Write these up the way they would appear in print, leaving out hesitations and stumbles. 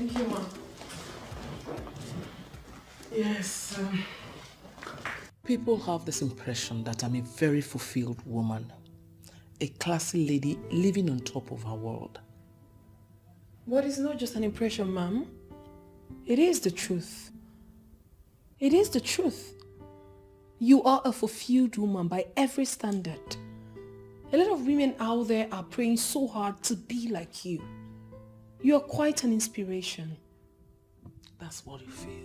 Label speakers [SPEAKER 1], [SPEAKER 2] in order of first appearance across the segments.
[SPEAKER 1] Thank you, Mom. Yes.
[SPEAKER 2] People have this impression that I'm a very fulfilled woman. A classy lady living on top of her world.
[SPEAKER 1] But it's not just an impression, Mom. It is the truth. It is the truth. You are a fulfilled woman by every standard. A lot of women out there are praying so hard to be like you. You are quite an inspiration.
[SPEAKER 2] That's what you feel.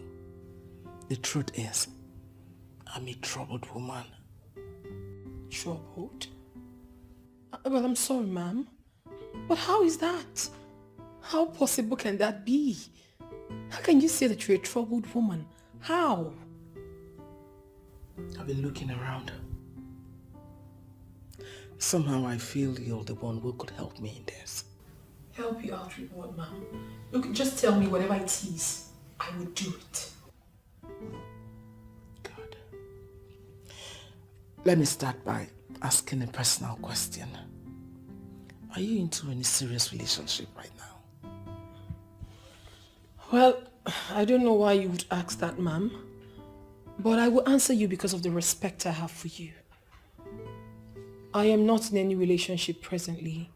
[SPEAKER 2] The truth is, I'm a troubled woman.
[SPEAKER 1] Troubled? Well, I'm sorry, ma'am. But how is that? How possible can that be? How can you say that you're a troubled woman? How?
[SPEAKER 2] I've been looking around. Somehow I feel you're the one who could help me in this.
[SPEAKER 1] Help you out with what, ma'am? Look, just tell me whatever it is. I will do it.
[SPEAKER 2] Good. Let me start by asking a personal question. Are you into any serious relationship right now?
[SPEAKER 1] Well, I don't know why you would ask that, ma'am. But I will answer you because of the respect I have for you. I am not in any relationship presently.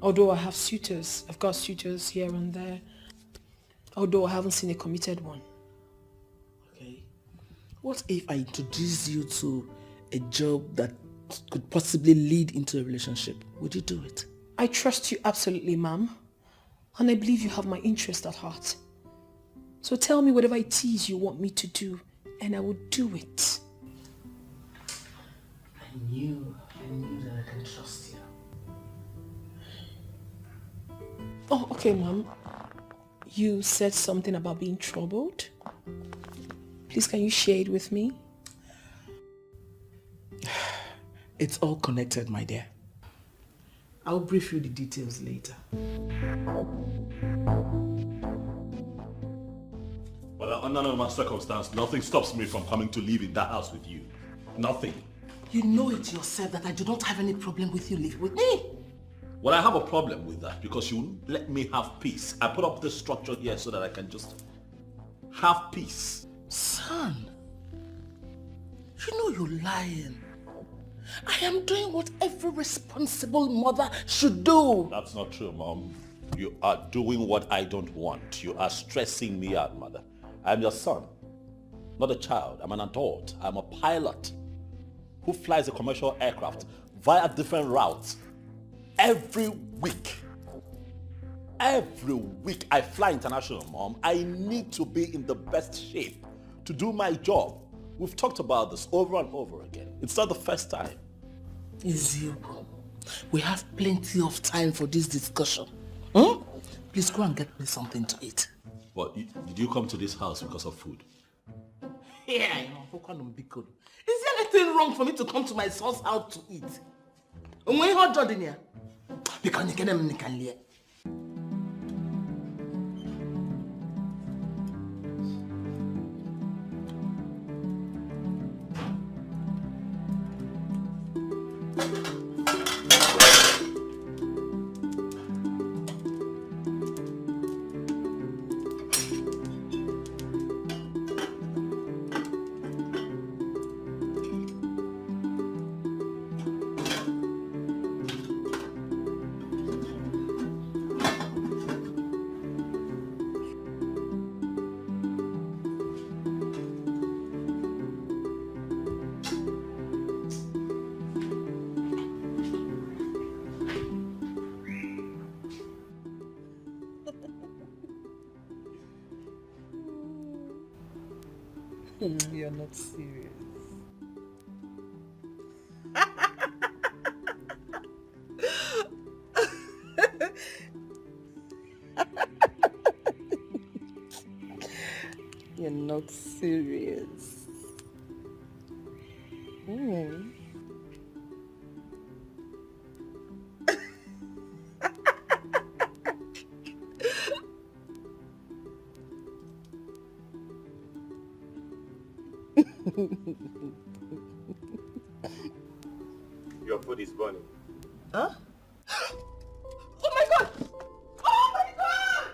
[SPEAKER 1] Although I have suitors. I've got suitors here and there. Although I haven't seen a committed one.
[SPEAKER 2] Okay. What if I introduce you to a job that could possibly lead into a relationship? Would you do it?
[SPEAKER 1] I trust you absolutely, ma'am. And I believe you have my interest at heart. So tell me whatever it is you want me to do, and I will do it.
[SPEAKER 2] I knew that I can trust you.
[SPEAKER 1] Oh, okay, ma'am. You said something about being troubled. Please, can you share it with me?
[SPEAKER 2] It's all connected, my dear. I'll brief you the details later.
[SPEAKER 3] Well, under normal circumstance, nothing stops me from coming to live in that house with you. Nothing.
[SPEAKER 2] You know it yourself that I do not have any problem with you living with me.
[SPEAKER 3] Well, I have a problem with that because you won't let me have peace. I put up this structure here so that I can just have peace.
[SPEAKER 2] Son, you know you're lying. I am doing what every responsible mother should do.
[SPEAKER 3] That's not true, Mom. You are doing what I don't want. You are stressing me out, Mother. I'm your son, not a child. I'm an adult. I'm a pilot who flies a commercial aircraft via different routes. Every week I fly international, Mom. I need to be in the best shape to do my job. We've talked about this over and over again. It's not the first time.
[SPEAKER 2] Ezio, we have plenty of time for this discussion. Please go and get me something to eat.
[SPEAKER 3] What, did you come to this house because of food?
[SPEAKER 2] Yeah, I know. Is there anything wrong for me to come to my son's house to eat? Because you get them in.
[SPEAKER 4] You're not serious. You're not serious.
[SPEAKER 3] Your food is burning.
[SPEAKER 2] Huh? Oh my God! Oh my God!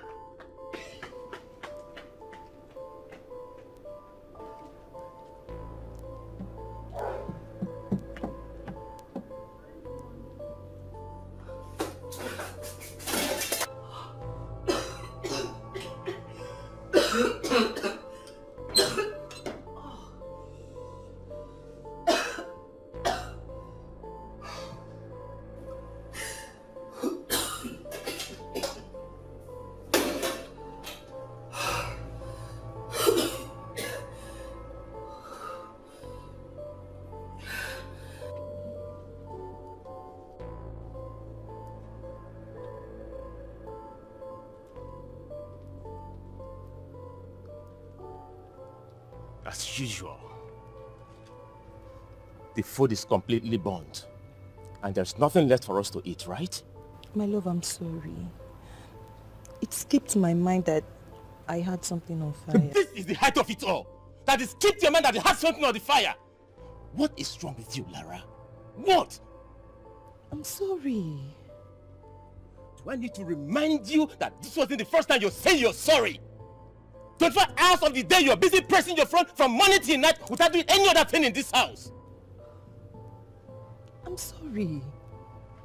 [SPEAKER 5] As usual. The food is completely burnt. And there's nothing left for us to eat, right?
[SPEAKER 4] My love, I'm sorry. It skipped my mind that I had something on fire.
[SPEAKER 5] This is the height of it all. That it skipped your mind that it had something on the fire. What is wrong with you, Lara? What?
[SPEAKER 4] I'm sorry.
[SPEAKER 5] Do I need to remind you that this wasn't the first time you're saying you're sorry? 24 hours of the day you're busy pressing your front from morning till night without doing any other thing in this house.
[SPEAKER 4] I'm sorry.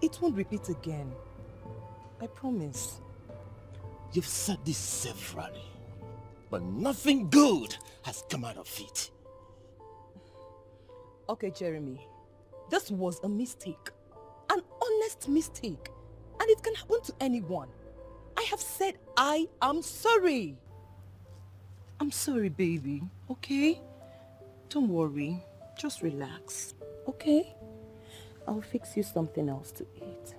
[SPEAKER 4] It won't repeat again. I promise.
[SPEAKER 5] You've said this severally, but nothing good has come out of it.
[SPEAKER 4] Okay, Jeremy. This was a mistake. An honest mistake. And it can happen to anyone. I have said I am sorry. I'm sorry, baby. Okay? Don't worry. Just relax. Okay? I'll fix you something else to eat.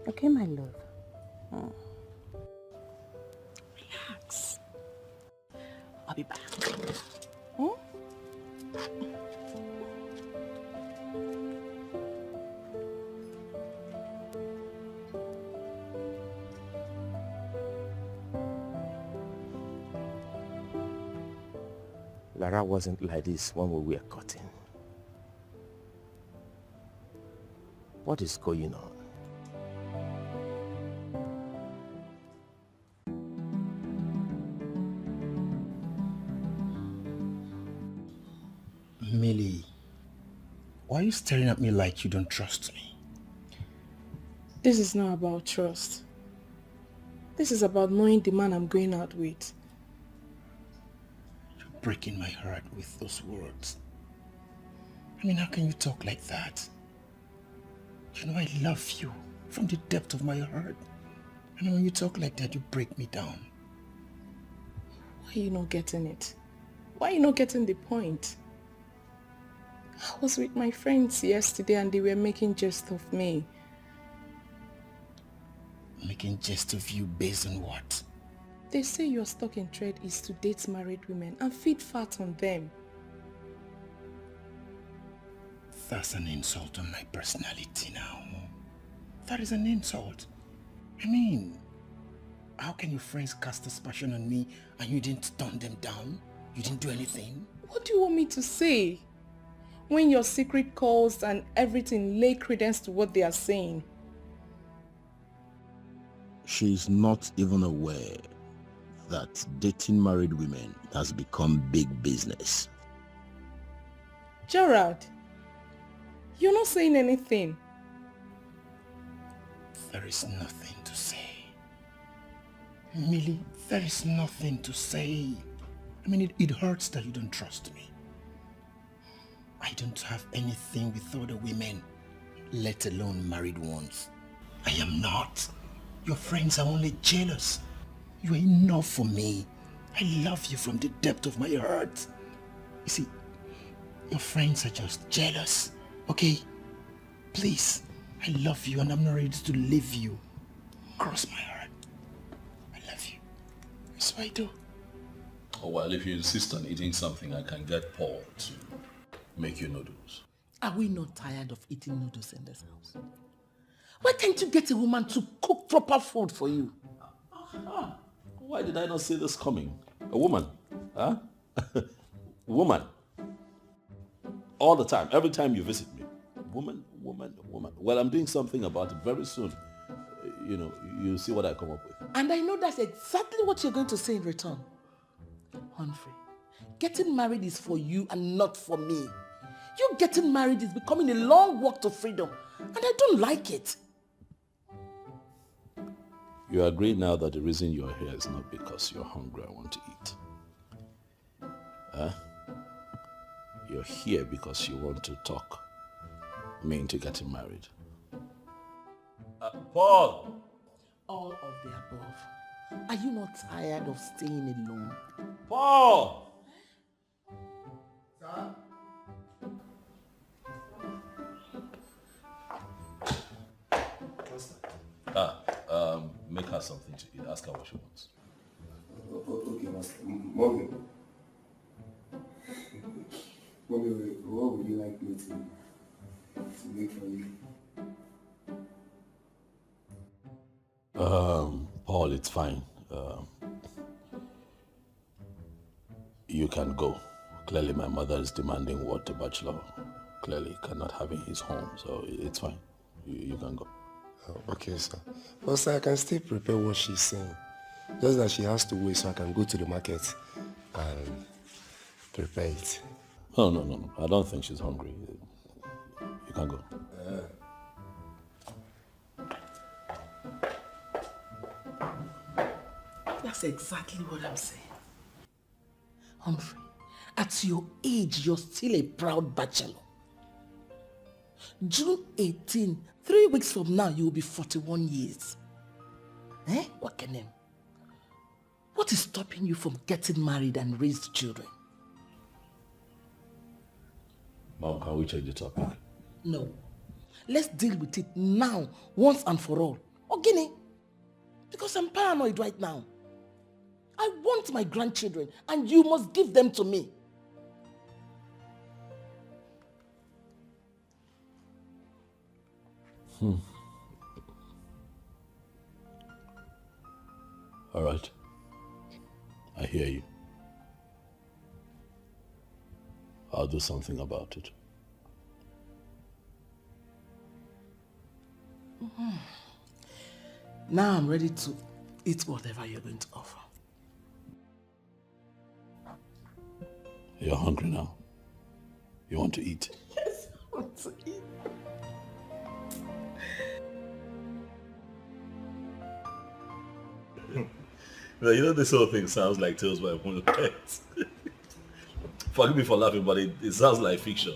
[SPEAKER 4] Okay, my love? Relax. I'll be back. Huh?
[SPEAKER 5] Lara wasn't like this when we were cutting. What is going on?
[SPEAKER 2] Millie, why are you staring at me like you don't trust me?
[SPEAKER 1] This is not about trust. This is about knowing the man I'm going out with.
[SPEAKER 2] You're breaking my heart with those words. I mean, how can you talk like that? You know I love you from the depth of my heart. And when you talk like that, you break me down.
[SPEAKER 1] Why are you not getting it? Why are you not getting the point? I was with my friends yesterday and they were making jest of me.
[SPEAKER 2] Making jest of you based on what?
[SPEAKER 1] They say your stock in trade is to date married women and feed fat on them.
[SPEAKER 2] That's an insult on my personality now. That is an insult. I mean, how can your friends cast aspersion on me and you didn't turn them down? You didn't do anything?
[SPEAKER 1] What do you want me to say? When your secret calls and everything lay credence to what they are saying.
[SPEAKER 6] She's not even aware that dating married women has become big business.
[SPEAKER 1] Gerard, you're not saying anything.
[SPEAKER 2] There is nothing to say. Millie, there is nothing to say. I mean, it hurts that you don't trust me. I don't have anything with other women, let alone married ones. I am not. Your friends are only jealous. You are enough for me. I love you from the depth of my heart. You see, your friends are just jealous, okay? Please, I love you and I'm not ready to leave you. Cross my heart. I love you. So I do.
[SPEAKER 3] Oh, well, if you insist on eating something, I can get Paul to make you noodles.
[SPEAKER 2] Are we not tired of eating noodles in this house? Why can't you get a woman to cook proper food for you?
[SPEAKER 3] Why did I not see this coming? A woman, huh? Woman. All the time, every time you visit me. Woman, woman, woman. Well, I'm doing something about it very soon. You know, you'll see what I come up with.
[SPEAKER 2] And I know that's exactly what you're going to say in return. Humphrey, getting married is for you and not for me. You getting married is becoming a long walk to freedom, and I don't like it.
[SPEAKER 3] You agree now that the reason you're here is not because you're hungry and want to eat. Huh? You're here because you want to talk me into getting married. Paul!
[SPEAKER 2] All of the above. Are you not tired of staying alone?
[SPEAKER 3] Paul!
[SPEAKER 2] Sir?
[SPEAKER 3] Make her something to eat. Ask her what she wants.
[SPEAKER 7] Okay, Master. Mommy. would you like me to make for you?
[SPEAKER 3] Paul, it's fine. You can go. Clearly my mother is demanding what a bachelor clearly cannot have in his home, so it's fine. You can go.
[SPEAKER 7] Oh, okay, sir. Well, sir, I can still prepare what she's saying. Just that she has to wait so I can go to the market and prepare it.
[SPEAKER 3] No. I don't think she's hungry. You can go.
[SPEAKER 8] That's exactly what I'm saying. Humphrey, at your age, you're still a proud bachelor. June 18, 3 weeks from now, you will be 41 years. What can name? What is stopping you from getting married and raise children?
[SPEAKER 3] Mom, can we change the topic?
[SPEAKER 8] No. Let's deal with it now, once and for all. Ogini, because I'm paranoid right now. I want my grandchildren, and you must give them to me.
[SPEAKER 3] All right. I hear you. I'll do something about it.
[SPEAKER 8] Now I'm ready to eat whatever you're going to offer.
[SPEAKER 3] You're hungry now. You want to eat?
[SPEAKER 8] Yes, I want to eat.
[SPEAKER 3] You know, this whole thing sounds like Tales by one of the pets. Forgive me for laughing, but it sounds like fiction.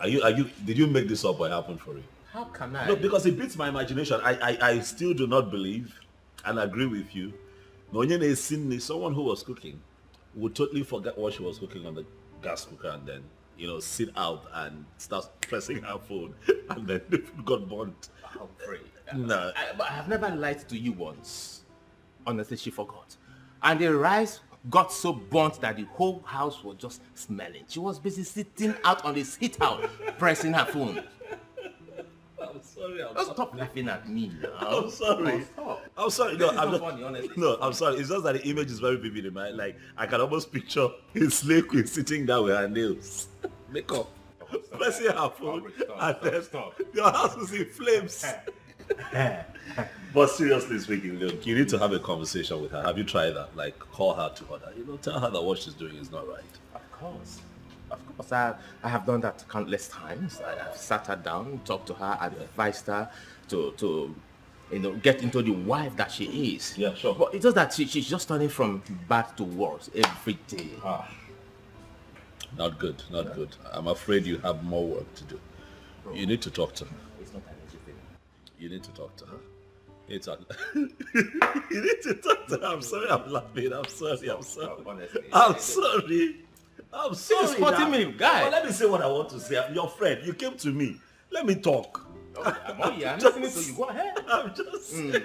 [SPEAKER 3] Did you make this up or it happened for you?
[SPEAKER 5] How can I?
[SPEAKER 3] No, because it beats my imagination. I still do not believe and agree with you. Nonyene is someone who was cooking would totally forget what she was cooking on the gas cooker and then, sit out and start pressing her phone and then the food got burnt.
[SPEAKER 5] I'm afraid.
[SPEAKER 3] No.
[SPEAKER 5] But I have never lied to you once. Honestly, she forgot. And the rice got so burnt that the whole house was just smelling. She was busy sitting out on the sit out, pressing her phone.
[SPEAKER 3] I'm sorry.
[SPEAKER 5] Don't stop laughing at me now.
[SPEAKER 3] I'm sorry. I'm sorry.
[SPEAKER 5] This is not funny, honestly.
[SPEAKER 3] No, I'm sorry. It's just that the image is very vivid in my mind. Like, I can almost picture a slave queen sitting down with her nails, makeup, pressing her phone, and then your house is in flames. But seriously speaking, look, you need to have a conversation with her. Have you tried that? Like, call her to order. Tell her that what she's doing is not right.
[SPEAKER 5] Of course. I have done that countless times. I have sat her down, talked to her, advised her to get into the wife that she is.
[SPEAKER 3] Yeah, sure.
[SPEAKER 5] But it's just that she's just turning from bad to worse every day.
[SPEAKER 3] Not good. I'm afraid you have more work to do. You need to talk to her.
[SPEAKER 5] It's not an easy thing.
[SPEAKER 3] You need to talk to her. You need to talk to her. I'm sorry I'm laughing. I'm sorry.
[SPEAKER 5] Honestly.
[SPEAKER 3] I'm sorry.
[SPEAKER 5] This is 40 minutes, guy.
[SPEAKER 3] But let me say what I want to say. I'm your friend. You came to me. Let me talk.
[SPEAKER 5] I'm listening to you. Go ahead.
[SPEAKER 3] I'm just saying.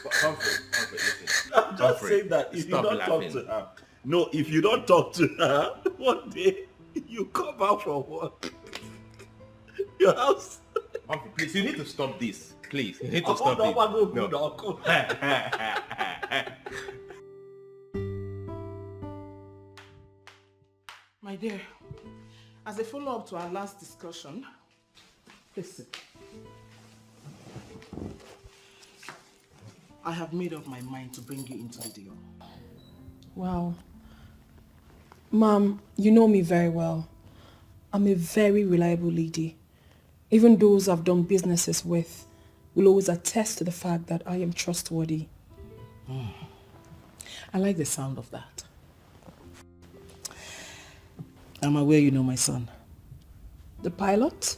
[SPEAKER 5] Humphrey, listen.
[SPEAKER 3] I'm just saying that if you don't talk to her. No, if you don't talk to her, one day you come out from work. Your house.
[SPEAKER 5] Humphrey, please, you need to stop this. Please, you need to stop it.
[SPEAKER 8] My dear, as a follow-up to our last discussion, listen. I have made up my mind to bring you into the deal.
[SPEAKER 1] Wow. Mom, you know me very well. I'm a very reliable lady. Even those I've done businesses with will always attest to the fact that I am trustworthy.
[SPEAKER 8] I like the sound of that. I'm aware you know my son.
[SPEAKER 1] The pilot?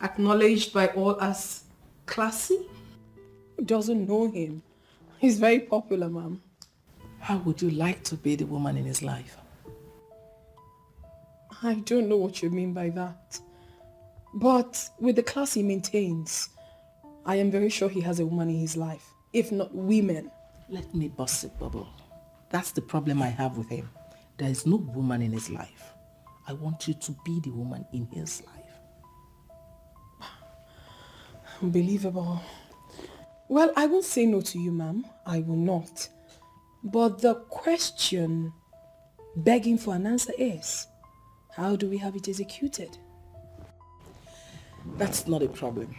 [SPEAKER 1] Acknowledged by all as classy? Who doesn't know him? He's very popular, Mom.
[SPEAKER 8] How would you like to be the woman in his life?
[SPEAKER 1] I don't know what you mean by that. But with the class he maintains, I am very sure he has a woman in his life, if not women.
[SPEAKER 8] Let me bust a bubble. That's the problem I have with him. There is no woman in his life. I want you to be the woman in his life.
[SPEAKER 1] Unbelievable. Well, I won't say no to you, ma'am. I will not. But the question begging for an answer is, how do we have it executed?
[SPEAKER 8] That's not a problem.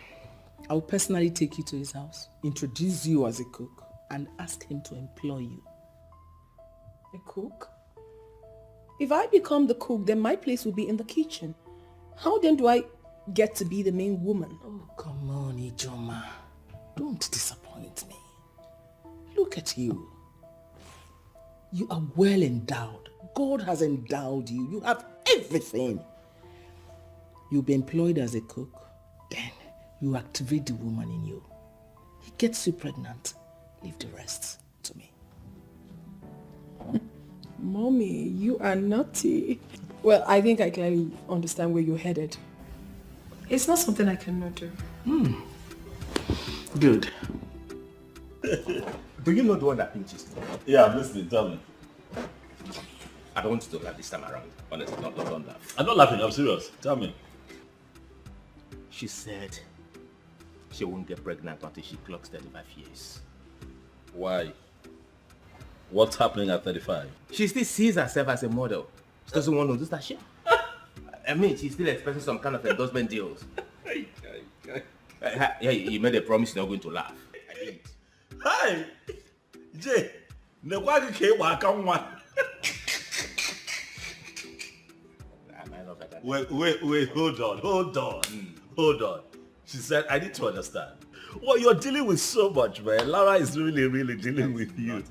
[SPEAKER 8] I'll personally take you to his house, introduce you as a cook, and ask him to employ you.
[SPEAKER 1] A cook? If I become the cook, then my place will be in the kitchen. How then do I get to be the main woman?
[SPEAKER 8] Oh, come on, Ujunwa. Don't disappoint me. Look at you. You are well endowed. God has endowed you. You have everything. You'll be employed as a cook. Then you activate the woman in you. He gets you pregnant. Leave the rest to me.
[SPEAKER 1] Mommy, you are naughty. Well, I think I clearly understand where you're headed. It's not something I cannot do.
[SPEAKER 8] Good.
[SPEAKER 5] Do you know the one that pinches me?
[SPEAKER 3] Yeah, I'm listening. Tell me.
[SPEAKER 5] I don't want you to laugh this time around. Honestly, don't laugh.
[SPEAKER 3] I'm not laughing. I'm serious. Tell me.
[SPEAKER 5] She said she won't get pregnant until she clocks 35 years.
[SPEAKER 3] Why? What's happening at 35?
[SPEAKER 5] She still sees herself as a model. She doesn't want to do that shit. I mean, she's still expecting some kind of endorsement deals. Yeah, you made a promise you're not going to laugh. I didn't.
[SPEAKER 3] Hi! Jay, Nekwagi ke waka nwa. Wait, hold on. She said, I need to understand. Well, you're dealing with so much, man. Lara is really dealing with you.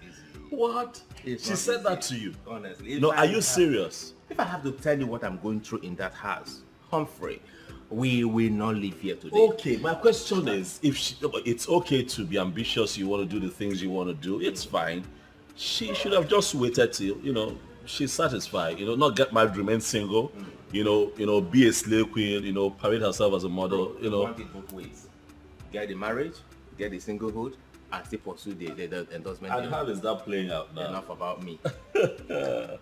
[SPEAKER 3] What? She said that to you?
[SPEAKER 5] Honestly.
[SPEAKER 3] No, are you serious?
[SPEAKER 5] If I have to tell you what I'm going through in that house, Humphrey, we will not live here today.
[SPEAKER 3] Okay, my question is, if it's okay to be ambitious, you want to do the things you want to do, it's fine. She should have just waited till, she's satisfied, not get married, remain single, be a slave queen, parade herself as a model,
[SPEAKER 5] You want it both ways. Get the marriage, get the singlehood, and still pursue the endorsement.
[SPEAKER 3] And how is that playing out now?
[SPEAKER 5] Enough about me.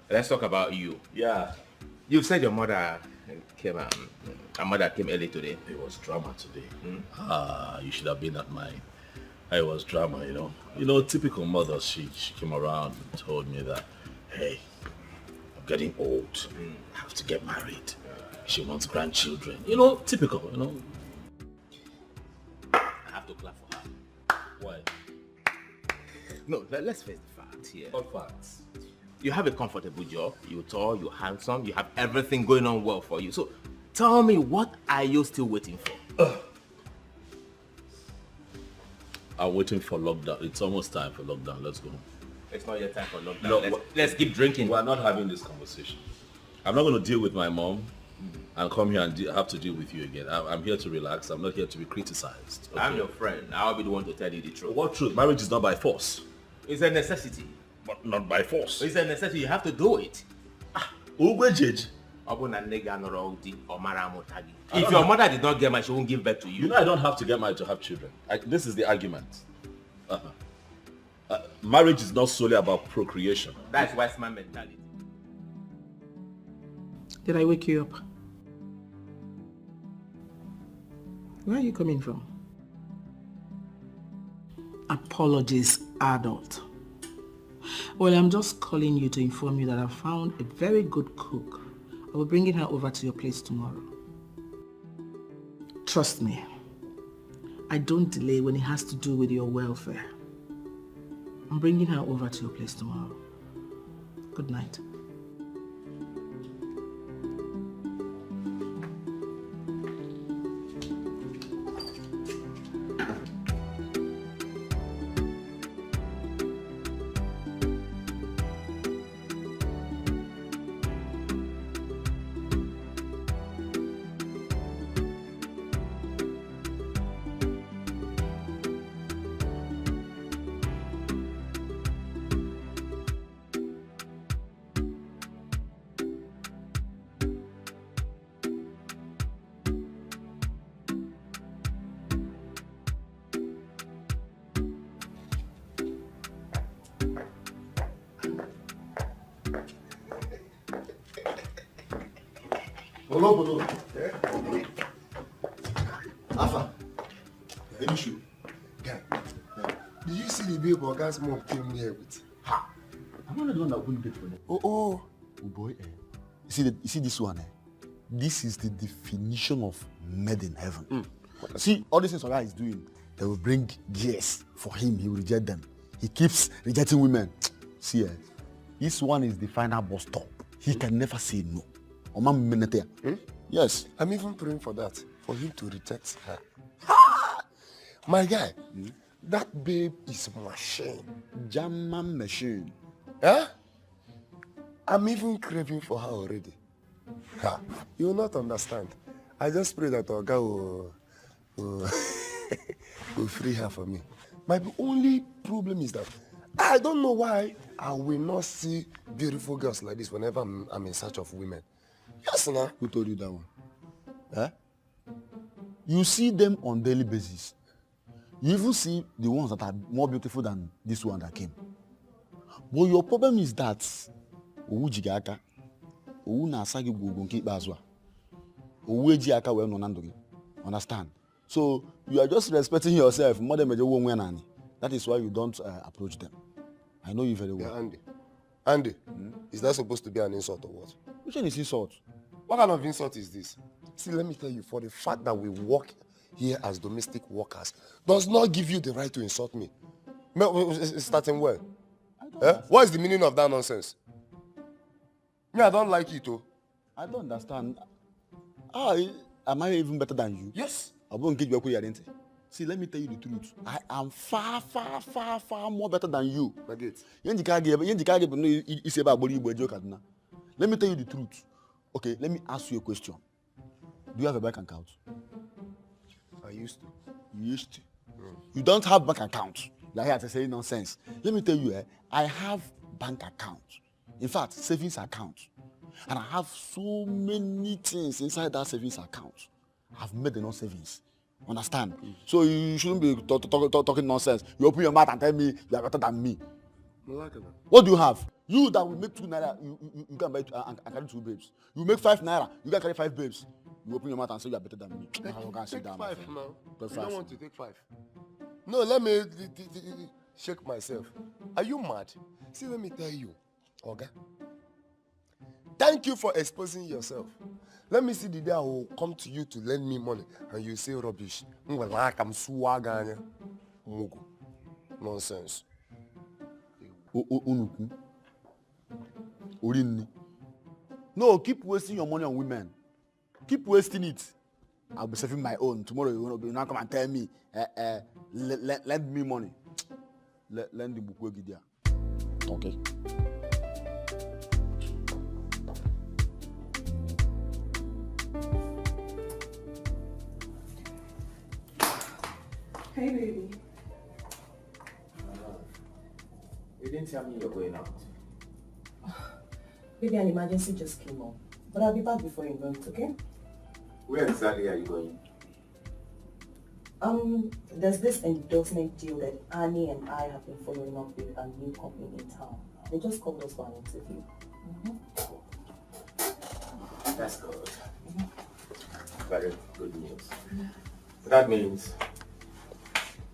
[SPEAKER 5] Let's talk about you.
[SPEAKER 3] Yeah.
[SPEAKER 5] You said your mother came early today.
[SPEAKER 3] It was drama today. You should have been at mine. It was drama, typical mother. She came around and told me that, hey, I'm getting old. I have to get married. She wants grandchildren. Typical,
[SPEAKER 5] I have to clap for her.
[SPEAKER 3] Why?
[SPEAKER 5] No, let's face the facts here.
[SPEAKER 3] What facts?
[SPEAKER 5] You have a comfortable job, you're tall, you're handsome, you have everything going on well for you. So tell me, what are you still waiting for?
[SPEAKER 3] I'm waiting for lockdown. It's almost time for lockdown. Let's go.
[SPEAKER 5] It's not yet time for lockdown.
[SPEAKER 3] No,
[SPEAKER 5] let's keep drinking.
[SPEAKER 3] We're not having this conversation. I'm not going to deal with my mom and come here and have to deal with you again. I'm here to relax. I'm not here to be criticized. Okay?
[SPEAKER 5] I'm your friend. I'll be the one to tell you the truth.
[SPEAKER 3] What truth? Marriage is not by force.
[SPEAKER 5] It's a necessity.
[SPEAKER 3] But not by force.
[SPEAKER 5] It's a necessity. You have to do it.
[SPEAKER 3] Ugwejeji.
[SPEAKER 5] If your mother did not get married, she won't give birth to you.
[SPEAKER 3] I don't have to get married to have children. This is the argument. Marriage is not solely about procreation.
[SPEAKER 5] That's wise man mentality.
[SPEAKER 8] Did I wake you up? Where are you coming from? Apologies, adult. Well, I'm just calling you to inform you that I found a very good cook. I will bring her over to your place tomorrow. Trust me, I don't delay when it has to do with your welfare. I'm bringing her over to your place tomorrow. Good night.
[SPEAKER 7] Bolo. Alpha. Any issue? Guy. Did you see the babe Oga's mom came here with?
[SPEAKER 6] Ha! I'm not the one that opened the gate for them. Oh boy, You see this one, This is the definition of made in heaven. See, all these things Oga is doing, they will bring gears for him. He will reject them. He keeps rejecting women. See, this one is the final bus stop. He can never say no. Yes.
[SPEAKER 7] I'm even praying for that, for him to reject her. My guy, that babe is machine.
[SPEAKER 6] German machine.
[SPEAKER 7] Huh? I'm even craving for her already. Ha. You will not understand. I just pray that Oga will free her for me. My only problem is that I don't know why I will not see beautiful girls like this whenever I'm in search of women. Yes, nah.
[SPEAKER 6] Who told you that one? Huh? You see them on daily basis. You even see the ones that are more beautiful than this one that came. But your problem is that understand? So you are just respecting yourself more than that is why you don't approach them. I know you very well.
[SPEAKER 7] Yeah, Andy, is that supposed to be an insult or what?
[SPEAKER 6] Which one is insult?
[SPEAKER 7] What kind of insult is this? See, let me tell you, for the fact that we work here as domestic workers does not give you the right to insult me. It's starting well. What is the meaning of that nonsense? Me, I don't like it, oh.
[SPEAKER 6] I don't understand. Am I even better than you?
[SPEAKER 7] Yes.
[SPEAKER 6] I won't give you a identity. See, let me tell you the truth. I am far more better than you. Let me tell you the truth. Okay, let me ask you a question. Do you have a bank account?
[SPEAKER 7] I used to.
[SPEAKER 6] You used to? You don't have bank account. Like I say nonsense. Let me tell you, I have bank account. In fact, savings account. And I have so many things inside that savings account. I've made enough savings. Understand? So you shouldn't be talking nonsense. You open your mouth and tell me you are better than me. What do you have? You that will make 2 naira, you can buy and carry 2 babes. You make 5 naira, you can carry 5 babes. You open your mouth and say you are better than me.
[SPEAKER 7] Take 5 now. You don't want to take 5. No, let me shake myself. Are you mad? See, let me tell you, Oga. Thank you for exposing yourself. Let me see the day I will come to you to lend me money and you say rubbish. Nonsense.
[SPEAKER 6] No, keep wasting your money on women. Keep wasting it. I'll be saving my own. Tomorrow you will not come and tell me, lend me money. Lend the book. Okay.
[SPEAKER 1] Hey, baby.
[SPEAKER 5] You didn't tell me you're going out.
[SPEAKER 4] Maybe an emergency just came up. But I'll be back before you know it, okay?
[SPEAKER 5] Where exactly are you going?
[SPEAKER 4] There's this endorsement deal that Annie and I have been following up with a new company in town. They just called us for an interview.
[SPEAKER 5] That's good. Very good news. That means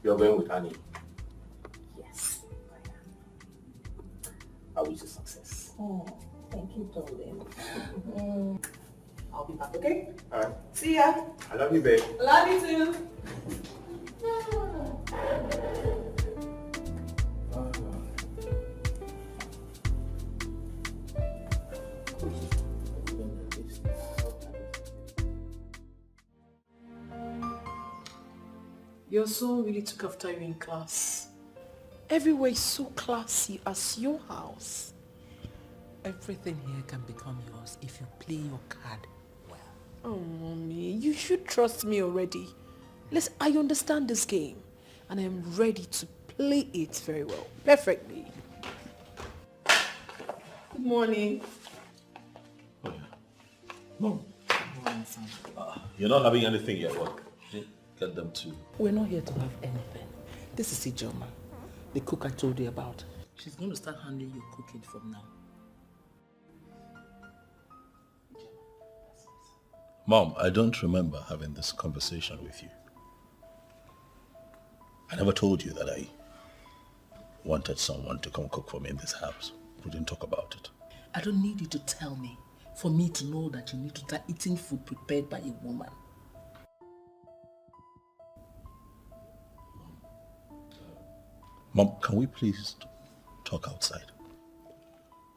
[SPEAKER 5] you're going with Annie.
[SPEAKER 4] Yes,
[SPEAKER 5] I wish you success.
[SPEAKER 4] Oh, thank you, darling. I'll be back, okay?
[SPEAKER 5] Alright.
[SPEAKER 4] See ya.
[SPEAKER 5] I love you, babe.
[SPEAKER 4] Love you too.
[SPEAKER 1] Your son really took after you in class. Everywhere is so classy as your house.
[SPEAKER 8] Everything here can become yours if you play your card well.
[SPEAKER 1] Oh, Mommy, you should trust me already. Listen, I understand this game, and I am ready to play it very well, perfectly. Good morning.
[SPEAKER 3] Oh, yeah. Mom. You're not having anything yet, what? Get them too.
[SPEAKER 8] We're not here to have anything. This is Ujunwa, the cook I told you about. She's going to start handling your cooking from now.
[SPEAKER 3] Mom, I don't remember having this conversation with you. I never told you that I wanted someone to come cook for me in this house. We didn't talk about it.
[SPEAKER 8] I don't need you to tell me for me to know that you need to start eating food prepared by a woman.
[SPEAKER 3] Mom, can we please talk outside?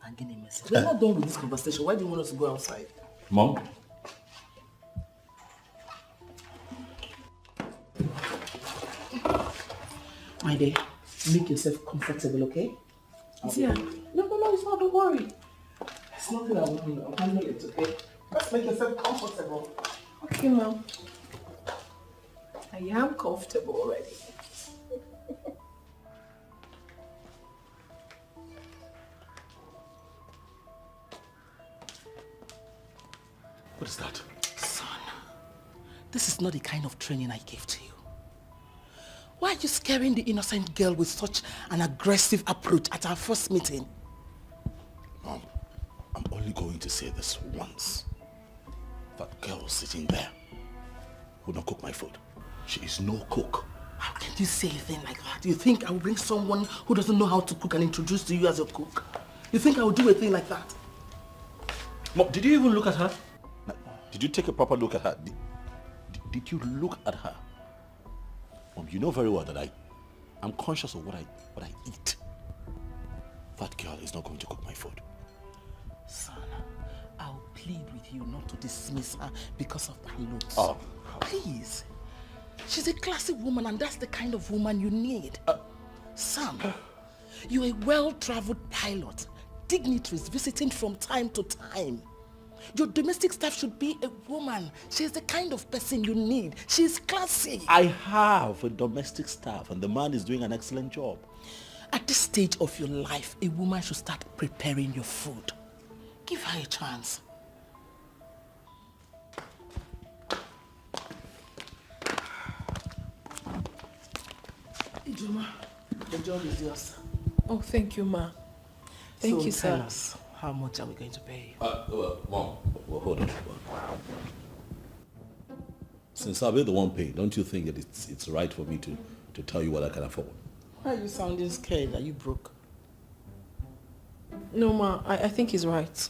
[SPEAKER 8] I'm getting a message. We're not done with this conversation. Why do you want us to go outside?
[SPEAKER 3] Mom?
[SPEAKER 8] My dear, make yourself comfortable, okay?
[SPEAKER 1] Yeah.
[SPEAKER 8] No, it's not. Don't worry. It's nothing I won't do. I'll handle it, okay? Just make yourself comfortable.
[SPEAKER 1] Okay, Mom. I am comfortable already.
[SPEAKER 3] What is that?
[SPEAKER 8] Son, this is not the kind of training I gave to you. Why are you scaring the innocent girl with such an aggressive approach at our first meeting?
[SPEAKER 3] Mom, I'm only going to say this once. That girl sitting there would not cook my food. She is no cook.
[SPEAKER 8] How can you say a thing like that? You think I will bring someone who doesn't know how to cook and introduce to you as a cook? You think I will do a thing like that?
[SPEAKER 3] Mom, did you even look at her? Did you take a proper look at her? Did you look at her? Mom, you know very well that I'm conscious of what I eat. That girl is not going to cook my food.
[SPEAKER 8] Son, I'll plead with you not to dismiss her because of her looks.
[SPEAKER 3] Oh.
[SPEAKER 8] Please. She's a classy woman and that's the kind of woman you need. Sam, you're a well-traveled pilot. Dignitaries visiting from time to time. Your domestic staff should be a woman. She's the kind of person you need. She's classy.
[SPEAKER 3] I have a domestic staff and the man is doing an excellent job.
[SPEAKER 8] At this stage of your life, a woman should start preparing your food. Give her a chance. Ujunwa, the job is yours.
[SPEAKER 1] Oh, thank you, Ma. Thank you, sir.
[SPEAKER 8] Tell us, how much are we going to pay you?
[SPEAKER 3] Mom, hold on. Since I'll be the one paying, don't you think that it's right for me to tell you what I can afford?
[SPEAKER 8] Why are you sounding scared? Are you broke?
[SPEAKER 1] No, Ma, I think he's right.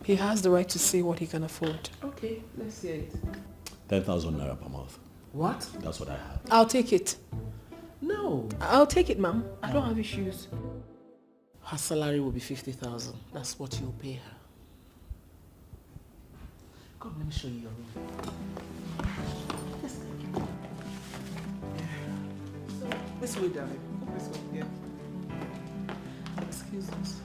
[SPEAKER 1] He has the right to say what he can afford.
[SPEAKER 8] Okay, let's hear it.
[SPEAKER 3] 10,000 naira per month.
[SPEAKER 8] What?
[SPEAKER 3] That's what I have.
[SPEAKER 1] I'll take it.
[SPEAKER 8] No.
[SPEAKER 1] I'll take it, Ma'am. I don't have issues.
[SPEAKER 8] Her salary will be 50,000. That's what you'll pay her. Come, let me show you your room. Yes, thank you. So, this way, darling. This way, yeah. Excuse us.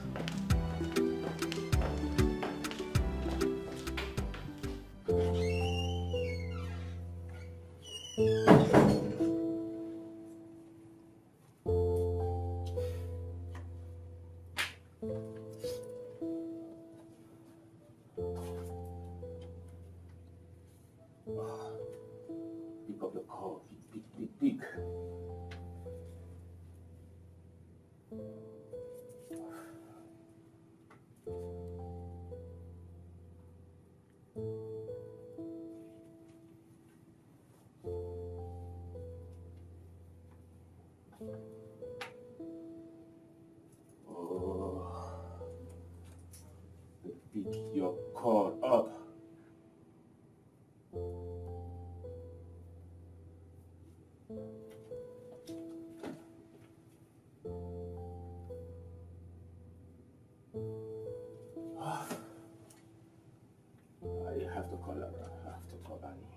[SPEAKER 5] Pick up the call. Pick. Pick your call up. I have to call her. I have to call Annie.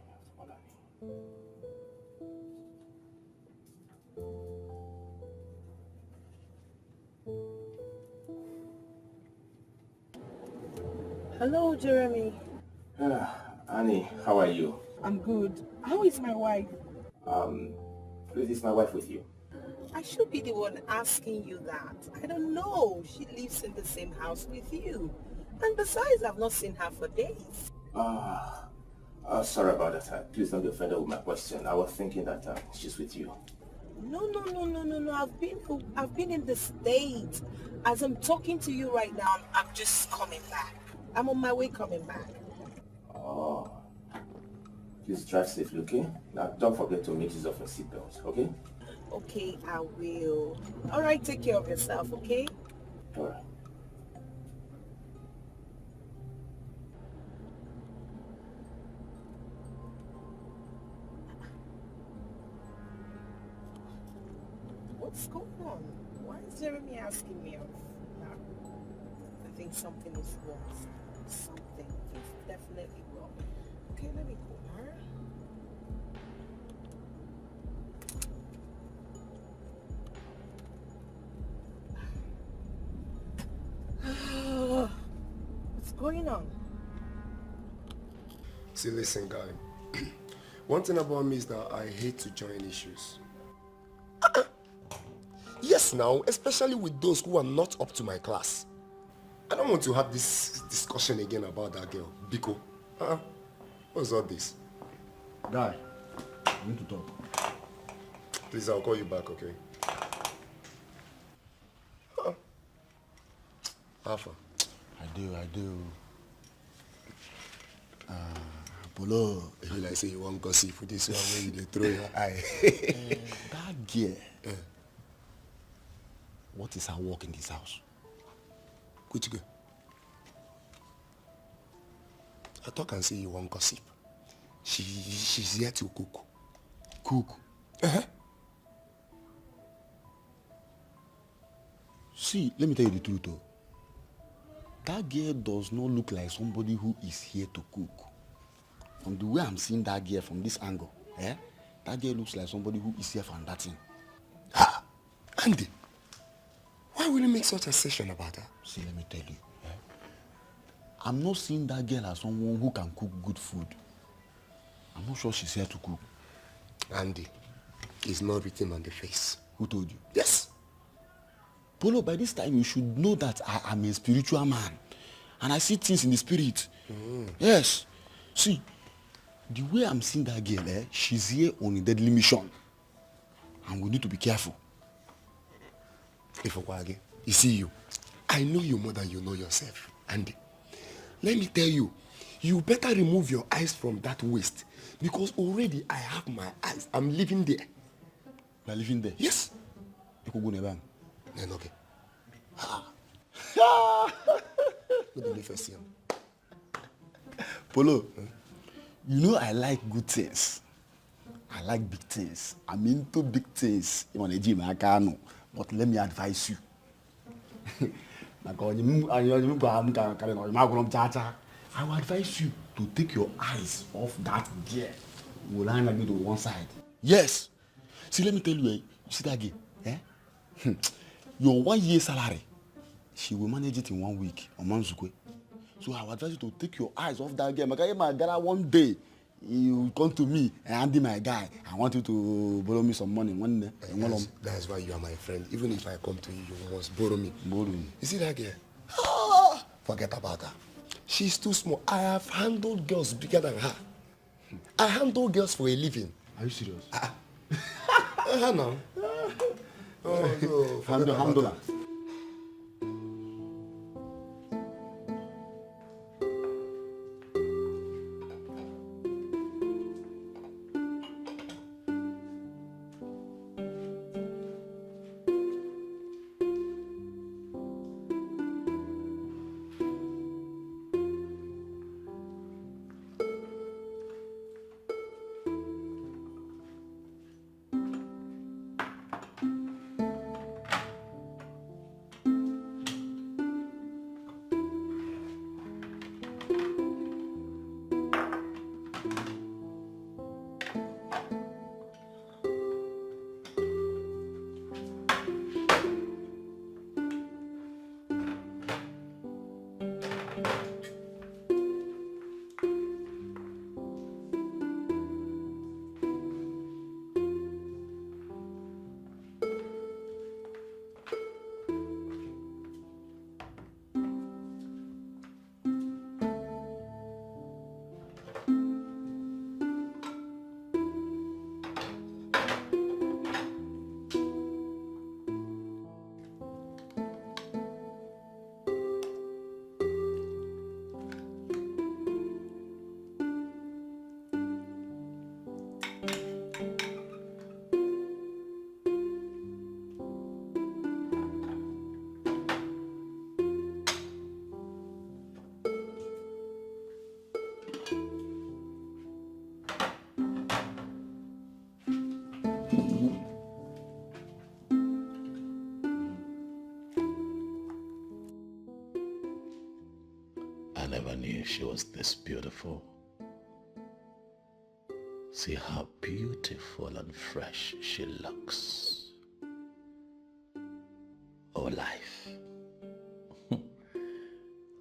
[SPEAKER 9] Hello, Jeremy.
[SPEAKER 5] Annie, how are you?
[SPEAKER 9] I'm good. How is my wife?
[SPEAKER 5] Is my wife with you?
[SPEAKER 9] I should be the one asking you that. I don't know. She lives in the same house with you. And besides, I've not seen her for days.
[SPEAKER 5] Sorry about that. Please don't be offended with my question. I was thinking that she's with you.
[SPEAKER 9] No. I've been in the States. As I'm talking to you right now, I'm just coming back. I'm on my way coming back.
[SPEAKER 5] Oh, Please drive safely, okay? Now don't forget to make use of your seatbelt, okay?
[SPEAKER 9] Okay, I will. All right, take care of yourself, okay?
[SPEAKER 5] All right.
[SPEAKER 9] What's going on? Why is Jeremy asking me off now? I think something is wrong. Something is definitely wrong. Okay, let me call her. What's going on?
[SPEAKER 7] See, listen, guy. One thing about me is that I hate to join issues. Yes, now, especially with those who are not up to my class. I don't want to have this discussion again about that girl, Biko. What's all this?
[SPEAKER 6] Guy, we need to talk.
[SPEAKER 7] Please, I'll call you back, okay? Alpha.
[SPEAKER 6] I do. Polo.
[SPEAKER 7] If you like say you want gossip for this one where you dey throw your eye.
[SPEAKER 6] That girl. What is her work in this house?
[SPEAKER 7] Which girl? I talk and say you want gossip. She's here to cook.
[SPEAKER 6] Cook?
[SPEAKER 7] Uh-huh.
[SPEAKER 6] See, let me tell you the truth though. That girl does not look like somebody who is here to cook. From the way I'm seeing that girl from this angle, that girl looks like somebody who is here for that thing.
[SPEAKER 7] Andy, why will you make such a assertion about her?
[SPEAKER 6] See, let me tell you. I'm not seeing that girl as someone who can cook good food. I'm not sure she's here to cook.
[SPEAKER 7] Andy, it's not written on the face.
[SPEAKER 6] Who told you?
[SPEAKER 7] Yes.
[SPEAKER 6] Polo, by this time you should know that I am a spiritual man. And I see things in the spirit. Yes. See, the way I'm seeing that girl, she's here on a deadly mission. And we need to be careful.
[SPEAKER 7] Ifowage, you see you. I know you more than you know yourself. Andy, let me tell you, you better remove your eyes from that waist. Because already I have my eyes. I'm living there.
[SPEAKER 6] You are living there?
[SPEAKER 7] Yes.
[SPEAKER 6] You could go never.
[SPEAKER 7] Then okay. Let me first see him.
[SPEAKER 6] Polo, you know I like good things. I like big things. I'm into big things. But let me advise you. I will advise you to take your eyes off that girl. Will I not be to one side? Yes. See, let me tell you, you see that girl? Your 1 year salary, she will manage it in 1 week or months. So I would advise you to take your eyes off that girl. My guy, one day, you come to me and Andy, my guy, I want you to borrow me some money. One day.
[SPEAKER 7] That's why you are my friend. Even if I come to you, you must borrow me.
[SPEAKER 6] Borrow me.
[SPEAKER 7] You see that girl? Forget about her. She's too small. I have handled girls bigger than her. I handle girls for a living.
[SPEAKER 6] Are you serious?
[SPEAKER 7] No.
[SPEAKER 6] Handle her.
[SPEAKER 3] never knew she was this beautiful. See how beautiful and fresh she looks. Oh, life.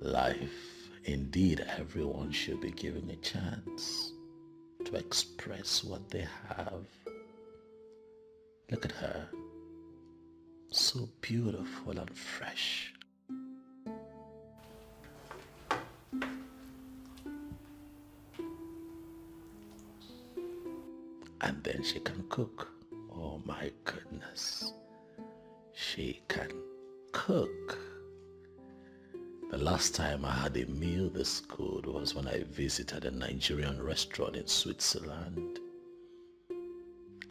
[SPEAKER 3] Life. Indeed, everyone should be given a chance to express what they have. Look at her. So beautiful and fresh. And then she can cook. Oh my goodness. She can cook. The last time I had a meal this good was when I visited a Nigerian restaurant in Switzerland.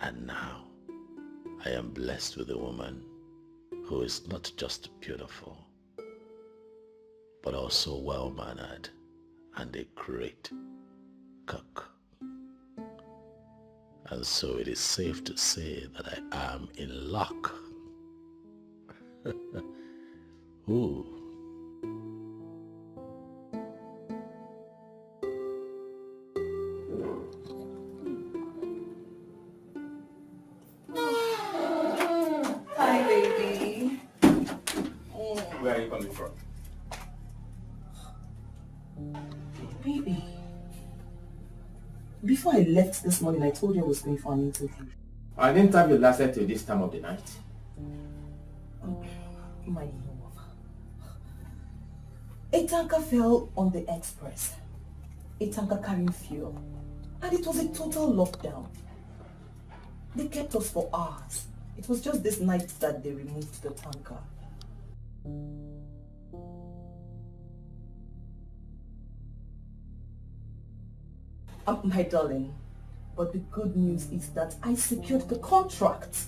[SPEAKER 3] And now I am blessed with a woman who is not just beautiful, but also well-mannered and a great cook. And so it is safe to say that I am in luck. Ooh.
[SPEAKER 9] Hi, baby.
[SPEAKER 5] Where are you coming from?
[SPEAKER 8] Baby, before I left this morning, I told you I was going for an interview.
[SPEAKER 5] An interview lasted till this time of the night.
[SPEAKER 8] Oh, my love. A tanker fell on the express. A tanker carrying fuel. And it was a total lockdown. They kept us for hours. It was just this night that they removed the tanker. My darling, but the good news is that I secured the contract.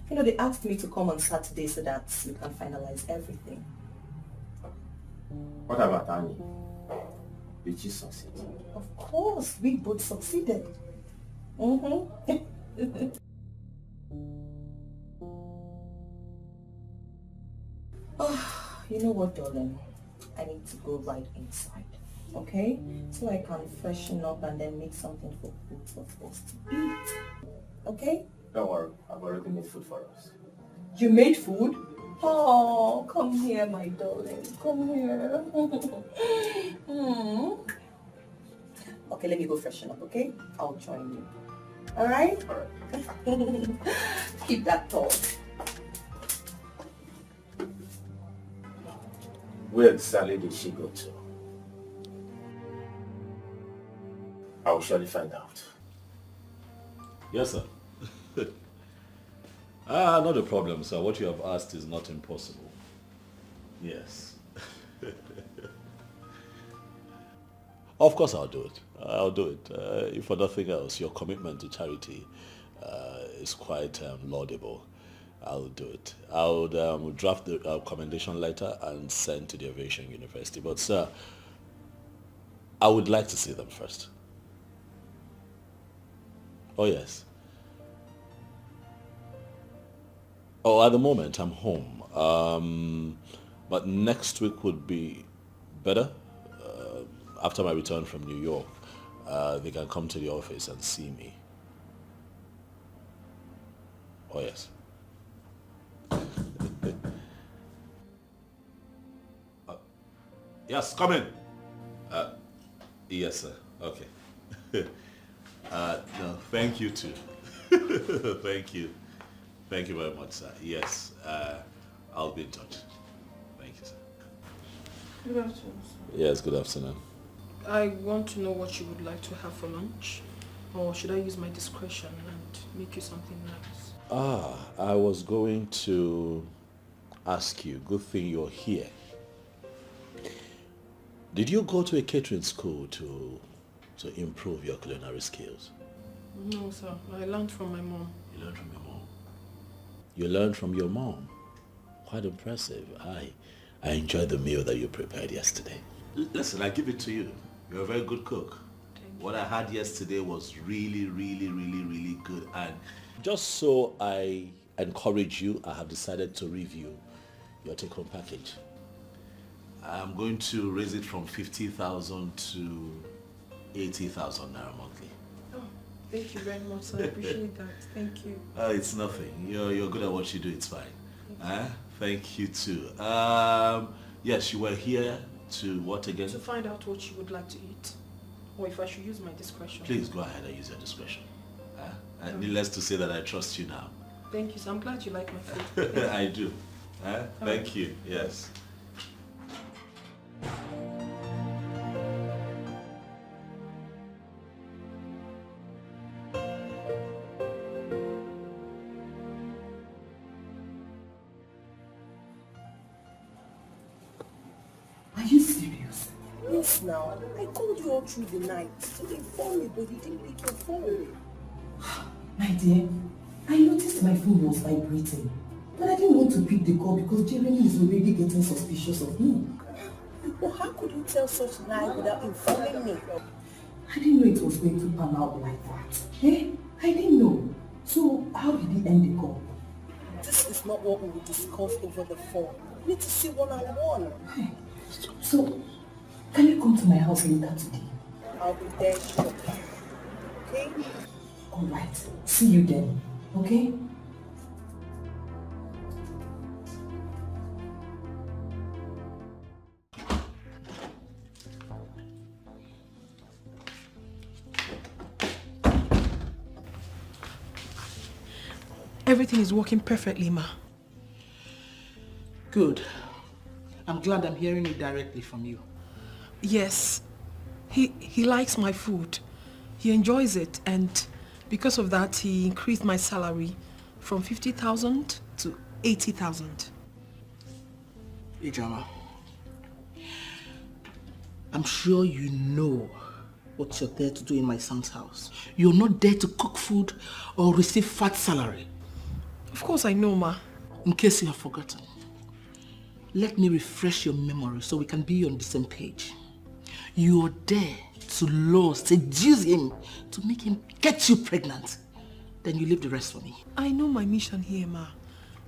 [SPEAKER 8] You know, they asked me to come on Saturday so that we can finalize everything.
[SPEAKER 5] What about Annie? Did she succeed?
[SPEAKER 8] Of course, we both succeeded. Mm-hmm. Oh, you know what, darling? I need to go right inside, okay? So I can freshen up and then make something for both of us to eat. Okay?
[SPEAKER 5] Don't worry, I've already made food for us.
[SPEAKER 8] You made food? Oh, come here, my darling. Come here. Okay, let me go freshen up, okay? I'll join you. Alright?
[SPEAKER 5] Alright.
[SPEAKER 8] Keep that thought.
[SPEAKER 5] Where exactly did she go to? I will surely find out.
[SPEAKER 3] Yes, sir. Not a problem, sir. What you have asked is not impossible. Yes. Of course I'll do it. I'll do it. If for nothing else, your commitment to charity is quite laudable. I'll do it. I'll draft the commendation letter and send to the Aviation University. But sir, I would like to see them first. Oh yes. Oh, at the moment I'm home. But next week would be better. After my return from New York, they can come to the office and see me. Oh yes. Yes, come in. Yes, sir. Okay. No, thank you too. Thank you. Thank you very much, sir. Yes, I'll be in touch. Thank you, sir.
[SPEAKER 1] Good afternoon, sir.
[SPEAKER 3] Yes, good afternoon.
[SPEAKER 1] I want to know what you would like to have for lunch. Or should I use my discretion and make you something nice?
[SPEAKER 3] I was going to ask you, good thing you're here. Did you go to a catering school to improve your culinary skills?
[SPEAKER 1] No, sir. I learned from my mom.
[SPEAKER 3] You learned from your mom? You learned from your mom? Quite impressive. I enjoyed the meal that you prepared yesterday. Listen, I give it to you. You're a very good cook. What I had yesterday was really, really, really, really good. And just so I encourage you, I have decided to review your take-home package. I'm going to raise it from 50,000 to 80,000 naira monthly.
[SPEAKER 1] Oh, thank you very much. I appreciate that. Thank you.
[SPEAKER 3] It's nothing. You're good at what you do. It's fine. Thank you too. Yes, you were here to what again?
[SPEAKER 1] To find out what you would like to eat. Or if I should use my discretion.
[SPEAKER 3] Please go ahead and use your discretion. Needless to say that I trust you now.
[SPEAKER 1] Thank you. So I'm glad you like my food.
[SPEAKER 3] I do. Thank you. Yes.
[SPEAKER 8] Are you serious?
[SPEAKER 9] Yes, now. I called you all through the night to inform you, but you didn't pick your phone.
[SPEAKER 8] My dear, I noticed my phone was vibrating, but I didn't want to pick the call because Jeremy is already getting suspicious of me.
[SPEAKER 9] But how could you tell such lie without informing me?
[SPEAKER 8] I didn't know it was going to pan out like that. I didn't know. So how did he end the call?
[SPEAKER 9] This is not what we will discuss over the phone. We need to see one-on-one.
[SPEAKER 8] So, can you come to my house later today?
[SPEAKER 9] I'll be there shortly. Okay?
[SPEAKER 8] Alright, see you then, okay?
[SPEAKER 1] Everything is working perfectly, Ma.
[SPEAKER 8] Good. I'm glad I'm hearing it directly from you.
[SPEAKER 1] Yes. He likes my food. He enjoys it, and because of that, he increased my salary from 50,000 to 80,000.
[SPEAKER 8] Ujunwa, I'm sure you know what you're there to do in my son's house. You're not there to cook food or receive fat salary.
[SPEAKER 1] Of course I know, Ma.
[SPEAKER 8] In case you have forgotten, let me refresh your memory so we can be on the same page. You're there to lure, seduce him, to make him get you pregnant. Then you leave the rest for me.
[SPEAKER 1] I know my mission here, Ma.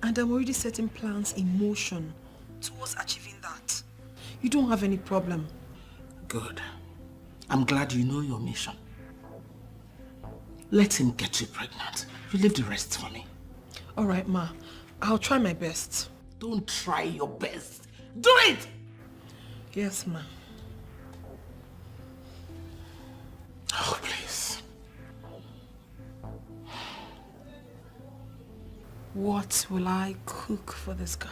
[SPEAKER 1] And I'm already setting plans in motion towards achieving that. You don't have any problem.
[SPEAKER 8] Good. I'm glad you know your mission. Let him get you pregnant. You leave the rest for me.
[SPEAKER 1] All right, Ma. I'll try my best.
[SPEAKER 8] Don't try your best. Do it!
[SPEAKER 1] Yes, Ma.
[SPEAKER 8] Oh, please.
[SPEAKER 1] What will I cook for this guy?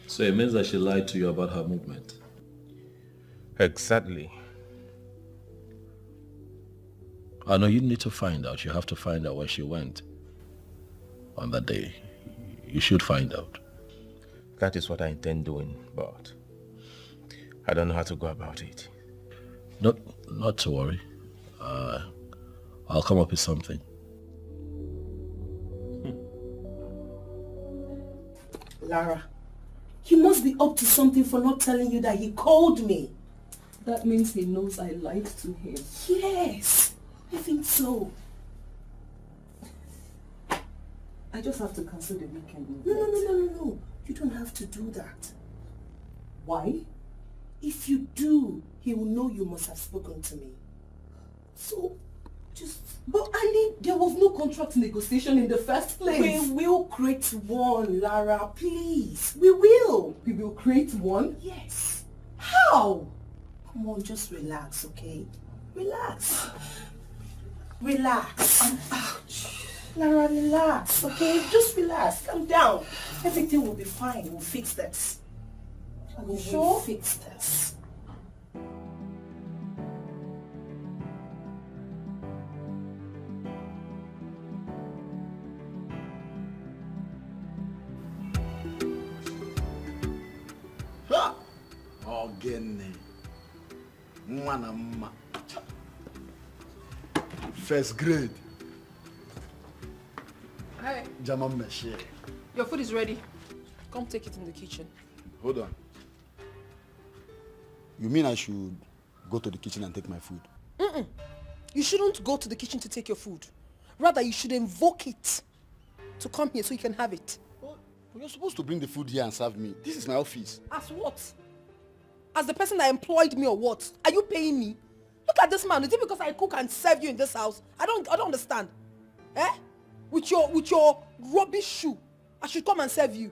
[SPEAKER 3] So it means that she lied to you about her movement?
[SPEAKER 5] Exactly.
[SPEAKER 3] I know you need to find out. You have to find out where she went on that day. You should find out.
[SPEAKER 5] That is what I intend doing, but I don't know how to go about it.
[SPEAKER 3] Not to worry. I'll come up with something.
[SPEAKER 9] Lara, he must be up to something for not telling you that he called me.
[SPEAKER 4] That means he knows I lied to him.
[SPEAKER 9] Yes, I think so.
[SPEAKER 4] I just have to cancel the weekend.
[SPEAKER 9] No. You don't have to do that.
[SPEAKER 4] Why?
[SPEAKER 9] If you do, he will know you must have spoken to me. So, just...
[SPEAKER 4] But Annie, there was no contract negotiation in the first place.
[SPEAKER 9] We will create one, Lara, please. We will.
[SPEAKER 4] We will create one?
[SPEAKER 9] Yes.
[SPEAKER 4] How?
[SPEAKER 9] Come on, just relax, okay? Relax. Relax. Ouch. Lara, relax, okay? Just relax. Calm down. Everything will be fine. We'll fix this. We'll fix this.
[SPEAKER 6] Ha! Ogene. Mwana mma. First grade.
[SPEAKER 1] Hi.
[SPEAKER 6] Jama Meshe.
[SPEAKER 1] Your food is ready. Come take it in the kitchen.
[SPEAKER 6] Hold on. You mean I should go to the kitchen and take my food.
[SPEAKER 1] You shouldn't go to the kitchen to take your food. Rather, you should invoke it to come here so you can have it.
[SPEAKER 6] Well, you're supposed to bring the food here and serve me. This is my office.
[SPEAKER 1] As what? As the person that employed me or what? Are you paying me? Look at this man. Is it because I cook and serve you in this house? I don't understand. Eh? With your rubbish shoe, I should come and serve you.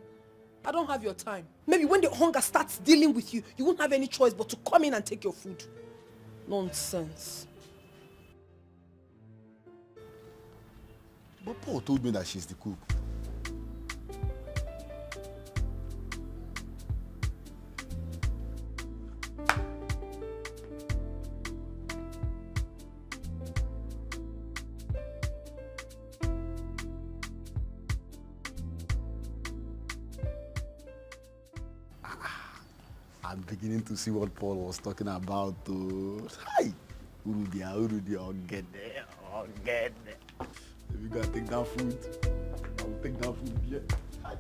[SPEAKER 1] I don't have your time. Maybe when the hunger starts dealing with you, you won't have any choice but to come in and take your food. Nonsense.
[SPEAKER 6] But Paul told me that she's the cook. I'm beginning to see what Paul was talking about. Hi! Urudia, get there. If you gotta take that food, I'll take that food, yeah. Hi.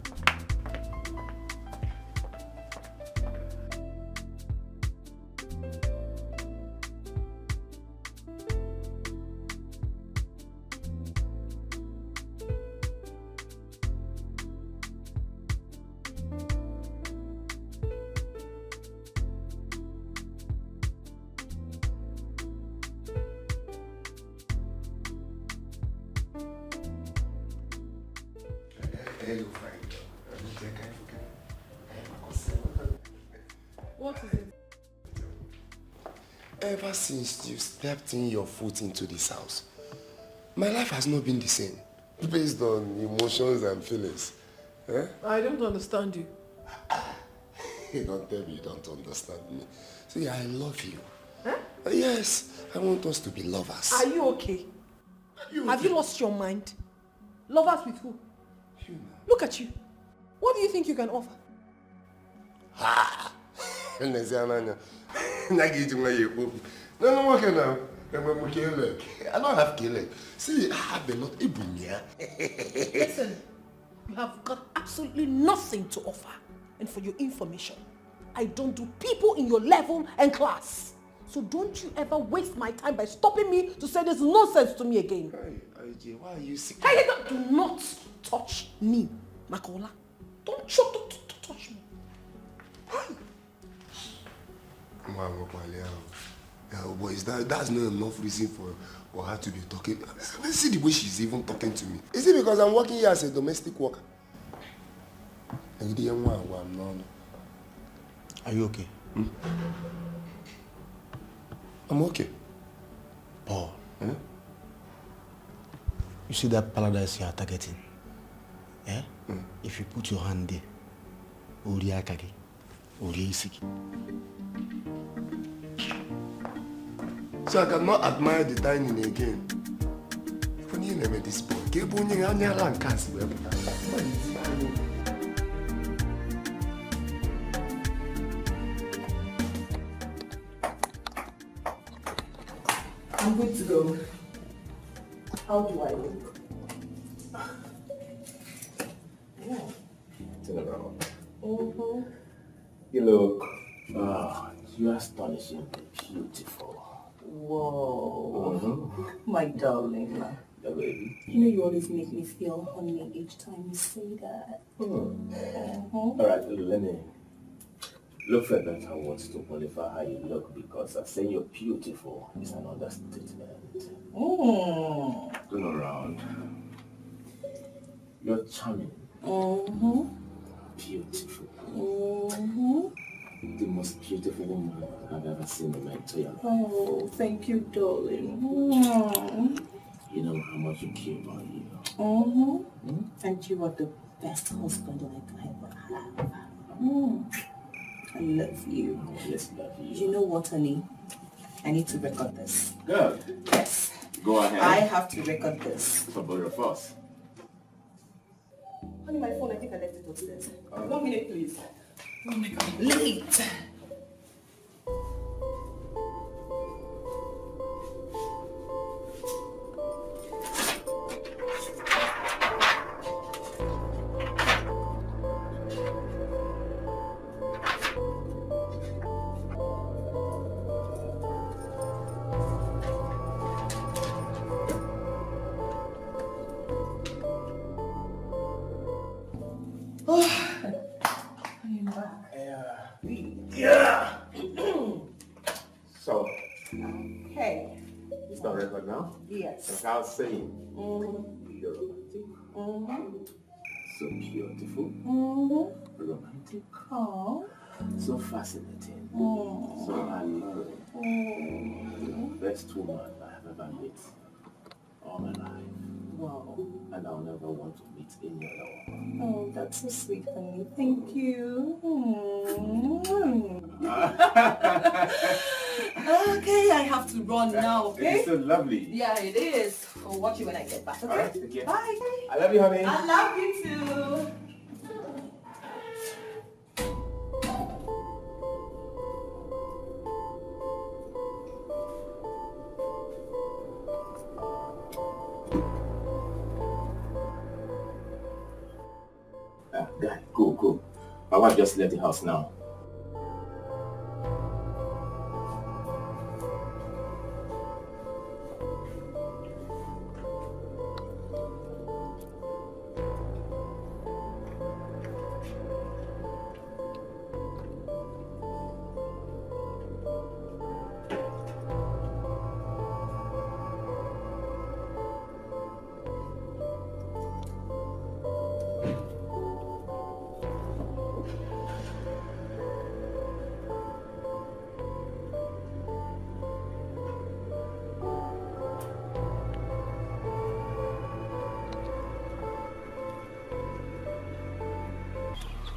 [SPEAKER 1] What is it?
[SPEAKER 7] Ever since you stepped in your foot into this house, my life has not been the same, based on emotions and feelings. Eh?
[SPEAKER 1] I don't understand you.
[SPEAKER 7] Don't tell me you don't understand me. See, I love you.
[SPEAKER 1] Huh?
[SPEAKER 7] Yes, I want us to be lovers.
[SPEAKER 1] Are you okay? Have you lost your mind? Lovers with who?
[SPEAKER 7] You know.
[SPEAKER 1] Look at you. What do you think you can offer?
[SPEAKER 7] Ha! No, okay now. I don't have killing. See, I have a lot of
[SPEAKER 1] Listen, you have got absolutely nothing to offer. And for your information, I don't do people in your level and class. So don't you ever waste my time by stopping me to say this nonsense to me again.
[SPEAKER 7] Hey, Iyke, why are you sick?
[SPEAKER 1] Hey, do not touch me, Makola. Don't touch me. Hey.
[SPEAKER 7] Boys, that's not enough reason for her to be talking. Let's see the way she's even talking to me. Is it because I'm working here as a domestic worker?
[SPEAKER 6] Are you okay?
[SPEAKER 7] I'm okay.
[SPEAKER 6] Paul, you see that paradise you are targeting? Yeah? If you put your hand there, Iyke,
[SPEAKER 7] so I cannot admire the dining again. When you name this boy,
[SPEAKER 8] I'm good to go. How do I look?
[SPEAKER 5] Turn around.
[SPEAKER 8] Mm-hmm.
[SPEAKER 5] You look, you're astonishingly beautiful.
[SPEAKER 8] Whoa. My darling.
[SPEAKER 5] The baby.
[SPEAKER 8] You know you always make me feel honey each time you say that.
[SPEAKER 5] All right, let me look for that. I want to qualify how you look because I say you're beautiful is an understatement. Turn around. You're charming. Beautiful. The most beautiful woman I've ever seen in my entire life.
[SPEAKER 8] Oh, thank you, darling.
[SPEAKER 5] You know how much you care about you.
[SPEAKER 8] And you are the best husband I can ever have. I love you.
[SPEAKER 5] Yes, love you.
[SPEAKER 8] You know what, honey? I need to record this.
[SPEAKER 5] Good.
[SPEAKER 8] Yes.
[SPEAKER 5] Go ahead.
[SPEAKER 8] I have to record this.
[SPEAKER 5] For both of us.
[SPEAKER 8] Honey, my phone, I think I left it upstairs. 1 minute, please. Oh my God, late.
[SPEAKER 5] Yeah. So,
[SPEAKER 9] Hey.
[SPEAKER 5] it's not record now?
[SPEAKER 9] Yes.
[SPEAKER 5] Like I was saying, you're romantic. So beautiful. Romantic.
[SPEAKER 9] Oh.
[SPEAKER 5] So fascinating. So valuable. The best woman I have ever met all my life.
[SPEAKER 9] Wow.
[SPEAKER 5] And I'll never want to meet any other woman.
[SPEAKER 9] Oh, that's so sweet, honey. Thank you. Okay, I have to run now, okay?
[SPEAKER 5] It's so lovely.
[SPEAKER 9] Yeah, it is. I'll watch you when I get back, okay?
[SPEAKER 5] All right, take care.
[SPEAKER 9] Bye.
[SPEAKER 5] I love you, honey.
[SPEAKER 9] I love you too.
[SPEAKER 5] Guy, go. My wife just left the house now.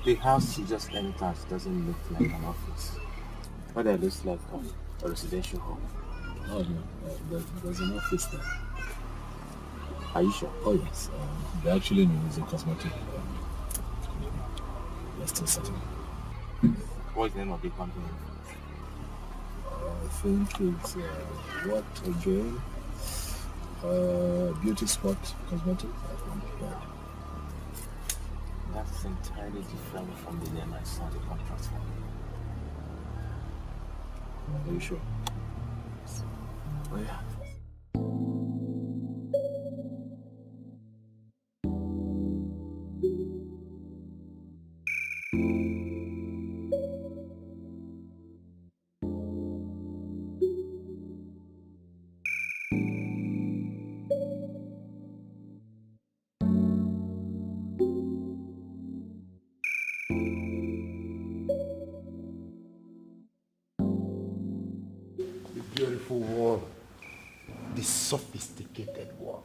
[SPEAKER 5] The house she just entered doesn't look like an office. What it looks like a residential home.
[SPEAKER 10] Oh no, there's an office there.
[SPEAKER 5] Are you sure?
[SPEAKER 10] Oh yes, they actually know it's a cosmetic. They're still setting.
[SPEAKER 5] What's the name of the company?
[SPEAKER 10] I think it's what again? Beauty Spot Cosmetic. I think. Yeah.
[SPEAKER 5] That's entirely different from the name I saw the contract for.
[SPEAKER 10] Are you sure?
[SPEAKER 5] Oh yeah.
[SPEAKER 7] Beautiful one. The sophisticated one.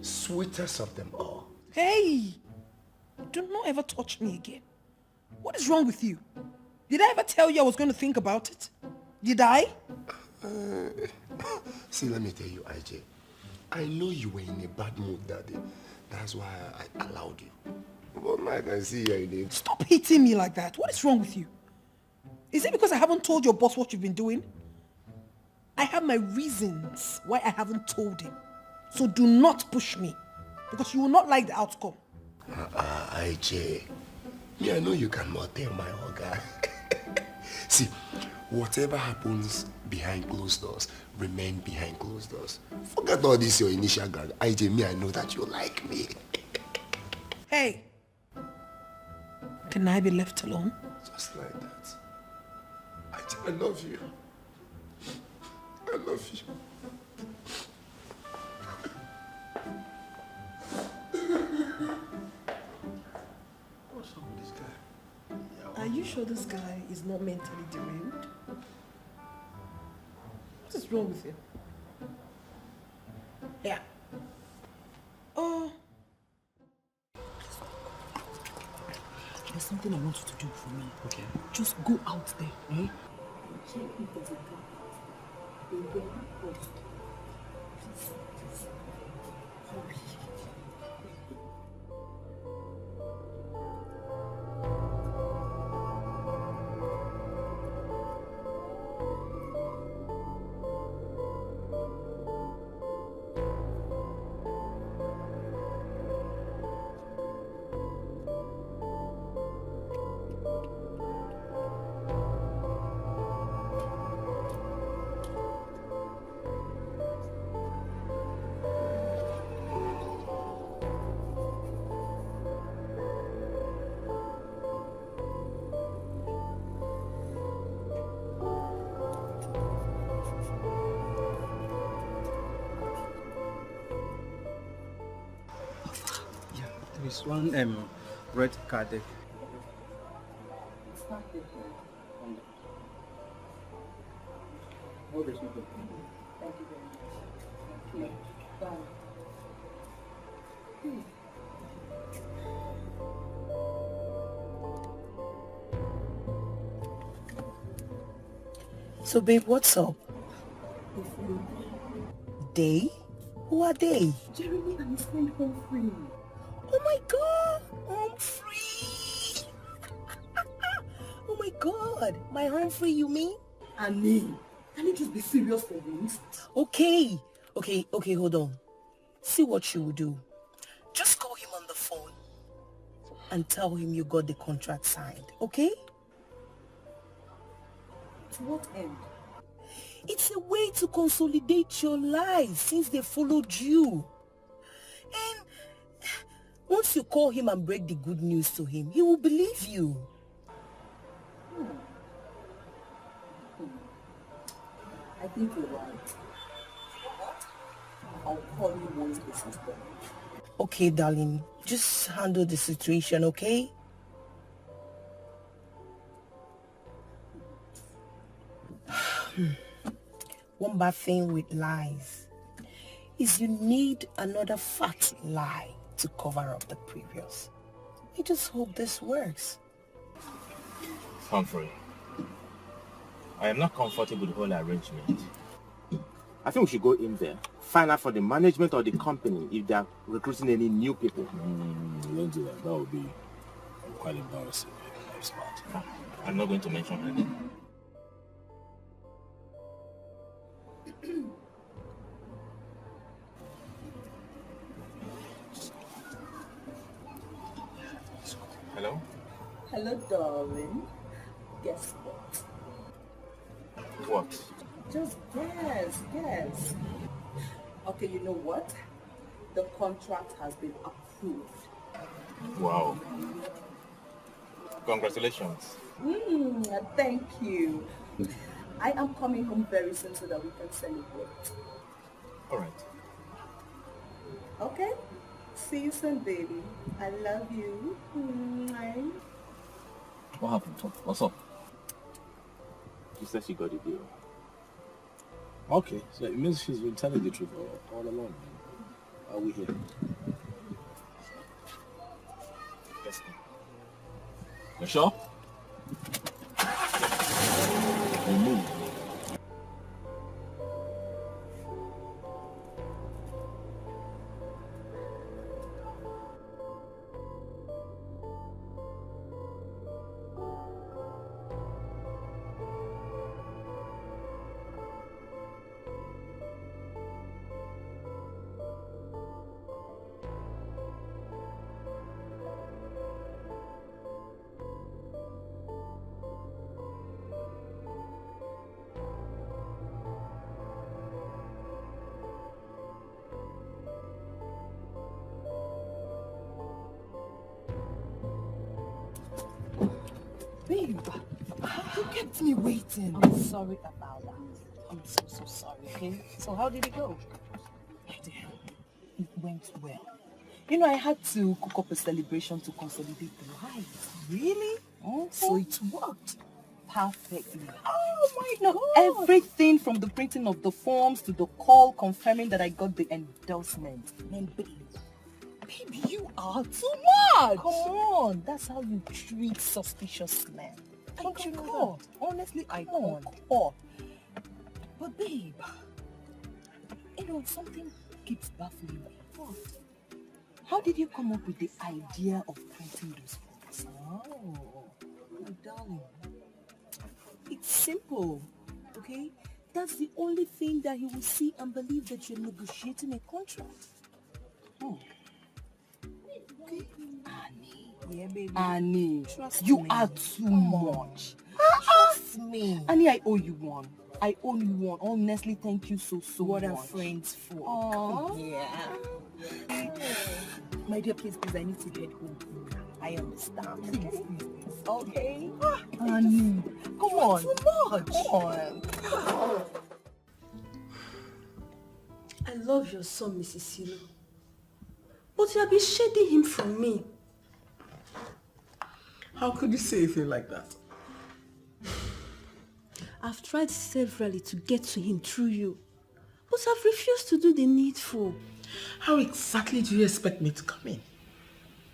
[SPEAKER 7] Sweetest of them all.
[SPEAKER 1] Hey! Do not ever touch me again. What is wrong with you? Did I ever tell you I was going to think about it? Did I?
[SPEAKER 7] See, let me tell you, Iyke. I know you were in a bad mood that day. That's why I allowed you. But now I can see you're in a...
[SPEAKER 1] Stop hitting me like that. What is wrong with you? Is it because I haven't told your boss what you've been doing? I have my reasons why I haven't told him. So do not push me, because you will not like the outcome.
[SPEAKER 7] Iyke, me, I know you cannot tell my Oga. See, whatever happens behind closed doors, remain behind closed doors. Forget all this your initial ground. Iyke, me, I know that you like me.
[SPEAKER 1] Hey, can I be left alone?
[SPEAKER 7] Just like that. I love you. I love you. What's up with this guy?
[SPEAKER 1] Are you sure this guy is not mentally derailed? What is wrong with him? Yeah. Oh.
[SPEAKER 8] There's something I want you to do for me. Okay. Just go out there, eh? Check if there's a gap.
[SPEAKER 10] It's one red card there.
[SPEAKER 8] Thank you very much. Bye.
[SPEAKER 9] So, babe, what's up? They? Who are they?
[SPEAKER 8] Jeremy and his friend Humphrey.
[SPEAKER 9] Oh my God, Humphrey! Oh my God, my Humphrey, you mean?
[SPEAKER 8] Annie, can you just be serious for once?
[SPEAKER 9] Okay, hold on. See what you will do. Just call him on the phone and tell him you got the contract signed, okay?
[SPEAKER 8] To what end?
[SPEAKER 9] It's a way to consolidate your life since they followed you. And once you call him and break the good news to him, he will believe you.
[SPEAKER 8] I think you're right. I'll call you once this is done.
[SPEAKER 9] Okay, darling. Just handle the situation, okay? One bad thing with lies is you need another fat lie to cover up the previous. I just hope this works.
[SPEAKER 5] Humphrey, I am not comfortable with the whole arrangement. I think we should go in there, find out for the management of the company if they are recruiting any new people.
[SPEAKER 10] Don't do that. That would be quite embarrassing.
[SPEAKER 5] I'm not going to mention her name. Hello?
[SPEAKER 8] Hello, darling. Guess what?
[SPEAKER 5] What?
[SPEAKER 8] Just guess. Okay, you know what? The contract has been approved.
[SPEAKER 5] Wow. Congratulations.
[SPEAKER 8] Thank you. I am coming home very soon so that we can celebrate.
[SPEAKER 5] All right.
[SPEAKER 8] Okay? See you soon, baby. I love you.
[SPEAKER 10] What happened? What's up?
[SPEAKER 5] She said she got the deal.
[SPEAKER 10] Okay, so it means she's been telling the truth all along. Are we here?
[SPEAKER 5] Yes.
[SPEAKER 10] You sure? We move.
[SPEAKER 8] Babe, you kept me waiting.
[SPEAKER 9] I'm sorry about that. I'm so sorry, okay? So how did it go?
[SPEAKER 8] It went well. You know, I had to cook up a celebration to consolidate the lives.
[SPEAKER 9] Really?
[SPEAKER 8] So it worked perfectly.
[SPEAKER 9] Oh my God!
[SPEAKER 8] Everything from the printing of the forms to the call confirming that I got the endorsement. And babe, you are too much!
[SPEAKER 9] Come on, that's how you treat suspicious men. Don't you know that?
[SPEAKER 8] Honestly, I
[SPEAKER 9] Come
[SPEAKER 8] concur. But babe, you know, something keeps baffling me.
[SPEAKER 9] What?
[SPEAKER 8] How did you come up with the idea of printing those forms?
[SPEAKER 9] Oh,
[SPEAKER 8] My darling, it's simple, okay? That's the only thing that he will see and believe that you're negotiating a contract. Okay? Annie.
[SPEAKER 9] yeah, baby.
[SPEAKER 8] Annie,
[SPEAKER 9] Trust
[SPEAKER 8] you
[SPEAKER 9] me.
[SPEAKER 8] are too
[SPEAKER 9] Come on.
[SPEAKER 8] much.
[SPEAKER 9] Trust me.
[SPEAKER 8] Annie, I owe you one. I owe you one. Honestly, thank you so
[SPEAKER 9] What
[SPEAKER 8] much.
[SPEAKER 9] are friends for?
[SPEAKER 8] Aww.
[SPEAKER 9] Yeah.
[SPEAKER 8] My dear, please, I need to get home.
[SPEAKER 9] I understand.
[SPEAKER 8] Please.
[SPEAKER 9] Okay.
[SPEAKER 8] Annie, come on.
[SPEAKER 9] Too much.
[SPEAKER 8] Come on.
[SPEAKER 11] I love your son, Mrs. Silo.
[SPEAKER 1] But you have been shading him from me.
[SPEAKER 8] How could you say a thing like that?
[SPEAKER 1] I've tried severally to get to him through you, but I've refused to do the needful.
[SPEAKER 8] How exactly do you expect me to come in?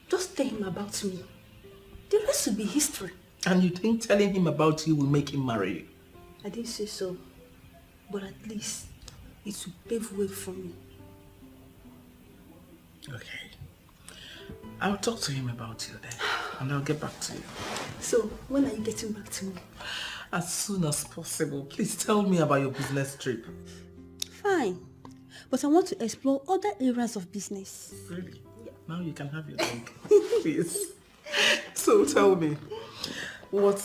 [SPEAKER 1] Just tell him about me. The rest will be history.
[SPEAKER 8] And you think telling him about you will make him marry you?
[SPEAKER 1] I didn't say so, but at least it will pave way for me.
[SPEAKER 8] Okay. I'll talk to him about you then, and I'll get back to you.
[SPEAKER 1] So, when are you getting back to me?
[SPEAKER 8] As soon as possible. Please tell me about your business trip.
[SPEAKER 1] Fine, but I want to explore other areas of business.
[SPEAKER 8] Really? Yeah. Now you can have your drink. Please. So tell me, what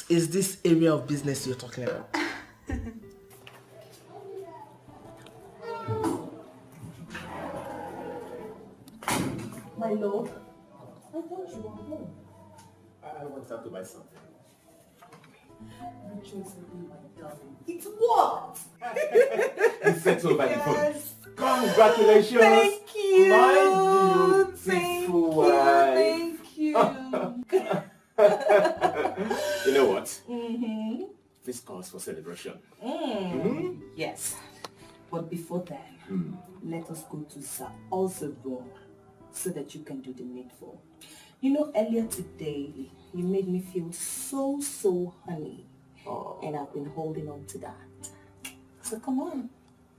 [SPEAKER 8] is this area of business you're talking about?
[SPEAKER 4] My lord, I thought you were home.
[SPEAKER 5] I went out to buy something.
[SPEAKER 4] It worked!
[SPEAKER 5] It's settled by the phone. Congratulations!
[SPEAKER 4] Thank you!
[SPEAKER 5] My beautiful wife!
[SPEAKER 4] Thank you!
[SPEAKER 5] You know what?
[SPEAKER 4] Mm-hmm.
[SPEAKER 5] This calls for celebration.
[SPEAKER 4] Yes. But before then, let us go to Zao's room so that you can do the needful. You know, earlier today, you made me feel so honey. Oh. And I've been holding on to that. So come on.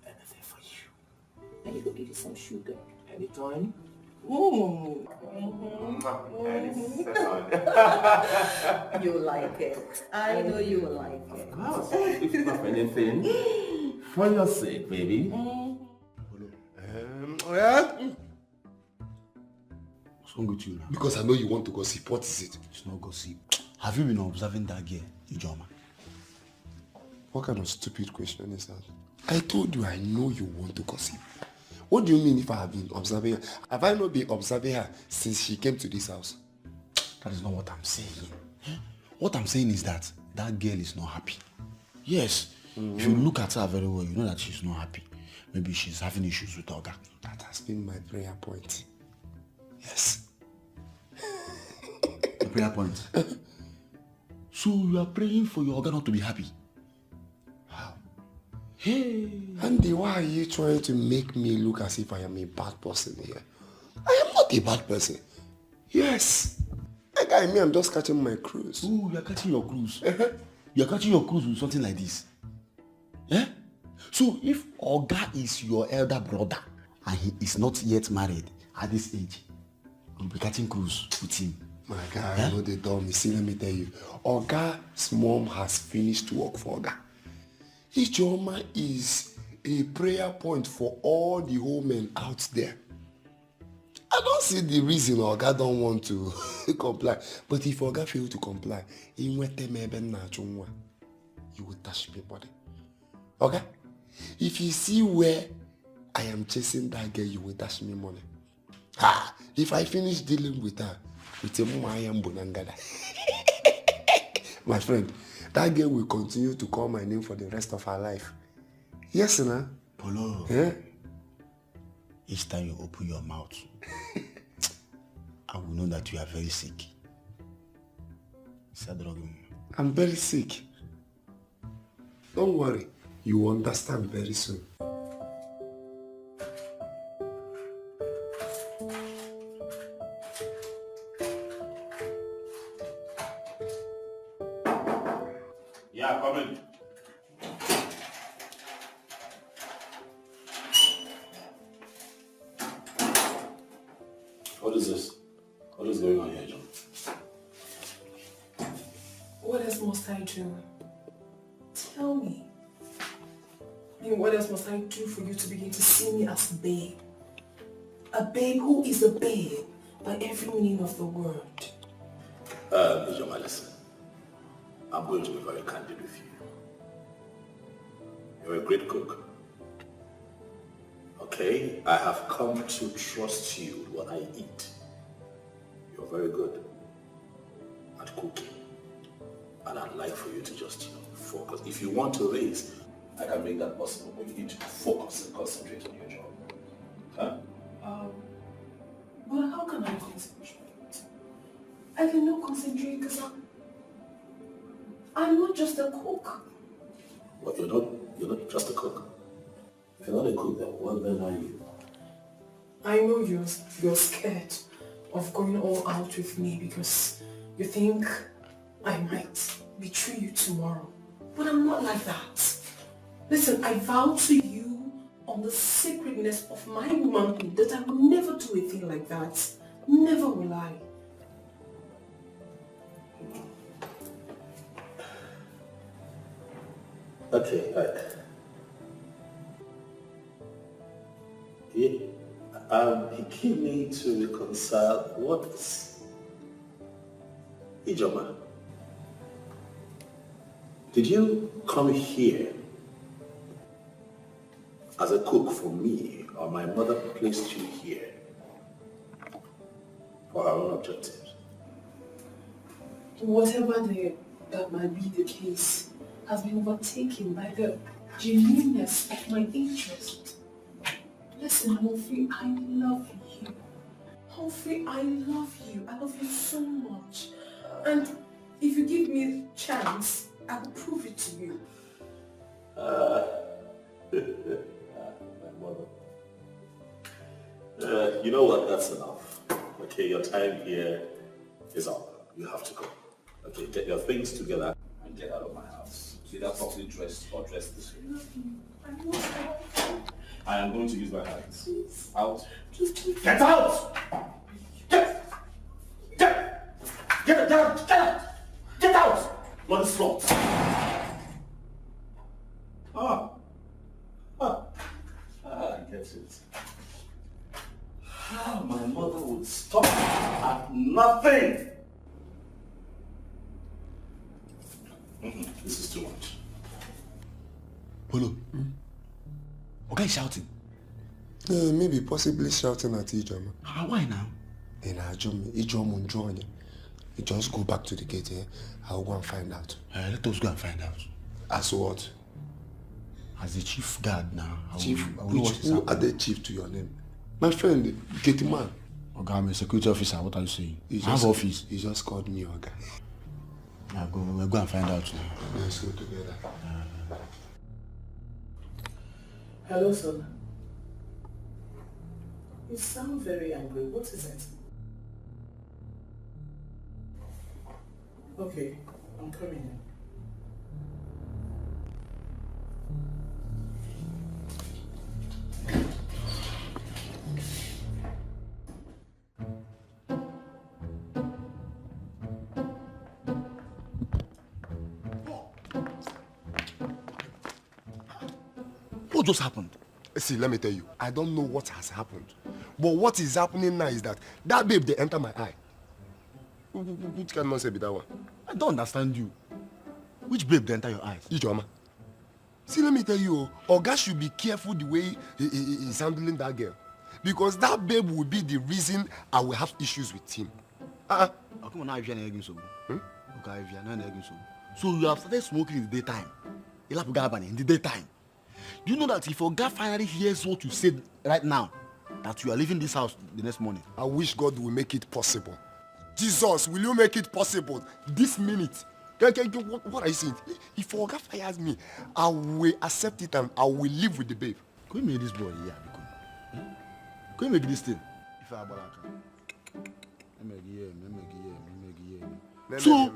[SPEAKER 5] Anything for you.
[SPEAKER 4] Let me go give you some sugar.
[SPEAKER 5] Anytime.
[SPEAKER 4] You like it. I know you will like it.
[SPEAKER 5] Of course. If you have anything, for your sake, baby.
[SPEAKER 6] What's wrong with you now? Because I know you want to gossip. What is it?
[SPEAKER 2] It's not gossip. Have you been observing that girl, Ujunwa?
[SPEAKER 6] What kind of stupid question is that? I told you I know you want to gossip. What do you mean if I have been observing her? Have I not been observing her since she came to this house?
[SPEAKER 2] That is not what I'm saying. What I'm saying is that girl is not happy. Yes. If you look at her very well, you know that she's not happy. Maybe she's having issues with Oga.
[SPEAKER 6] That has been my prayer point. Yes.
[SPEAKER 2] The prayer point. So you are praying for your Oga not to be happy? How?
[SPEAKER 6] Hey. Andy, why are you trying to make me look as if I am a bad person here? I am not a bad person. Yes. Like I mean, I'm just catching my cruise.
[SPEAKER 2] Oh, you're catching your cruise. You're catching your cruise with something like this. Eh? So if Oga is your elder brother and he is not yet married at this age, you'll be catching cruise with him.
[SPEAKER 6] My guy, I know they told me. See, let me tell you. Oga's mom has finished work for Oga. Ujunwa is a prayer point for all the women out there. I don't see the reason Oga don't want to comply. But if Oga fails to comply, he will touch me body. Okay? If you see where I am chasing that girl, you will dash me money. If I finish dealing with her, with a mama I am bonangada. My friend, that girl will continue to call my name for the rest of her life. Yes, sir.
[SPEAKER 2] Polo.
[SPEAKER 6] Yeah?
[SPEAKER 2] Each time you open your mouth, I will know that you are very sick.
[SPEAKER 6] I'm very sick. Don't worry. You will understand very soon.
[SPEAKER 3] Yeah, come in. What is this? What is going on here, John?
[SPEAKER 1] What else must I do? Tell me. I mean, what else must I do for you to begin to see me as babe? A babe who is a babe by every meaning of the word.
[SPEAKER 3] Ujunwa, listen. I'm going to be very candid with you. You're a great cook. Okay? I have come to trust you with what I eat. You're very good at cooking. And I'd like for you to just, focus. If you want to raise, I can make that possible, but you need to focus and concentrate on your job. Huh?
[SPEAKER 1] I cannot concentrate because I'm not just a cook.
[SPEAKER 3] What, you're not just a cook? If you're not a cook, then what then are you?
[SPEAKER 1] I know you're scared of going all out with me because you think I might betray you tomorrow. But I'm not like that. Listen, I vow to you on the sacredness of my womanhood that I will never do a thing like that. Never will I.
[SPEAKER 3] Okay, I'm beginning to reconcile what's Ujunwa. Did you come here as a cook for me, or my mother placed you here for her own objectives?
[SPEAKER 1] Whatever that might be the case has been overtaken by the genuineness of my interest. Listen, Humphrey, I love you. Humphrey, I love you. I love you so much. And if you give me a chance, I will prove it to you.
[SPEAKER 3] My mother. You know what? That's enough. Okay, your time here is up. You have to go. Okay, get your things together and get out of my house. Either properly dressed or dressed this way.
[SPEAKER 1] I love you. I love you.
[SPEAKER 3] I am going to use my hands.
[SPEAKER 1] Please.
[SPEAKER 3] Out.
[SPEAKER 1] Just
[SPEAKER 3] get out! Get out! Get out! On the floor. I get it. How my mother would stop at nothing. This is too much.
[SPEAKER 7] Polo. Okay, shouting.
[SPEAKER 6] Maybe possibly shouting at Ujunwa.
[SPEAKER 7] Why now?
[SPEAKER 6] Ujunwa. You just go back to the gate here. I'll go and find out.
[SPEAKER 7] Let us go and find out.
[SPEAKER 6] As what?
[SPEAKER 7] As the chief guard now.
[SPEAKER 6] Chief? Who are the chief to your name? My friend, gate man.
[SPEAKER 7] Okay, I'm a security officer. What are you saying? I have office.
[SPEAKER 6] He just called me, okay.
[SPEAKER 7] Yeah, we'll go and find out now.
[SPEAKER 6] Let's go together.
[SPEAKER 1] Hello, son. You sound very angry. What is it? Okay, I'm coming in.
[SPEAKER 7] What just happened?
[SPEAKER 6] See, let me tell you, I don't know what has happened. But what is happening now is that babe, they enter my eye. Which kind of nonsense be that one?
[SPEAKER 7] I don't understand you. Which babe they enter your eyes?
[SPEAKER 6] Ujunwa. See, let me tell you, Oga should be careful the way he's handling that girl. Because that babe will be the reason I will have issues with him.
[SPEAKER 7] Come on, now if you're not against so. Okay, if you're not against so. So you have started smoking in the daytime. You'll have to in the daytime. Do you know that if Oga finally hears what you said right now, that you are leaving this house the next morning?
[SPEAKER 6] I wish God will make it possible. Jesus, will you make it possible this minute? What are you saying? If Oga fires me, I will accept it and I will live with the babe.
[SPEAKER 7] Can you make this boy here? Can you make this thing? If I so,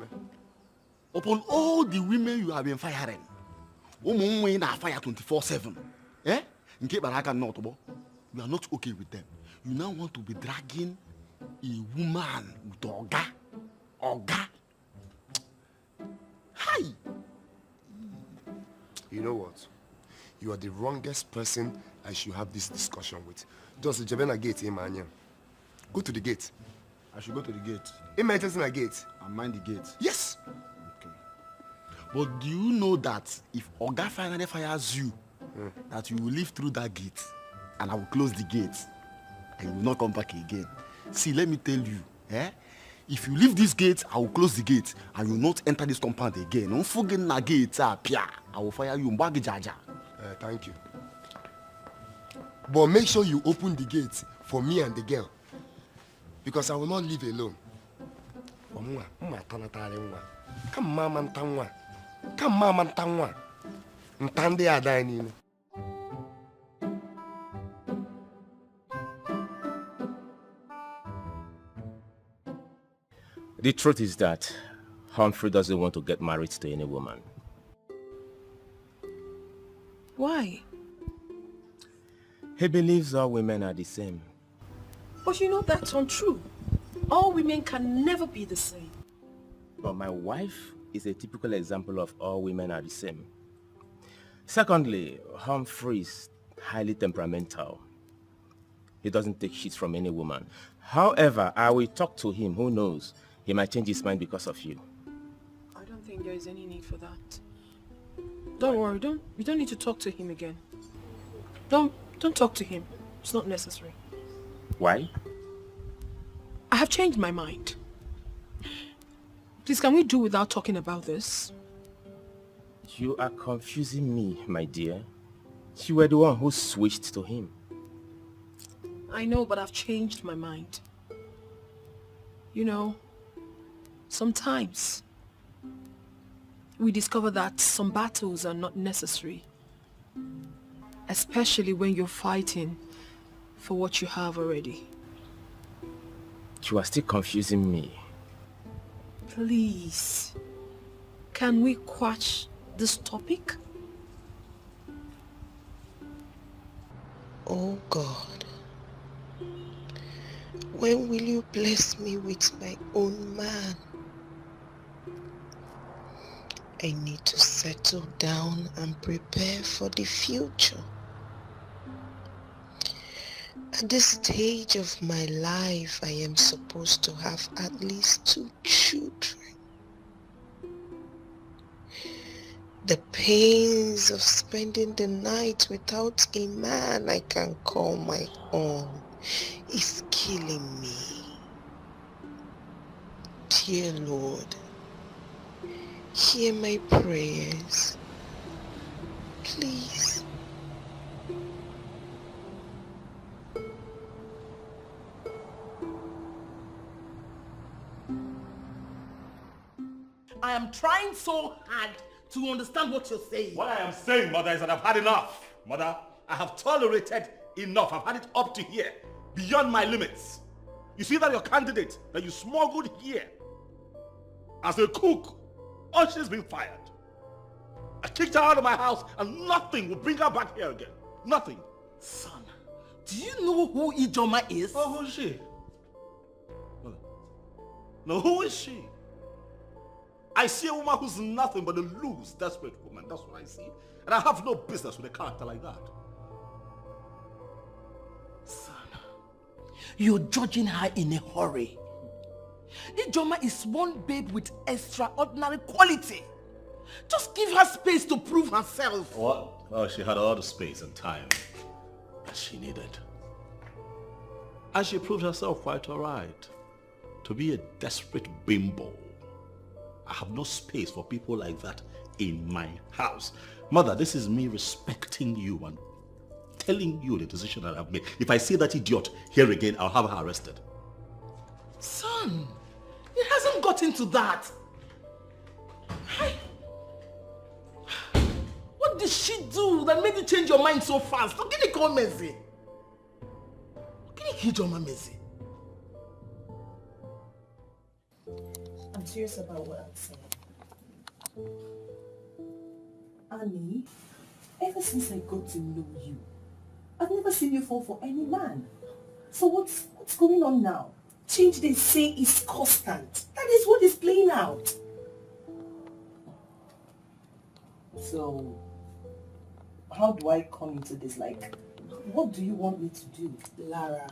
[SPEAKER 7] upon all the women you have been firing, women are fire 24/7. Eh? In case Baraka not, you are not okay with them. You now want to be dragging a woman with Oga. Hi.
[SPEAKER 6] You know what? You are the wrongest person I should have this discussion with. Just the Jabena gate, man. Go to the gate.
[SPEAKER 7] I should go to the gate.
[SPEAKER 6] In my gate.
[SPEAKER 7] And mind the gate.
[SPEAKER 6] Yes.
[SPEAKER 7] Okay. But do you know that if Oga finally fires you, that you will live through that gate, and I will close the gate, and you will not come back again? See, let me tell you, if you leave this gate, I will close the gate, and you will not enter this compound again. Don't forget the gate, I will fire you.
[SPEAKER 6] Thank you. But make sure you open the gate for me and the girl, because I will not leave alone.
[SPEAKER 7] Mma tanatari nwa. Come mama ntanwa. Come mama ntanwa. Ntande ada niile.
[SPEAKER 5] The truth is that Humphrey doesn't want to get married to any woman.
[SPEAKER 1] Why?
[SPEAKER 5] He believes all women are the same.
[SPEAKER 1] But you know that's untrue. All women can never be the same.
[SPEAKER 5] But my wife is a typical example of all women are the same. Secondly, Humphrey is highly temperamental. He doesn't take shit from any woman. However, I will talk to him. Who knows? He might change his mind because of you.
[SPEAKER 1] I don't think there is any need for that. Don't worry, you don't need to talk to him again. Don't talk to him. It's not necessary.
[SPEAKER 5] Why?
[SPEAKER 1] I have changed my mind. Please, can we do without talking about this?
[SPEAKER 5] You are confusing me, my dear. You were the one who switched to him.
[SPEAKER 1] I know, but I've changed my mind. You know, sometimes we discover that some battles are not necessary, especially when you're fighting for what you have already.
[SPEAKER 5] You are still confusing me.
[SPEAKER 1] Please, can we quash this topic?
[SPEAKER 9] Oh God, when will you bless me with my own man? I need to settle down and prepare for the future. At this stage of my life, I am supposed to have at least 2 children. The pains of spending the night without a man I can call my own is killing me. Dear Lord, hear my prayers, please.
[SPEAKER 8] I am trying so hard to understand what you're saying.
[SPEAKER 3] What I am saying, Mother, is that I've had enough. Mother, I have tolerated enough. I've had it up to here, beyond my limits. You see that your candidate that you smuggled here as a cook, oh, she's been fired. I kicked her out of my house and nothing will bring her back here again. Nothing.
[SPEAKER 8] Son, do you know who Ujunwa is?
[SPEAKER 3] Oh, who is she? No, who is she? I see a woman who's nothing but a loose, desperate woman. That's what I see. And I have no business with a character like that.
[SPEAKER 8] Son, you're judging her in a hurry. Ujunwa is one babe with extraordinary quality. Just give her space to prove herself.
[SPEAKER 3] What? Oh, she had all the space and time that she needed. And she proved herself quite all right. To be a desperate bimbo. I have no space for people like that in my house. Mother, this is me respecting you and telling you the decision that I've made. If I see that idiot here again, I'll have her arrested.
[SPEAKER 8] Son, it hasn't gotten to that. What did she do that made you change your mind so fast? Look at the comments. Look at the Ujunwa Messi.
[SPEAKER 9] I'm serious about what I'm saying. Annie, ever since I got to know you, I've never seen you fall for any man. So what's going on now? Change they say is constant. That is what is playing out. So, how do I come into this? Like, what do you want me to do? Lara,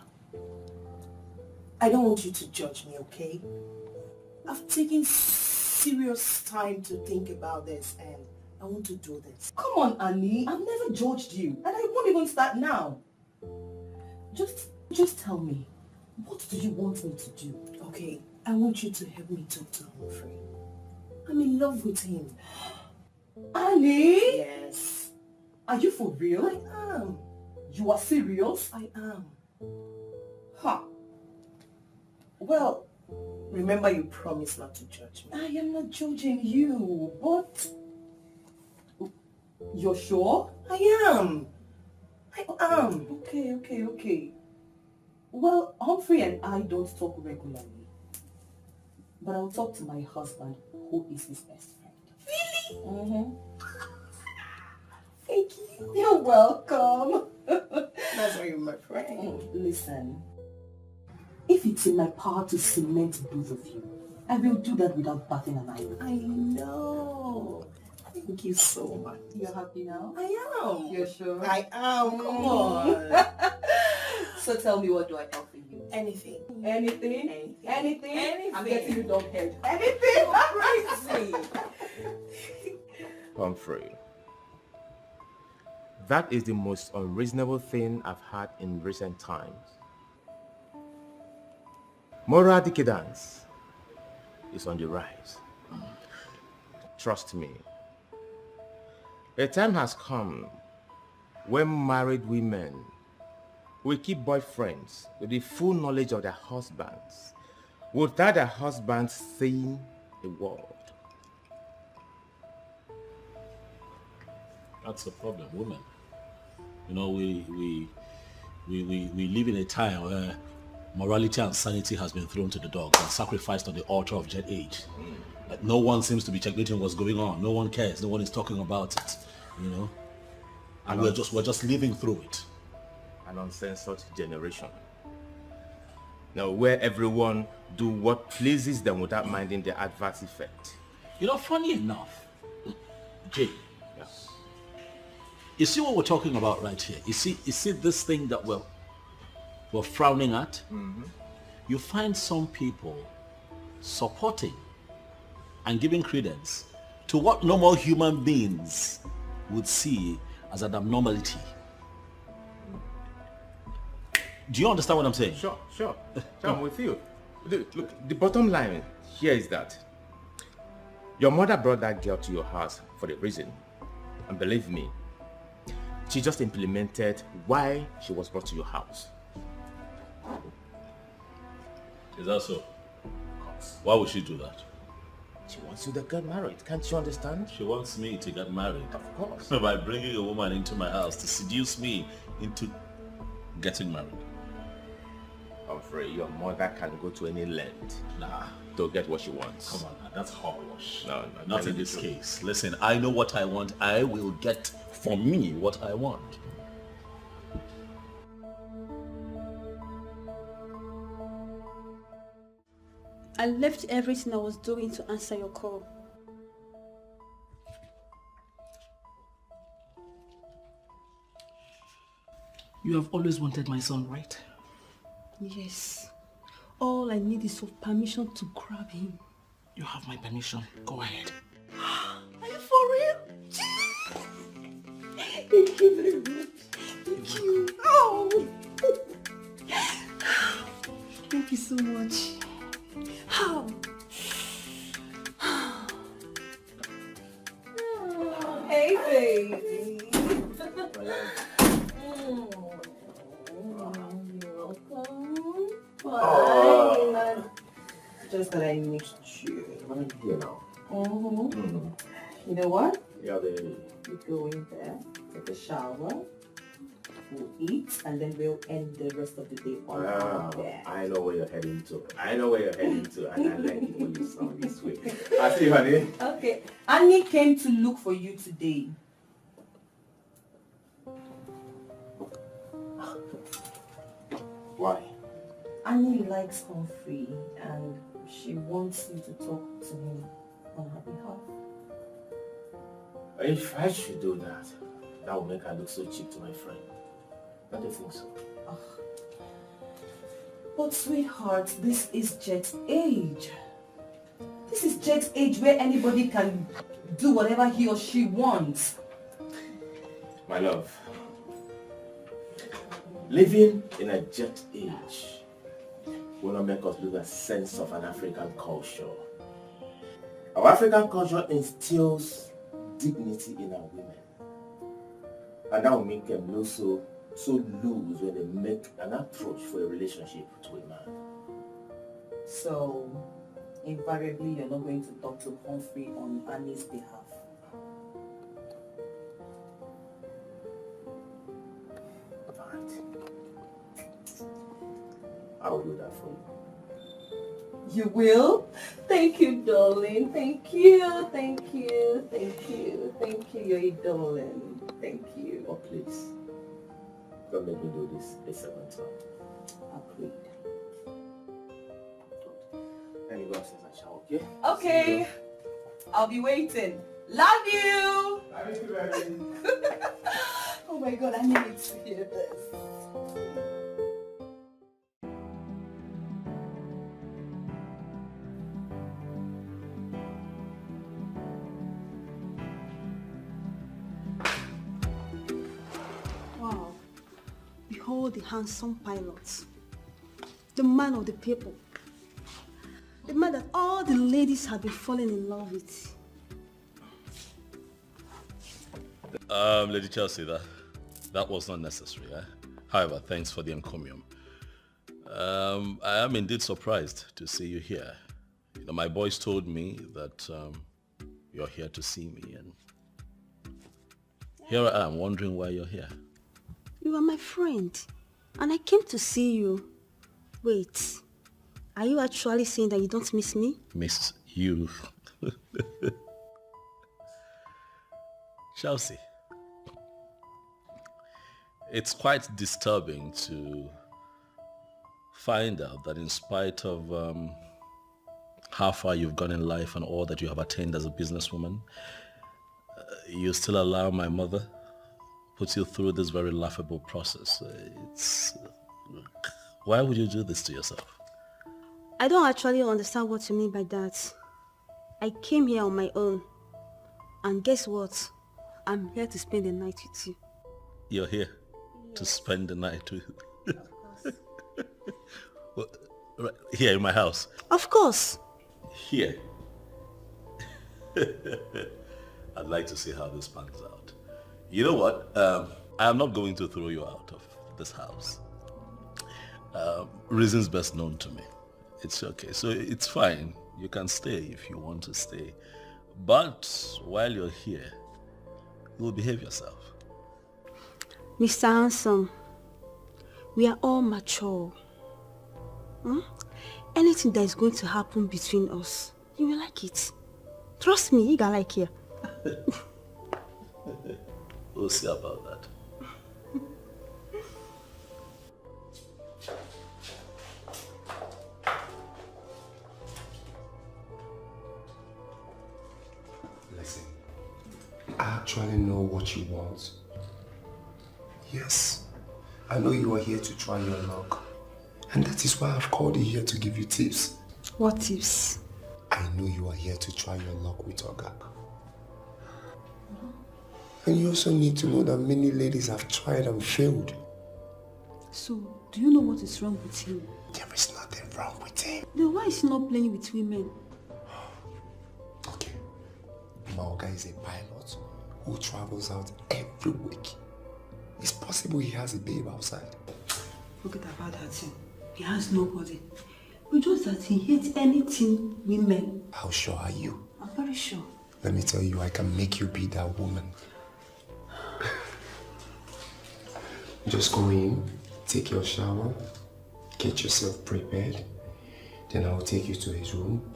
[SPEAKER 9] I don't want you to judge me, okay? I've taken serious time to think about this and I want to do this. Come on, Annie. I've never judged you and I won't even start now. Just tell me, what do you want me to do? Okay, I want you to help me talk to Humphrey. I'm in love with him. Annie? Yes. Are you for real? I am. You are serious? I am. Huh. Well, Remember you promised not to judge me.
[SPEAKER 4] I am not judging you, but... You're sure?
[SPEAKER 9] I am.
[SPEAKER 4] Okay. Well, Humphrey and I don't talk regularly. But I'll talk to my husband, who is his best friend.
[SPEAKER 9] Really?
[SPEAKER 4] Mm-hmm.
[SPEAKER 9] Thank you.
[SPEAKER 4] You're welcome.
[SPEAKER 9] That's why you're my friend.
[SPEAKER 4] Listen, if it's in my power to cement both of you, I will do that without batting an eye.
[SPEAKER 9] I know. Thank you so much.
[SPEAKER 4] You're happy now?
[SPEAKER 9] I am.
[SPEAKER 4] You're sure?
[SPEAKER 9] I am. Come on.
[SPEAKER 4] So tell me, what do I offer you?
[SPEAKER 9] Anything.
[SPEAKER 4] Anything?
[SPEAKER 9] Anything?
[SPEAKER 4] I'm getting you dog head.
[SPEAKER 9] Anything? Crazy.
[SPEAKER 5] Humphrey, that is the most unreasonable thing I've had in recent times. Moral decadence is on the rise. Trust me. A time has come when married women will keep boyfriends with the full knowledge of their husbands without their husbands saying a word.
[SPEAKER 3] That's the problem, women. You know, we live in a time where morality and sanity has been thrown to the dogs and sacrificed on the altar of jet age. Like, no one seems to be checkmating what's going on. No one cares. No one is talking about it. You know, and we're just living through it.
[SPEAKER 5] An uncensored generation. Now, where everyone do what pleases them without minding the adverse effect.
[SPEAKER 3] You know, funny enough, Jay.
[SPEAKER 5] Yes.
[SPEAKER 3] You see what we're talking about right here? You see this thing that we're frowning at? Mm-hmm. You find some people supporting and giving credence to what normal human beings would see as an abnormality. Do you understand what I'm saying?
[SPEAKER 5] Sure. I'm with you. Look, the bottom line here is that your mother brought that girl to your house for a reason. And believe me, she just implemented why she was brought to your house.
[SPEAKER 3] Is that so? Why would she do that?
[SPEAKER 5] She wants you to get married. Can't you understand?
[SPEAKER 3] She wants me to get married.
[SPEAKER 5] Of course.
[SPEAKER 3] By bringing a woman into my house to seduce me into getting married.
[SPEAKER 5] Humphrey, your mother can go to any length to get what she wants.
[SPEAKER 3] Come on, that's hogwash.
[SPEAKER 5] No,
[SPEAKER 3] not in this case. Listen, I know what I want. I will get for me what I want.
[SPEAKER 11] I left everything I was doing to answer your call.
[SPEAKER 8] You have always wanted my son, right?
[SPEAKER 11] Yes. All I need is your permission to grab him.
[SPEAKER 8] You have my permission. Go ahead.
[SPEAKER 11] Are you for real? Thank you very much. Thank you. Oh. Thank you so much. How?
[SPEAKER 4] Hey, baby. You're welcome. Fine. Just that I missed you.
[SPEAKER 5] You know.
[SPEAKER 4] You know what?
[SPEAKER 5] Yeah, baby.
[SPEAKER 4] We go in there, take a shower, we'll eat, and then we'll end the rest of the day on there.
[SPEAKER 5] I know where you're heading to. And I like it when you sound this way. I see you, honey.
[SPEAKER 4] Okay. Annie came to look for you today.
[SPEAKER 5] Why?
[SPEAKER 4] Annie likes Humphrey and she wants you to talk to him on her behalf.
[SPEAKER 5] If I should do that, that would make her look so cheap to my friend. Don't you think so?
[SPEAKER 4] But sweetheart, this is Jet's age. This is Jet's age where anybody can do whatever he or she wants.
[SPEAKER 5] My love, living in a Jet age will not make us lose a sense of an African culture. Our African culture instills dignity in our women. And that will make them look so loose when they make an approach for a relationship to a man.
[SPEAKER 4] So, invariably you're not going to talk to Humphrey on Annie's behalf.
[SPEAKER 5] I will do that for you.
[SPEAKER 4] You will? Thank you, darling. Thank you, thank you, thank you, thank you. You're a darling. Thank you.
[SPEAKER 5] Oh, please. Don't make me do this a second time.
[SPEAKER 4] Agreed.
[SPEAKER 5] Let me go upstairs and shower, okay?
[SPEAKER 4] Okay. I'll be waiting. Love you!
[SPEAKER 5] Love you, baby.
[SPEAKER 4] Oh my god, I need to hear this.
[SPEAKER 11] Wow. Behold the handsome pilot. The man of the people. The man that all the ladies have been falling in love with.
[SPEAKER 3] Lady Chelsea, that was not necessary. However, thanks for the encomium. I am indeed surprised to see you here. You know, my boys told me that you're here to see me, and here I am wondering why you're here.
[SPEAKER 11] You are my friend, and I came to see you. Wait, are you actually saying that you don't miss me?
[SPEAKER 3] Miss you. Chelsea, it's quite disturbing to find out that in spite of how far you've gone in life and all that you have attained as a businesswoman, you still allow my mother put you through this very laughable process. Why would you do this to yourself?
[SPEAKER 11] I don't actually understand what you mean by that. I came here on my own. And guess what? I'm here to spend the night with you.
[SPEAKER 3] You're here to spend the night with well, right here in my house?
[SPEAKER 11] Of course.
[SPEAKER 3] Here? I'd like to see how this pans out. You know what? I am not going to throw you out of this house. Reasons best known to me. It's okay. So it's fine. You can stay if you want to stay. But while you're here, you will behave yourself.
[SPEAKER 11] Mr. Handsome, we are all mature. Anything that is going to happen between us, you will like it. Trust me, you gonna like it.
[SPEAKER 3] We'll see about that.
[SPEAKER 7] Listen, I actually know what you want. Yes, I know you are here to try your luck. And that is why I've called you here to give you tips.
[SPEAKER 11] What tips?
[SPEAKER 7] I know you are here to try your luck with Oga. And you also need to know that many ladies have tried and failed.
[SPEAKER 11] So, do you know what is wrong with him?
[SPEAKER 7] There is nothing wrong with him.
[SPEAKER 11] Then why is he not playing with women?
[SPEAKER 7] Okay. My Oga is a pilot who travels out every week. It's possible he has a babe outside.
[SPEAKER 11] Forget about that thing. He has nobody. But just that he hates anything women.
[SPEAKER 7] How sure are you?
[SPEAKER 11] I'm very sure.
[SPEAKER 7] Let me tell you, I can make you be that woman. Just go in, take your shower, get yourself prepared. Then I'll take you to his room.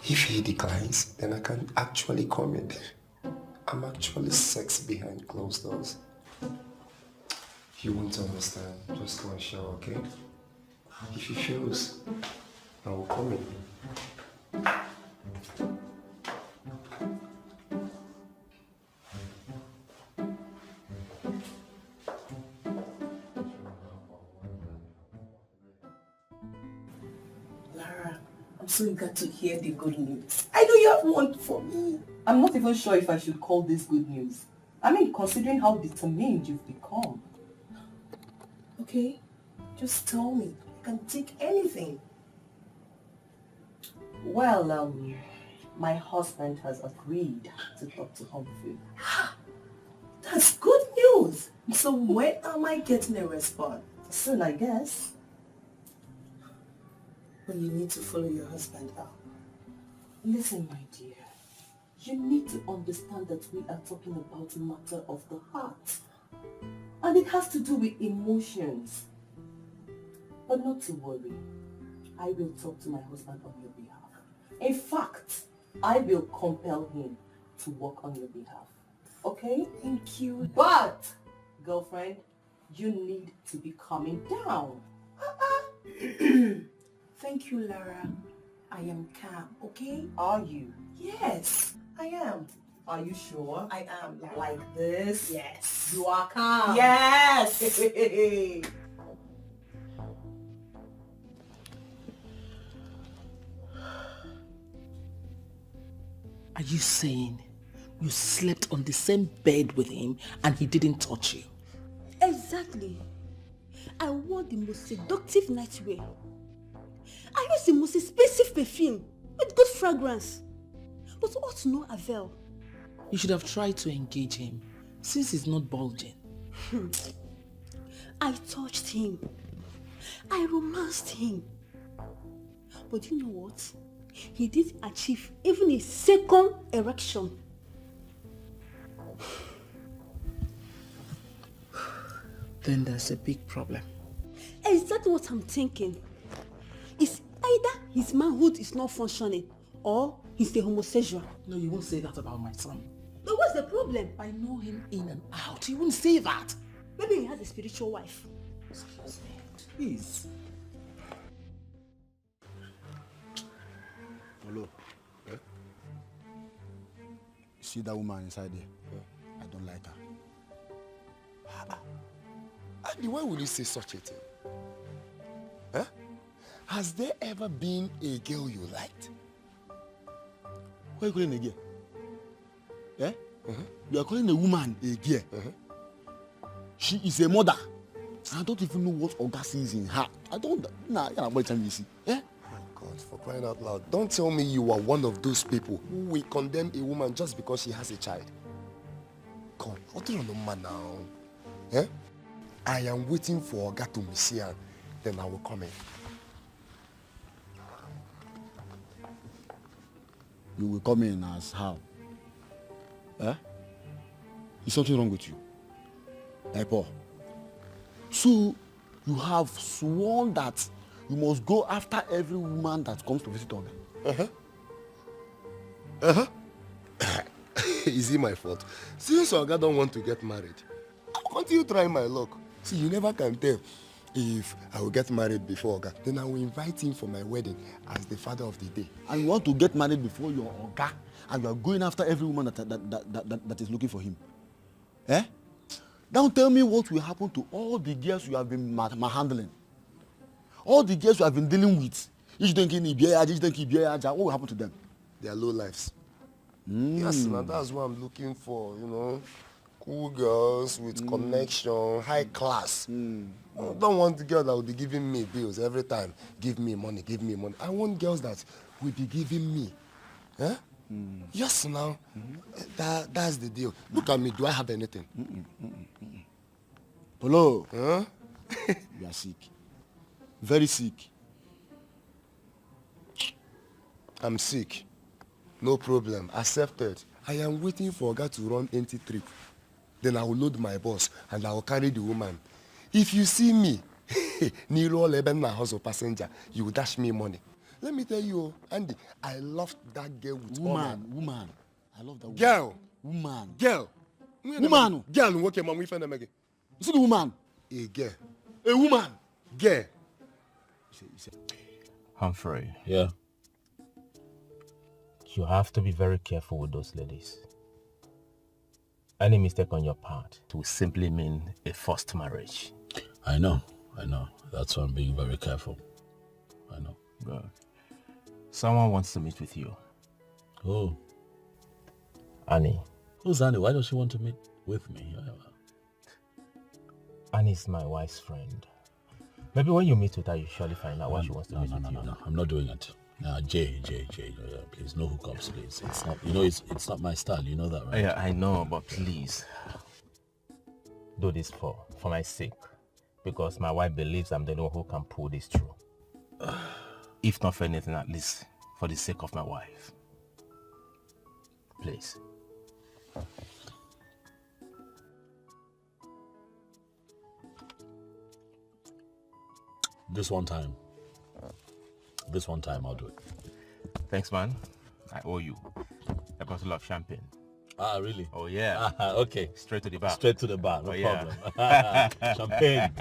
[SPEAKER 7] If he declines, then I can actually come in. I'm actually sex behind closed doors. You won't understand. Just go and shower, okay? If he fails, I will come in.
[SPEAKER 4] Lara, I'm so eager to hear the good news. I know you have one for me. I'm not even sure if I should call this good news. I mean, considering how determined you've become. Okay, just tell me. I can take anything. Well, my husband has agreed to talk to Humphrey. That's good news. So when am I getting a response? Soon, I guess.
[SPEAKER 9] But you need to follow your husband out.
[SPEAKER 8] Listen, my dear. You need to understand that we are talking about a matter of the heart. And it has to do with emotions. But not to worry. I will talk to my husband on your behalf. In fact, I will compel him to work on your behalf. Okay?
[SPEAKER 9] Thank you.
[SPEAKER 8] But, girlfriend, you need to be calming down.
[SPEAKER 9] Thank you, Lara. I am calm, okay?
[SPEAKER 8] Are you?
[SPEAKER 9] Yes, I am.
[SPEAKER 8] Are you sure?
[SPEAKER 9] I am, Lara.
[SPEAKER 8] Like this?
[SPEAKER 9] Yes.
[SPEAKER 8] You are calm.
[SPEAKER 9] Yes.
[SPEAKER 8] Are you saying you slept on the same bed with him and he didn't touch you?
[SPEAKER 11] Exactly. I wore the most seductive nightwear. I used the most expensive perfume with good fragrance. But all to no avail.
[SPEAKER 8] You should have tried to engage him since he's not bulging.
[SPEAKER 11] I touched him. I romanced him. But you know what? He did achieve even a second erection.
[SPEAKER 8] Then there's a big problem.
[SPEAKER 11] Exactly what I'm thinking. It's either his manhood is not functioning or he's a homosexual.
[SPEAKER 8] No, you won't say that about my son.
[SPEAKER 11] But what's the problem?
[SPEAKER 8] I know him in and out. You won't say that.
[SPEAKER 11] Maybe he has a spiritual wife.
[SPEAKER 8] Excuse me. Please.
[SPEAKER 6] Hello. Eh? See that woman inside there? I don't like her.
[SPEAKER 7] Andy, why would you say such a thing? Huh? Has there ever been a girl you liked?
[SPEAKER 6] Why are you calling a girl? Eh? You are calling a woman a girl. She is a mother. I don't even know what Oga sees in her. I don't. Nah, you're not going to tell me, see. Eh?
[SPEAKER 7] Oh God, for crying out loud. Don't tell me you are one of those people who will condemn a woman just because she has a child. God, what do you know, man now? Eh? I am waiting for Oga to miss her, then I will come in.
[SPEAKER 6] You will come in as how? Eh? Is something wrong with you? Eh, Paul? So, you have sworn that you must go after every woman that comes to visit Oga?
[SPEAKER 7] Is it my fault? Since Oga don't want to get married, I'll continue trying my luck. See, you never can tell. If I will get married before Oga, then I will invite him for my wedding as the father of the day.
[SPEAKER 6] And you want to get married before your Oga, and you are going after every woman that is looking for him. Eh? Don't tell me what will happen to all the girls you have been handling. All the girls you have been dealing with. What will happen to them?
[SPEAKER 7] They are low lives. Yes, now that's what I'm looking for, you know. Cool girls with connection, high class. I don't want the girl that will be giving me bills every time. Give me money, give me money. I want girls that will be giving me. Eh? Yes, now. That's the deal. Look at me. Do I have anything?
[SPEAKER 6] Polo.
[SPEAKER 7] Huh?
[SPEAKER 6] You are sick. Very sick.
[SPEAKER 7] I'm sick. No problem. Accepted. I am waiting for Oga to run empty trip. Then I will load my bus and I will carry the woman. If you see me, Niro Lebena house of passenger, you will dash me money. Let me tell you, Andy, I loved that girl with
[SPEAKER 6] woman. I love that woman.
[SPEAKER 7] Girl.
[SPEAKER 6] Woman.
[SPEAKER 7] Girl.
[SPEAKER 6] Woman.
[SPEAKER 7] Girl, what can we find them again?
[SPEAKER 6] You see the woman?
[SPEAKER 7] A girl.
[SPEAKER 6] A woman.
[SPEAKER 7] Girl.
[SPEAKER 5] Humphrey.
[SPEAKER 10] Yeah.
[SPEAKER 5] You have to be very careful with those ladies. Any mistake on your part will simply mean a forced marriage.
[SPEAKER 10] I know. That's why I'm being very careful. I know.
[SPEAKER 5] Good. Someone wants to meet with you.
[SPEAKER 10] Oh.
[SPEAKER 5] Annie.
[SPEAKER 10] Who's Annie? Why does she want to meet with me?
[SPEAKER 5] Annie's my wife's friend. Maybe when you meet with her, you surely find out why she wants to meet with you.
[SPEAKER 10] No, I'm not doing it. Jay, please, no hookups, please. It's not, it's not my style. You know that, right?
[SPEAKER 5] Yeah, I know, but please do this for my sake, because my wife believes I'm the one who can pull this through. If not for anything, at least for the sake of my wife. Please.
[SPEAKER 10] This one time I'll do it.
[SPEAKER 5] Thanks, man. I owe you a bottle of champagne.
[SPEAKER 10] Ah, really?
[SPEAKER 5] Oh, yeah.
[SPEAKER 10] Okay.
[SPEAKER 5] Straight to the bar.
[SPEAKER 10] Straight to the bar, no
[SPEAKER 5] yeah.
[SPEAKER 10] problem. Champagne.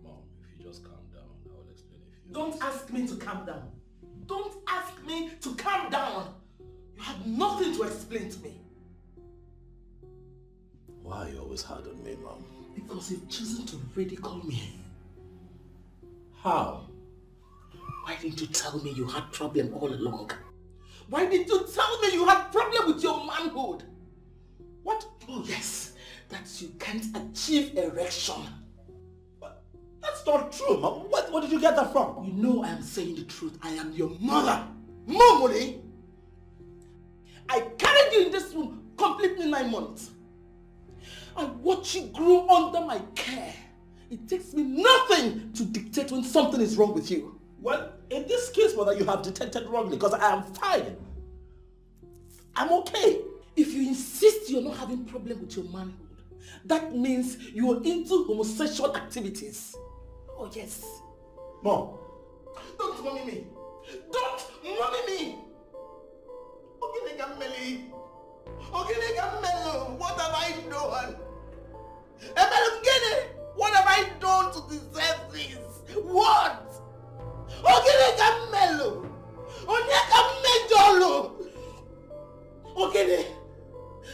[SPEAKER 10] Mom, if you just calm down, I'll explain a few
[SPEAKER 8] Don't ask me to calm down. Don't ask me to calm down. You have nothing to explain to me.
[SPEAKER 3] Why are you always hard on me, Mom?
[SPEAKER 8] Because you've chosen to ridicule me.
[SPEAKER 3] How?
[SPEAKER 8] Why didn't you tell me you had problem all along? Why didn't you tell me you had problem with your manhood? What? Oh yes, that you can't achieve erection.
[SPEAKER 3] But that's not true, Mom. What did you get that from?
[SPEAKER 8] You know I am saying the truth. I am your mother. Momoli! I carried you in this room completely 9 months. I watched you grow under my care. It takes me nothing to dictate when something is wrong with you.
[SPEAKER 3] Well, in this case, Mother, you have detected wrongly because I am fine. I'm okay.
[SPEAKER 8] If you insist you're not having problem with your manhood, that means you're into homosexual activities. Oh yes.
[SPEAKER 3] Mom.
[SPEAKER 8] Don't mommy me. Don't mommy me. What have I done? What have I done to deserve this? What?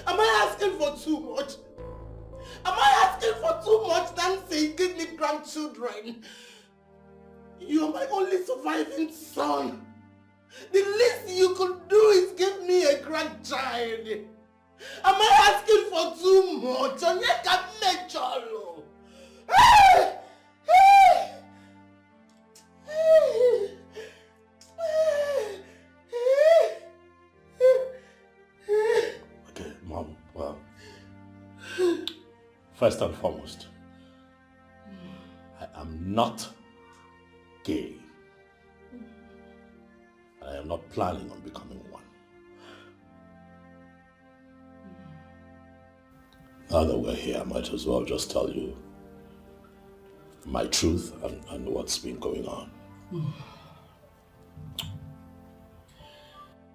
[SPEAKER 8] Am I asking for too much? Am I asking for too much than saying give me grandchildren? You are my only surviving son. The least you could do is give me a grandchild. Am I asking for too much?
[SPEAKER 3] Okay, Mom, well, first and foremost, I am not gay. I am not planning on becoming one. Now that we're here, I might as well just tell you my truth and what's been going on.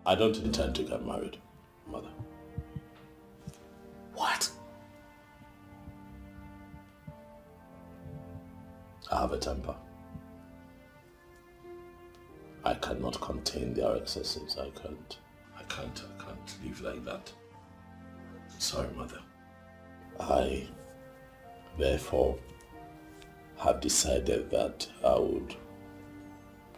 [SPEAKER 3] I don't intend to get married, Mother.
[SPEAKER 8] What?
[SPEAKER 3] I have a temper. I cannot contain their excesses. I can't live like that. Sorry, Mother. I, therefore, have decided that I would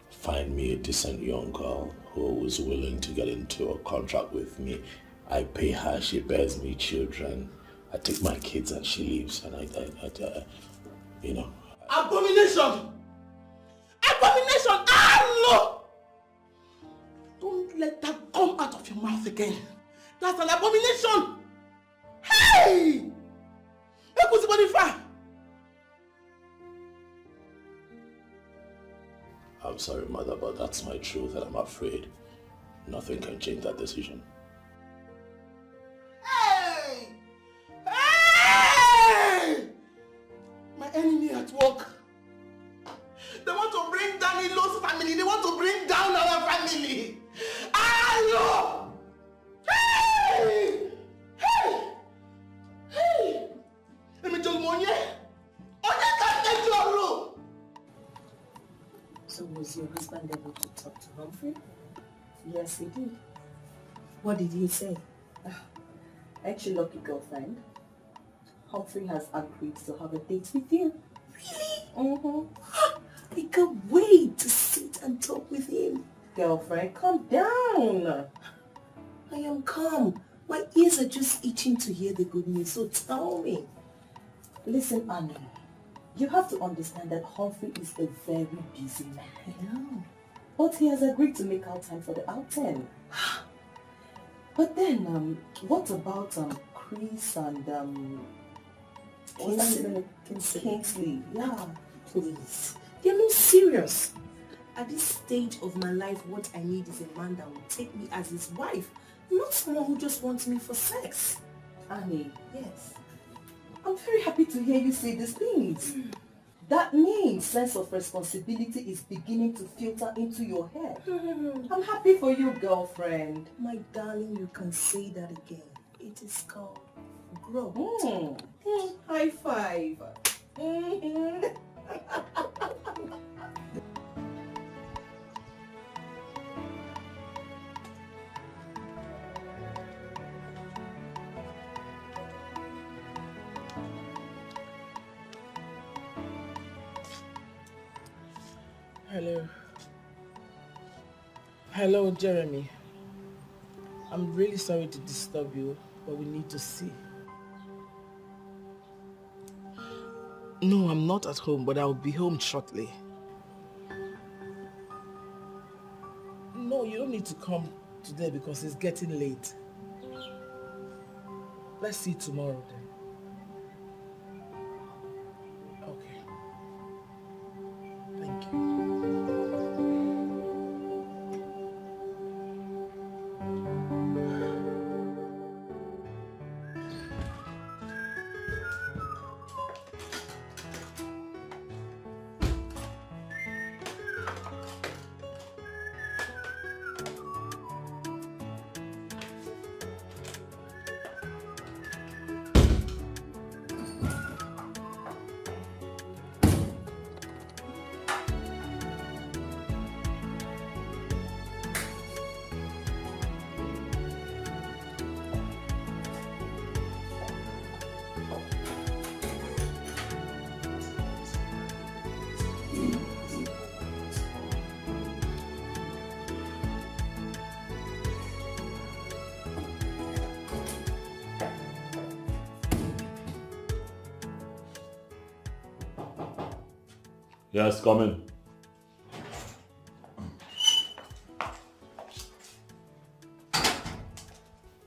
[SPEAKER 3] find me a decent young girl who is willing to get into a contract with me. I pay her, she bears me children. I take my kids and she leaves, and I you know.
[SPEAKER 8] Abomination! Abomination! Ah, no! Don't let that come out of your mouth again. That's an abomination! Hey!
[SPEAKER 3] I'm sorry, Mother, but that's my truth, and I'm afraid nothing can change that decision.
[SPEAKER 8] Hey! Hey! My enemy at work. They want to bring down Ilo's family. They want to bring down our family. Hello! Hey! Hey! Hey!
[SPEAKER 9] So was your husband able to talk to Humphrey? Yes, he did. What did he say? Actually, lucky girlfriend. Humphrey has agreed to have a date with you. Really? I can't wait to sit and talk with him. Girlfriend, calm down. I am calm. My ears are just itching to hear the good news, so tell me. Listen, Annie. You have to understand that Humphrey is a very busy man. I know.
[SPEAKER 8] But he has agreed to make out time for the outing. But then, what about Chris and Kingsley? Yeah.
[SPEAKER 9] Please. They're not serious. At this stage of my life, what I need is a man that will take me as his wife, not someone who just wants me for sex.
[SPEAKER 8] Annie,
[SPEAKER 9] Yes.
[SPEAKER 8] I'm very happy to hear you say these things. That means sense of responsibility is beginning to filter into your head. I'm happy for you, girlfriend.
[SPEAKER 9] My darling, you can say that again. It is called growth.
[SPEAKER 8] High five.
[SPEAKER 12] Hello. Hello, Jeremy. I'm really sorry to disturb you, but we need to see. No, I'm not at home, but I'll be home shortly. No, you don't need to come today because it's getting late. Let's see tomorrow then. Okay. Thank you.
[SPEAKER 3] Yes, come in.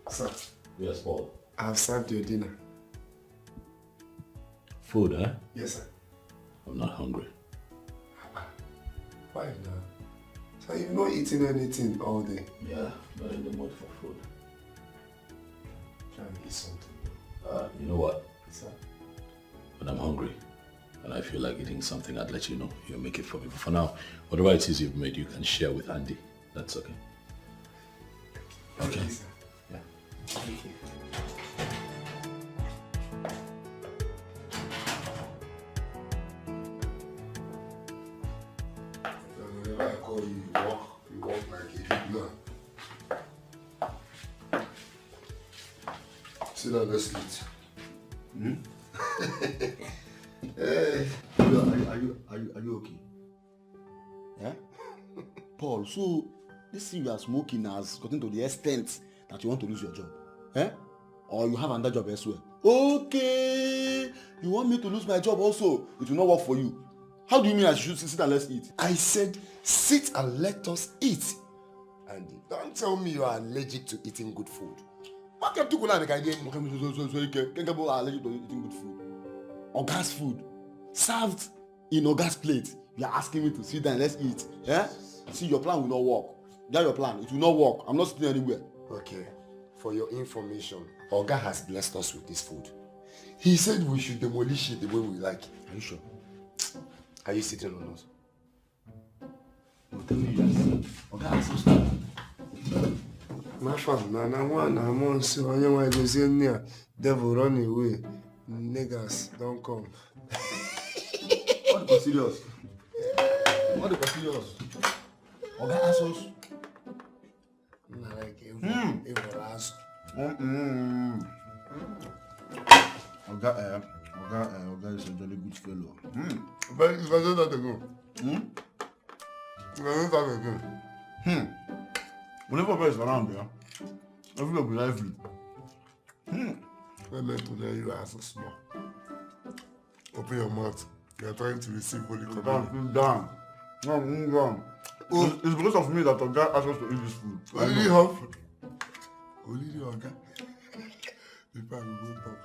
[SPEAKER 7] Sir,
[SPEAKER 3] Yes, Paul.
[SPEAKER 7] I have served your dinner.
[SPEAKER 3] Food, eh?
[SPEAKER 7] Yes, sir.
[SPEAKER 3] I'm not hungry.
[SPEAKER 7] Why now? So you've not eaten anything all day?
[SPEAKER 3] Yeah, not in the mood for food.
[SPEAKER 7] Try and eat something.
[SPEAKER 3] You know what?
[SPEAKER 7] Sir?
[SPEAKER 3] When I'm hungry and I feel like eating something, I'd let you know. You'll make it for me. But for now, whatever it is you've made, you can share with Andy. That's okay. Okay.
[SPEAKER 7] Thank you, sir.
[SPEAKER 3] Yeah.
[SPEAKER 7] Thank you. Whenever I call you, you walk like a big man. Sit down, let's eat.
[SPEAKER 6] Hey, are you okay? Yeah? Paul, so this thing you are smoking has gotten to the extent that you want to lose your job. Eh? Or you have another job elsewhere. Okay. You want me to lose my job also? It will not work for you. How do you mean I should sit and let's eat?
[SPEAKER 7] I said sit and let us eat. And don't tell me you are allergic to eating good food. What kept you going to
[SPEAKER 6] allergic to eating good food. Oga's food. Served in Oga's plate. You are asking me to sit down and let's eat. Yeah? See, your plan will not work. That's your plan. It will not work. I'm not sitting anywhere.
[SPEAKER 7] Okay. For your information, Oga has blessed us with this food. He said we should demolish it the way we like.
[SPEAKER 6] Are you sure?
[SPEAKER 7] Are you sitting on us?
[SPEAKER 6] No, tell me yes. Oga has to start.
[SPEAKER 7] My fam, I'm on so I know I go say near. Devil run away. Niggas don't come.
[SPEAKER 6] What the serious? What the serious? Oga ask us.
[SPEAKER 7] Like evil ass.
[SPEAKER 6] Oga is a jolly good fellow.
[SPEAKER 7] But if I don't have to go. If I don't have to go.
[SPEAKER 6] Whenever Oga is around there, everyone will be lively.
[SPEAKER 7] I meant to tell you as a small. Open your mouth. You are trying to receive Holy Communion.
[SPEAKER 6] Down. It's because of me that Oga asked us to eat this food.
[SPEAKER 7] Only Oga. If I will go talk,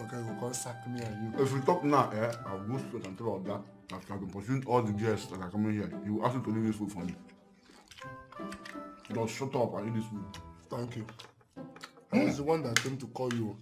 [SPEAKER 7] Oga will come sack me and you.
[SPEAKER 6] If we talk now, I will go straight and tell Oga that I've been pursuing all the guests that are coming here. He will ask you to leave this food for me. Just shut up and eat this food.
[SPEAKER 7] Thank you. I was the one that came to call you.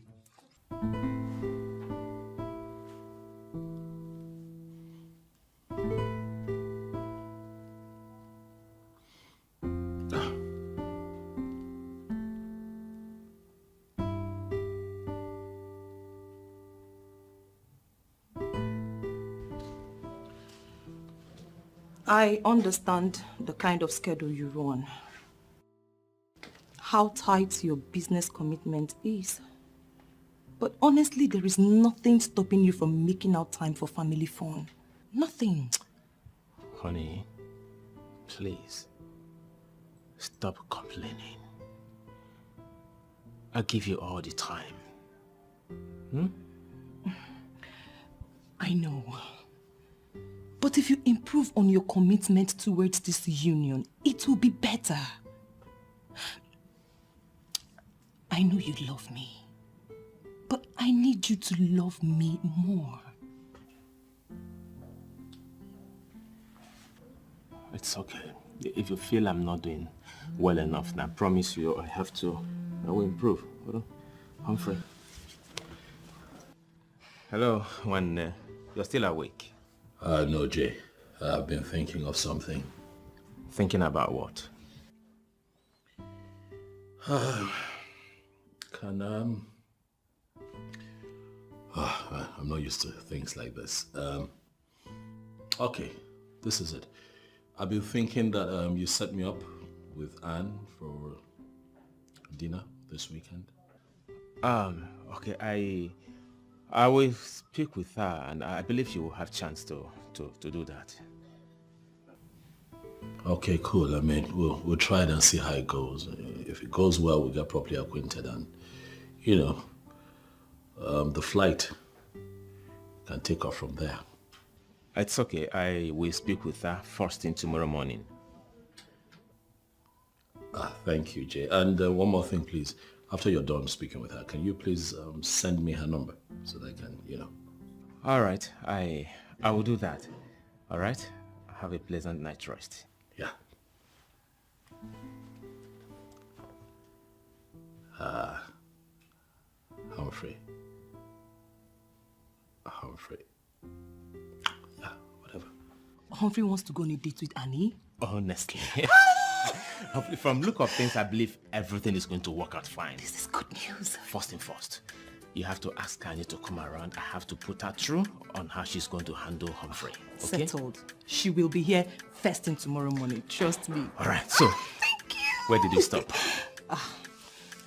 [SPEAKER 4] I understand the kind of schedule you run, how tight your business commitment is. But honestly, there is nothing stopping you from making out time for family fun. Nothing.
[SPEAKER 5] Honey, please, stop complaining. I'll give you all the time.
[SPEAKER 4] I know. But if you improve on your commitment towards this union, it will be better. I know you love me, but I need you to love me more.
[SPEAKER 5] It's okay. If you feel I'm not doing well enough, then I promise you I will improve. Hold on. Humphrey. Hello, when you're still awake.
[SPEAKER 10] No, Jay. I've been thinking of something.
[SPEAKER 5] Thinking about what?
[SPEAKER 10] I'm not used to things like this. Okay, this is it. I've been thinking that you set me up with Anne for dinner this weekend.
[SPEAKER 5] Okay, I will speak with her, and I believe she will have chance to do that.
[SPEAKER 10] Okay, cool. I mean, we'll try it and see how it goes. If it goes well, we'll get properly acquainted, and the flight can take off from there.
[SPEAKER 5] It's okay. I will speak with her first thing tomorrow morning.
[SPEAKER 10] Thank you, Jay. And one more thing, please. After you're done speaking with her, can you please send me her number so that I can,
[SPEAKER 5] All right. I will do that. All right? Have a pleasant night's rest.
[SPEAKER 10] Yeah. Humphrey. Yeah, whatever.
[SPEAKER 4] Humphrey wants to go on a date with Annie?
[SPEAKER 5] Honestly. From look of things, I believe everything is going to work out fine.
[SPEAKER 4] This is good news.
[SPEAKER 5] First thing first, you have to ask Annie to come around. I have to put her through on how she's going to handle Humphrey. Okay?
[SPEAKER 4] Settled. She will be here first thing tomorrow morning. Trust me.
[SPEAKER 5] All right, so
[SPEAKER 4] thank you.
[SPEAKER 5] Where did you stop?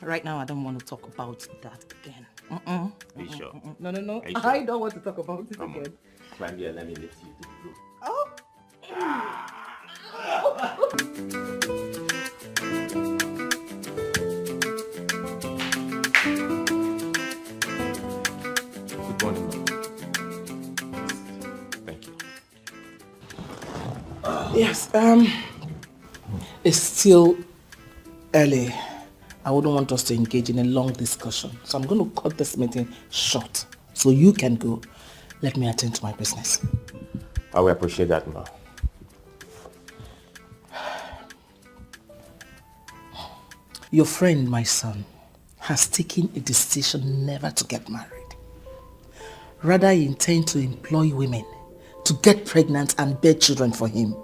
[SPEAKER 4] Right now, I don't want to talk about that again.
[SPEAKER 5] Are you sure?
[SPEAKER 4] No.
[SPEAKER 5] Sure?
[SPEAKER 4] I don't want to talk about it again.
[SPEAKER 5] Climb here, let me lift you to the roof.
[SPEAKER 4] Oh.
[SPEAKER 5] Good morning. Thank you.
[SPEAKER 8] Yes, it's still early. I wouldn't want us to engage in a long discussion. So I'm going to cut this meeting short. So you can go. Let me attend to my business.
[SPEAKER 5] I will appreciate that, ma.
[SPEAKER 8] Your friend, my son, has taken a decision never to get married. Rather, he intends to employ women to get pregnant and bear children for him.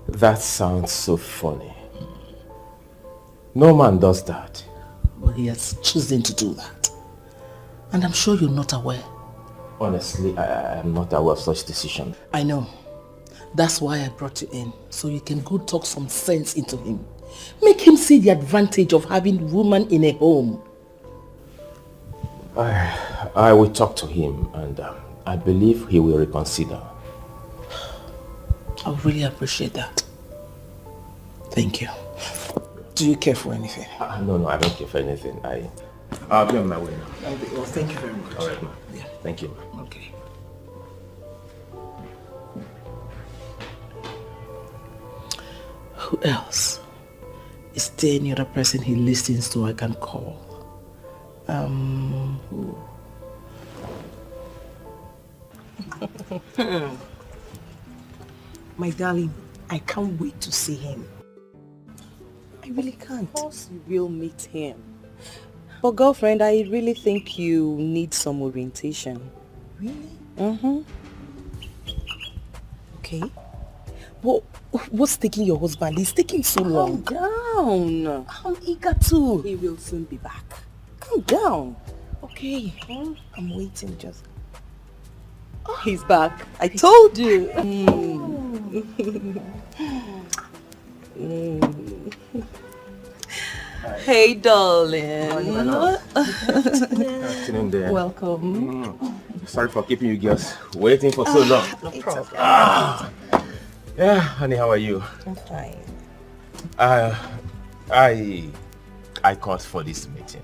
[SPEAKER 5] That sounds so funny. No man does that.
[SPEAKER 8] Well, he has chosen to do that. And I'm sure you're not aware.
[SPEAKER 5] Honestly, I am not aware of such decision.
[SPEAKER 8] I know. That's why I brought you in, so you can go talk some sense into him. Make him see the advantage of having woman in a home.
[SPEAKER 5] I will talk to him, and I believe he will reconsider.
[SPEAKER 8] I would really appreciate that. Thank you. Do you care for anything?
[SPEAKER 5] No, I don't care for anything. I'll be on my way now.
[SPEAKER 8] Well, thank you very much.
[SPEAKER 5] All right, ma.
[SPEAKER 8] Yeah.
[SPEAKER 5] Thank you, ma.
[SPEAKER 8] Okay. Who else? Is there any other person he listens to I can call? Who?
[SPEAKER 9] My darling, I can't wait to see him. I really can't.
[SPEAKER 4] Of course you will meet him. But girlfriend, I really think you need some orientation.
[SPEAKER 9] Really?
[SPEAKER 4] Mm-hmm.
[SPEAKER 9] Okay. But what's taking your husband? He's taking so long.
[SPEAKER 4] Calm down.
[SPEAKER 9] I'm eager to.
[SPEAKER 4] He will soon be back. Calm down.
[SPEAKER 9] Okay. I'm waiting just.
[SPEAKER 4] Oh, he's back. I told you. Hey, darling.
[SPEAKER 5] Afternoon there.
[SPEAKER 4] Welcome.
[SPEAKER 5] Sorry for keeping you girls waiting for so long.
[SPEAKER 9] No problem.
[SPEAKER 5] Yeah, honey, how are you?
[SPEAKER 9] I'm fine.
[SPEAKER 5] I called for this meeting.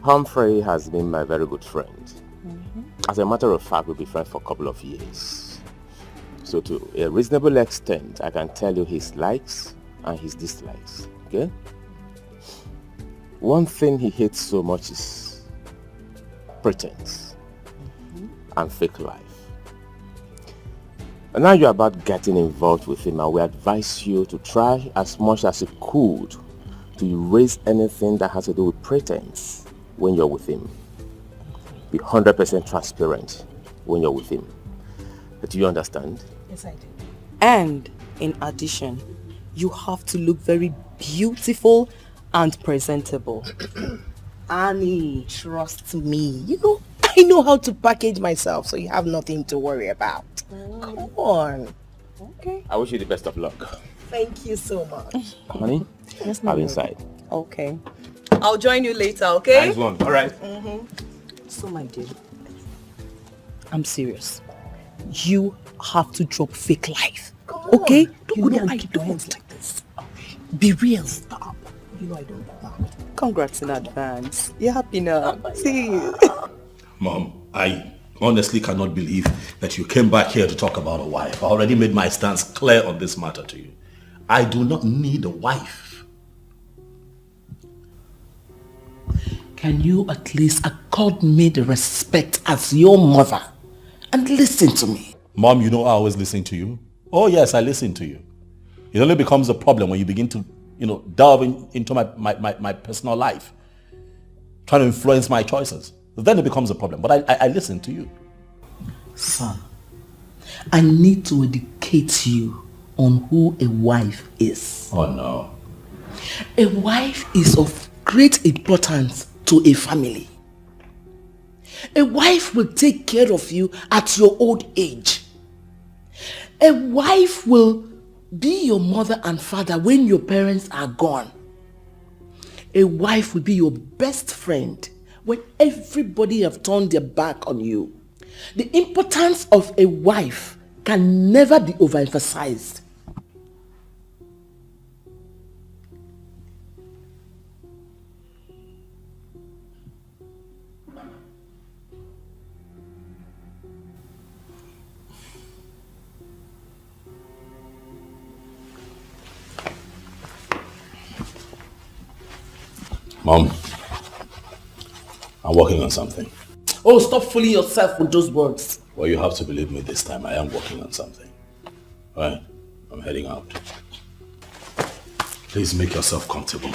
[SPEAKER 5] Humphrey has been my very good friend. As a matter of fact, we'll be friends for a couple of years. So to a reasonable extent, I can tell you his likes and his dislikes, okay? One thing he hates so much is pretense and fake life. And now you're about getting involved with him, and we advise you to try as much as you could to erase anything that has to do with pretense when you're with him. Be 100% transparent when you're with him. Do you understand?
[SPEAKER 9] Yes, I do.
[SPEAKER 4] And in addition, you have to look very beautiful and presentable.
[SPEAKER 9] Annie, trust me. I know how to package myself, so you have nothing to worry about. Come on.
[SPEAKER 4] Okay.
[SPEAKER 5] I wish you the best of luck.
[SPEAKER 9] Thank you so much.
[SPEAKER 5] Honey,
[SPEAKER 4] Yes,
[SPEAKER 5] I'll be inside.
[SPEAKER 4] Okay. I'll join you later, okay?
[SPEAKER 5] Nice one. All right.
[SPEAKER 4] So, my dear, I'm serious. You have to drop fake life. Okay? Don't go there and keep your hands like this. Be real. Stop.
[SPEAKER 9] You know I don't do that.
[SPEAKER 4] Congrats in advance. You're happy now. See you.
[SPEAKER 3] Mom, I honestly cannot believe that you came back here to talk about a wife. I already made my stance clear on this matter to you. I do not need a wife.
[SPEAKER 8] Can you at least accord me the respect as your mother and listen to me?
[SPEAKER 3] Mom, you know I always listen to you. Oh yes, I listen to you. It only becomes a problem when you begin to, delve into my personal life, trying to influence my choices. Then it becomes a problem. But I listen to you.
[SPEAKER 8] Son, I need to educate you on who a wife is.
[SPEAKER 3] Oh no.
[SPEAKER 8] A wife is of great importance to a family. A wife will take care of you at your old age. A wife will be your mother and father when your parents are gone. A wife will be your best friend when everybody have turned their back on you. The importance of a wife can never be overemphasized.
[SPEAKER 3] Mom, I'm working on something.
[SPEAKER 8] Oh, stop fooling yourself with those words.
[SPEAKER 3] Well, you have to believe me this time. I am working on something. All right? I'm heading out. Please make yourself comfortable.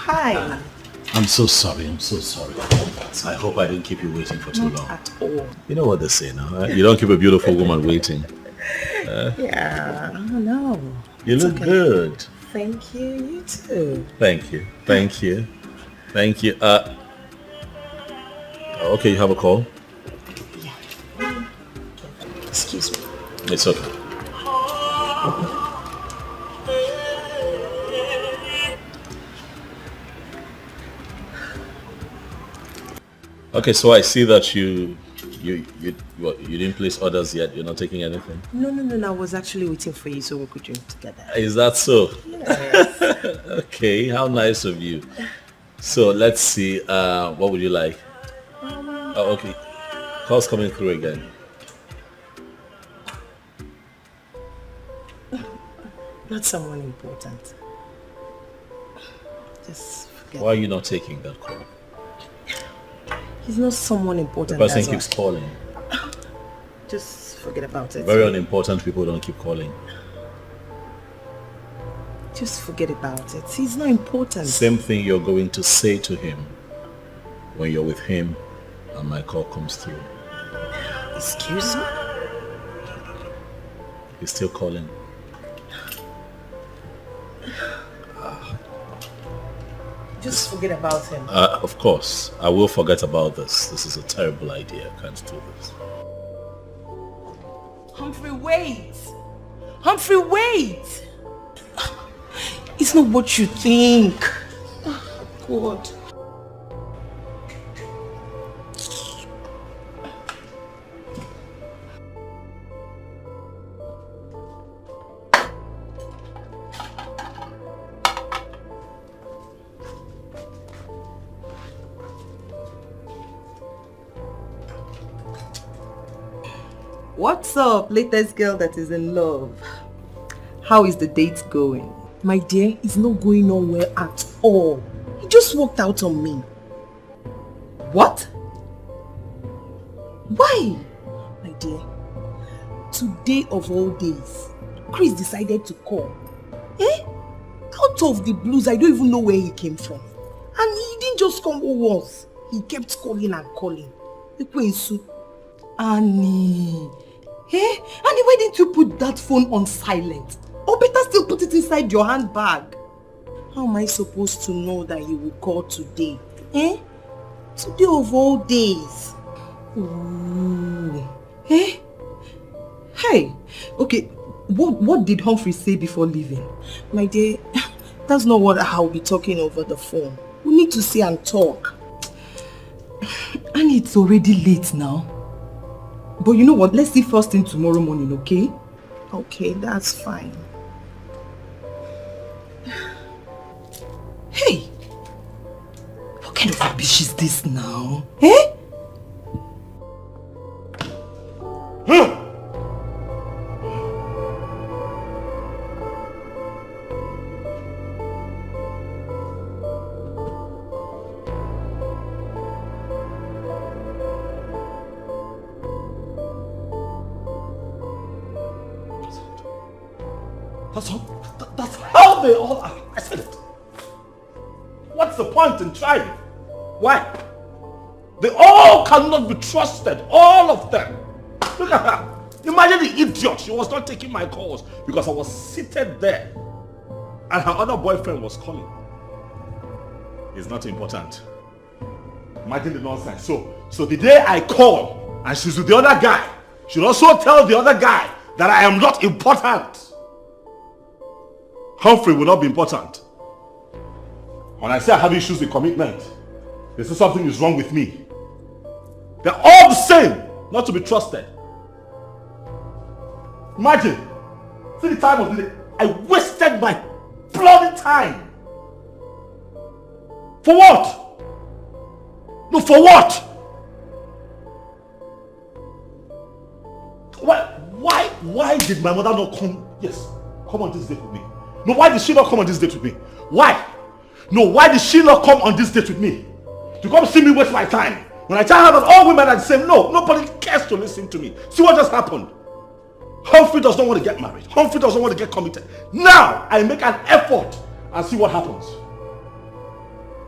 [SPEAKER 9] Hi.
[SPEAKER 3] I'm so sorry. I'm so sorry.
[SPEAKER 10] I hope I didn't keep you waiting for too long.
[SPEAKER 9] At all.
[SPEAKER 10] You know what they say now, right? You don't keep a beautiful woman waiting.
[SPEAKER 9] Yeah, no.
[SPEAKER 10] You look good.
[SPEAKER 9] Thank you, you too.
[SPEAKER 10] Thank you. Thank you. Thank you. Okay, you have a call?
[SPEAKER 9] Yeah. Excuse me.
[SPEAKER 10] It's okay. Okay, so I see that you didn't place orders yet. You're not taking anything.
[SPEAKER 9] No. I was actually waiting for you so we could drink together.
[SPEAKER 10] Is that so?
[SPEAKER 9] Yes.
[SPEAKER 10] Okay, how nice of you. So let's see. What would you like? Oh, okay. Call's coming through again.
[SPEAKER 9] Not someone important. Just forget.
[SPEAKER 10] Why are you not taking that call?
[SPEAKER 9] He's not someone important.
[SPEAKER 10] The person keeps calling.
[SPEAKER 9] Just forget about it.
[SPEAKER 10] Very unimportant people don't keep calling.
[SPEAKER 9] Just forget about it. He's not important.
[SPEAKER 10] Same thing you're going to say to him when you're with him and my call comes through.
[SPEAKER 9] Excuse me?
[SPEAKER 10] He's still calling.
[SPEAKER 9] Just forget about him.
[SPEAKER 10] Of course, I will forget about this. This is a terrible idea. I can't do this.
[SPEAKER 9] Humphrey, wait! Humphrey, wait! It's not what you think. Oh, God. What's up, latest girl that is in love? How is the date going? My dear, it's not going on well at all. He just walked out on me. What? Why? My dear, today of all days, Chris decided to call. Out of the blues, I don't even know where he came from. And he didn't just come once. He kept calling and calling. Annie. Annie, why didn't you put that phone on silent? Or better still put it inside your handbag. How am I supposed to know that he will call today? Today of all days. Ooh. Hey. Okay, what did Humphrey say before leaving? My dear, that's not what I'll be talking over the phone. We need to see and talk. And it's already late now. But you know what? Let's see first thing tomorrow morning, okay? Okay, that's fine. Hey! What kind of rubbish is this now?
[SPEAKER 3] That's how they all are. I said it. What's the point in trying? Why? They all cannot be trusted. All of them. Look at her. Imagine the idiot. She was not taking my calls because I was seated there and her other boyfriend was calling. It's not important. Imagine the nonsense. So the day I call and she's with the other guy, she'll also tell the other guy that I am not important. Humphrey will not be important. When I say I have issues with commitment, they say something is wrong with me. They're all the same, not to be trusted. Imagine, see the time of the day. I wasted my bloody time. For what? No, for what? Why did my mother not come? Yes, come on this date with me. No, why did she not come on this date with me? Why? No, why did she not come on this date with me? To come see me waste my time. When I tell her that all women are the same, no, nobody cares to listen to me. See what just happened? Humphrey does not want to get married. Humphrey doesn't want to get committed. Now, I make an effort and see what happens.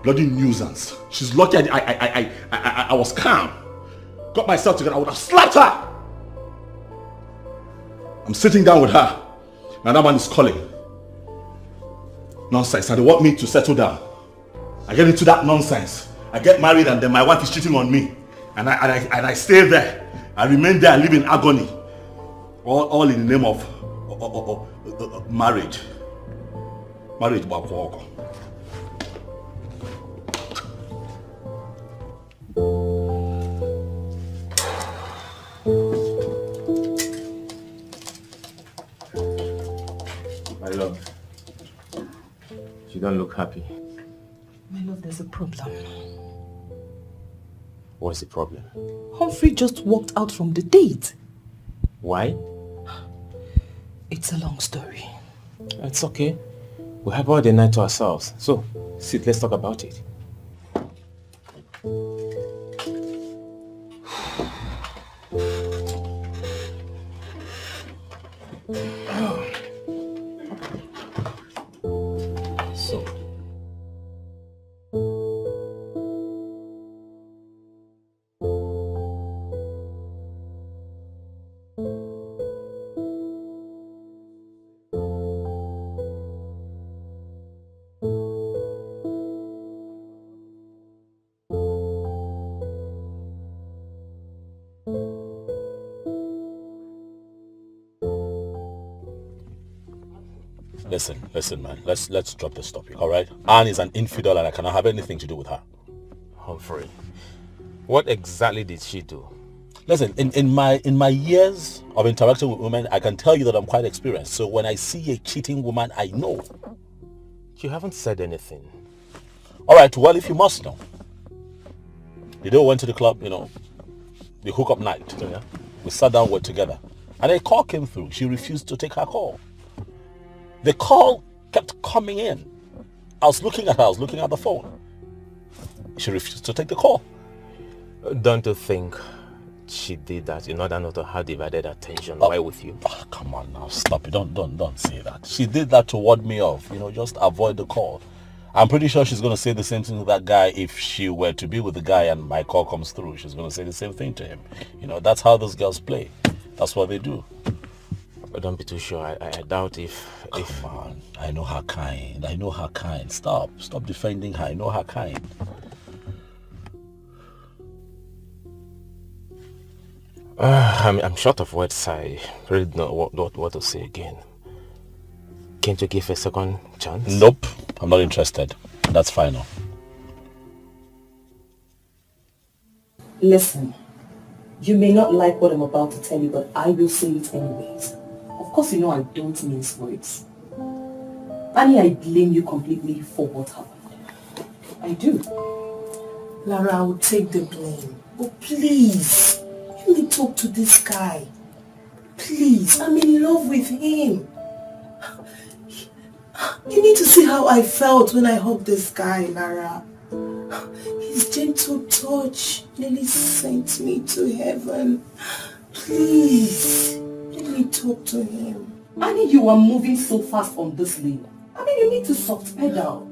[SPEAKER 3] Bloody nuisance. She's lucky I was calm. Got myself together, I would have slapped her. I'm sitting down with her. And that man is calling. Nonsense. And they want me to settle down. I get into that nonsense. I get married and then my wife is cheating on me. And I stay there. I remain there and live in agony. All in the name of marriage. Marriage, Bakwoko.
[SPEAKER 5] My love, you don't look happy.
[SPEAKER 8] My love, there's a problem.
[SPEAKER 5] What's the problem?
[SPEAKER 8] Humphrey just walked out from the date.
[SPEAKER 5] Why?
[SPEAKER 8] It's a long story.
[SPEAKER 5] It's okay. We have all the night to ourselves. So, sit, let's talk about it.
[SPEAKER 3] Listen, man. Let's drop this topic, all right? Anne is an infidel, and I cannot have anything to do with her.
[SPEAKER 5] Humphrey, what exactly did she do?
[SPEAKER 3] Listen, in my years of interacting with women, I can tell you that I'm quite experienced. So when I see a cheating woman, I know.
[SPEAKER 5] You haven't said anything.
[SPEAKER 3] All right. Well, if you must know, the day we went to the club, the hookup night.
[SPEAKER 5] Yeah.
[SPEAKER 3] We sat down, we're together, and a call came through. She refused to take her call. The call kept coming in. I was looking at her, I was looking at the phone. She refused to take the call.
[SPEAKER 5] Don't you think she did that in order not to have divided attention while with you?
[SPEAKER 3] Oh, come on now, stop it. Don't say that. She did that to ward me off, just avoid the call. I'm pretty sure she's going to say the same thing to that guy if she were to be with the guy and my call comes through. She's going to say the same thing to him. That's how those girls play. That's what they do.
[SPEAKER 5] But don't be too sure. I doubt if...
[SPEAKER 3] Come on. I know her kind. Stop defending her. I know her kind.
[SPEAKER 5] I'm short of words. I really don't know what to say again. Can't you give a second chance?
[SPEAKER 3] Nope. I'm not interested. That's final.
[SPEAKER 8] Listen, you may not like what I'm about to tell you, but I will say it anyways. Of course, I don't mince words. Annie, I blame you completely for what happened. I do. Lara, I will take the blame. But please, let me talk to this guy. Please, I'm in love with him. You need to see how I felt when I hugged this guy, Lara. His gentle touch nearly sent me to heaven. Please, let me talk to him. Annie, you are moving so fast on this lane. You need to soft pedal.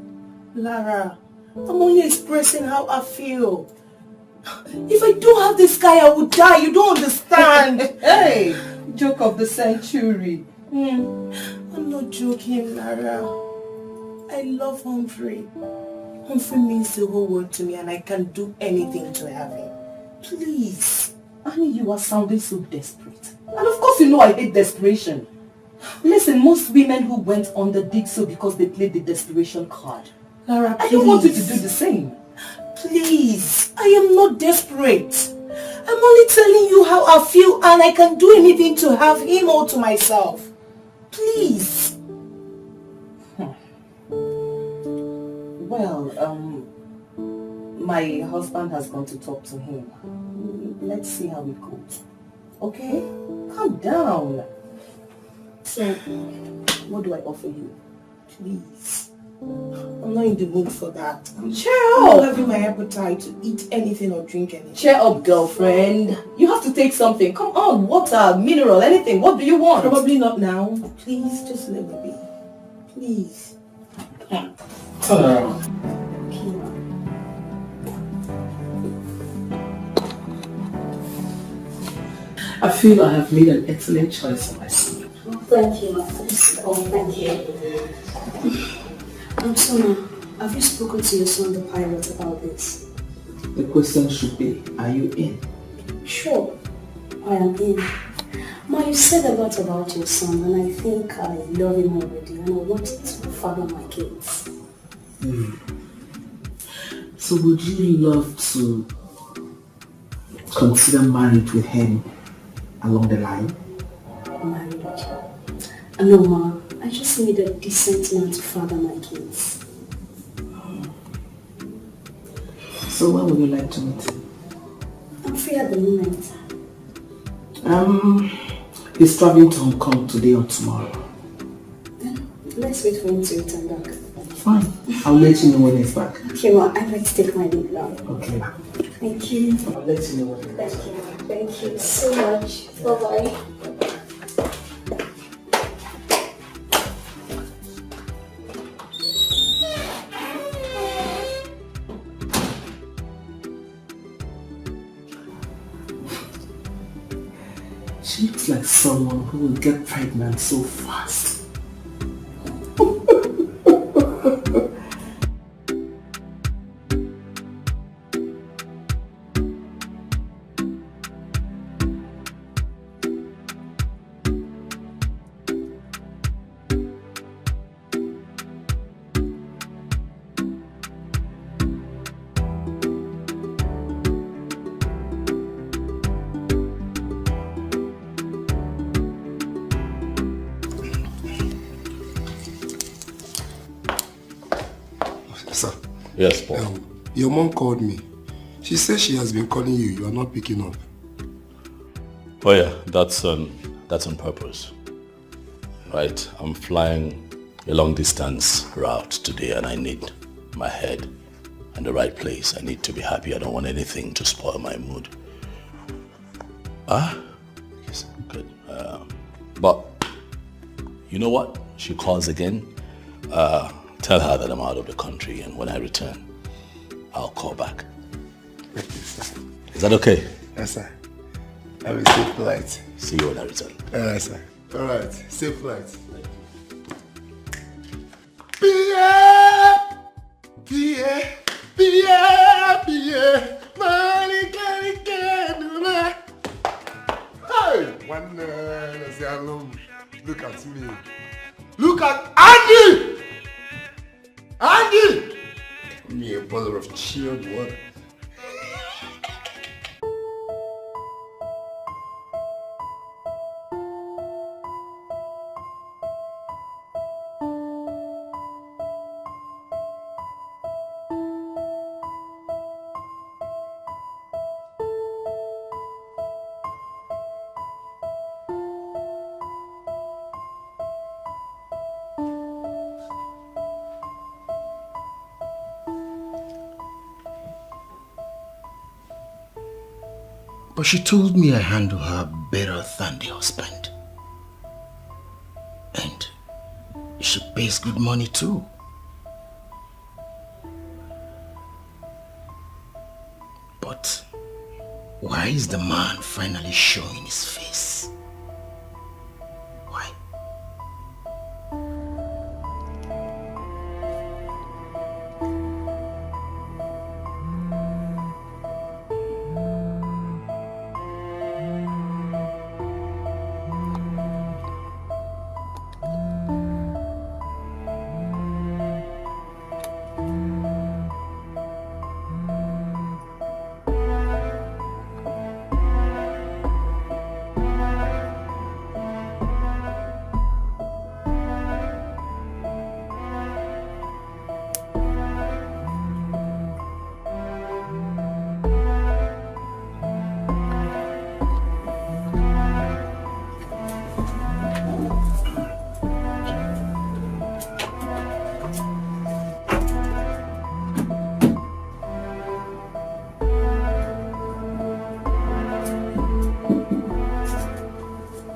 [SPEAKER 8] Lara, I'm only expressing how I feel. If I don't have this guy, I would die. You don't understand. Hey, joke of the century. I'm not joking, Lara. I love Humphrey. Humphrey means the whole world to me and I can do anything to have him. Please. Annie, you are sounding so desperate. And of course I hate desperation. Listen, most women who went on the did so because they played the desperation card. Lara, please. I don't want you to do the same. Please. I am not desperate. I'm only telling you how I feel and I can do anything to have him all to myself. Please. Well, my husband has gone to talk to him. Let's see how it goes. Okay? Calm down. So, what do I offer you? Please. I'm not in the mood for that. Cheer up! I'm not having my appetite to eat anything or drink anything. Cheer up, girlfriend. You have to take something. Come on, water, mineral, anything. What do you want? Probably not now. Please, just let me be. Please.
[SPEAKER 12] I feel I have made an excellent choice for my son.
[SPEAKER 11] Oh, thank you, Mama. Oh, thank you. Sona, have you spoken to your son, the pilot, about this?
[SPEAKER 12] The question should be, are you in?
[SPEAKER 11] Sure, I am in. Ma, you said a lot about your son, and I think I love him already, and I want to father my kids.
[SPEAKER 12] So would you love to consider marriage with him along the line?
[SPEAKER 11] Marriage? No, Ma. I just need a decent man to father my kids.
[SPEAKER 12] So when would you like to meet?
[SPEAKER 11] I'm free at the moment.
[SPEAKER 12] He's traveling to Hong Kong today or tomorrow.
[SPEAKER 11] Then let's wait for him to return back.
[SPEAKER 12] Fine. I'll let you know when he's back.
[SPEAKER 11] Okay, Ma. I'd like to take my leave now.
[SPEAKER 12] Okay.
[SPEAKER 11] Thank you.
[SPEAKER 12] I'll let you know when he's back.
[SPEAKER 11] Thank you. Thank you so much. Bye-bye.
[SPEAKER 12] She looks like someone who will get pregnant so fast.
[SPEAKER 3] Yes, Paul.
[SPEAKER 7] Your mom called me. She says she has been calling you. You are not picking up.
[SPEAKER 3] Oh yeah, that's on purpose. Right, I'm flying a long distance route today and I need my head in the right place. I need to be happy. I don't want anything to spoil my mood. Yes, good. But you know what? She calls again. Tell her that I'm out of the country and when I return, I'll call back. Is that okay?
[SPEAKER 7] Yes, sir. Have a safe flight.
[SPEAKER 3] See you when I return.
[SPEAKER 7] Yes, sir. All right. Safe flight. Pierre! Pierre! Pierre! Pierre! Hey! One say hello. Look at me. Look at Andy! Andy! Give me a bottle of chilled water.
[SPEAKER 2] But she told me I handle her better than the husband. And she pays good money too. But why is the man finally showing his face? Why?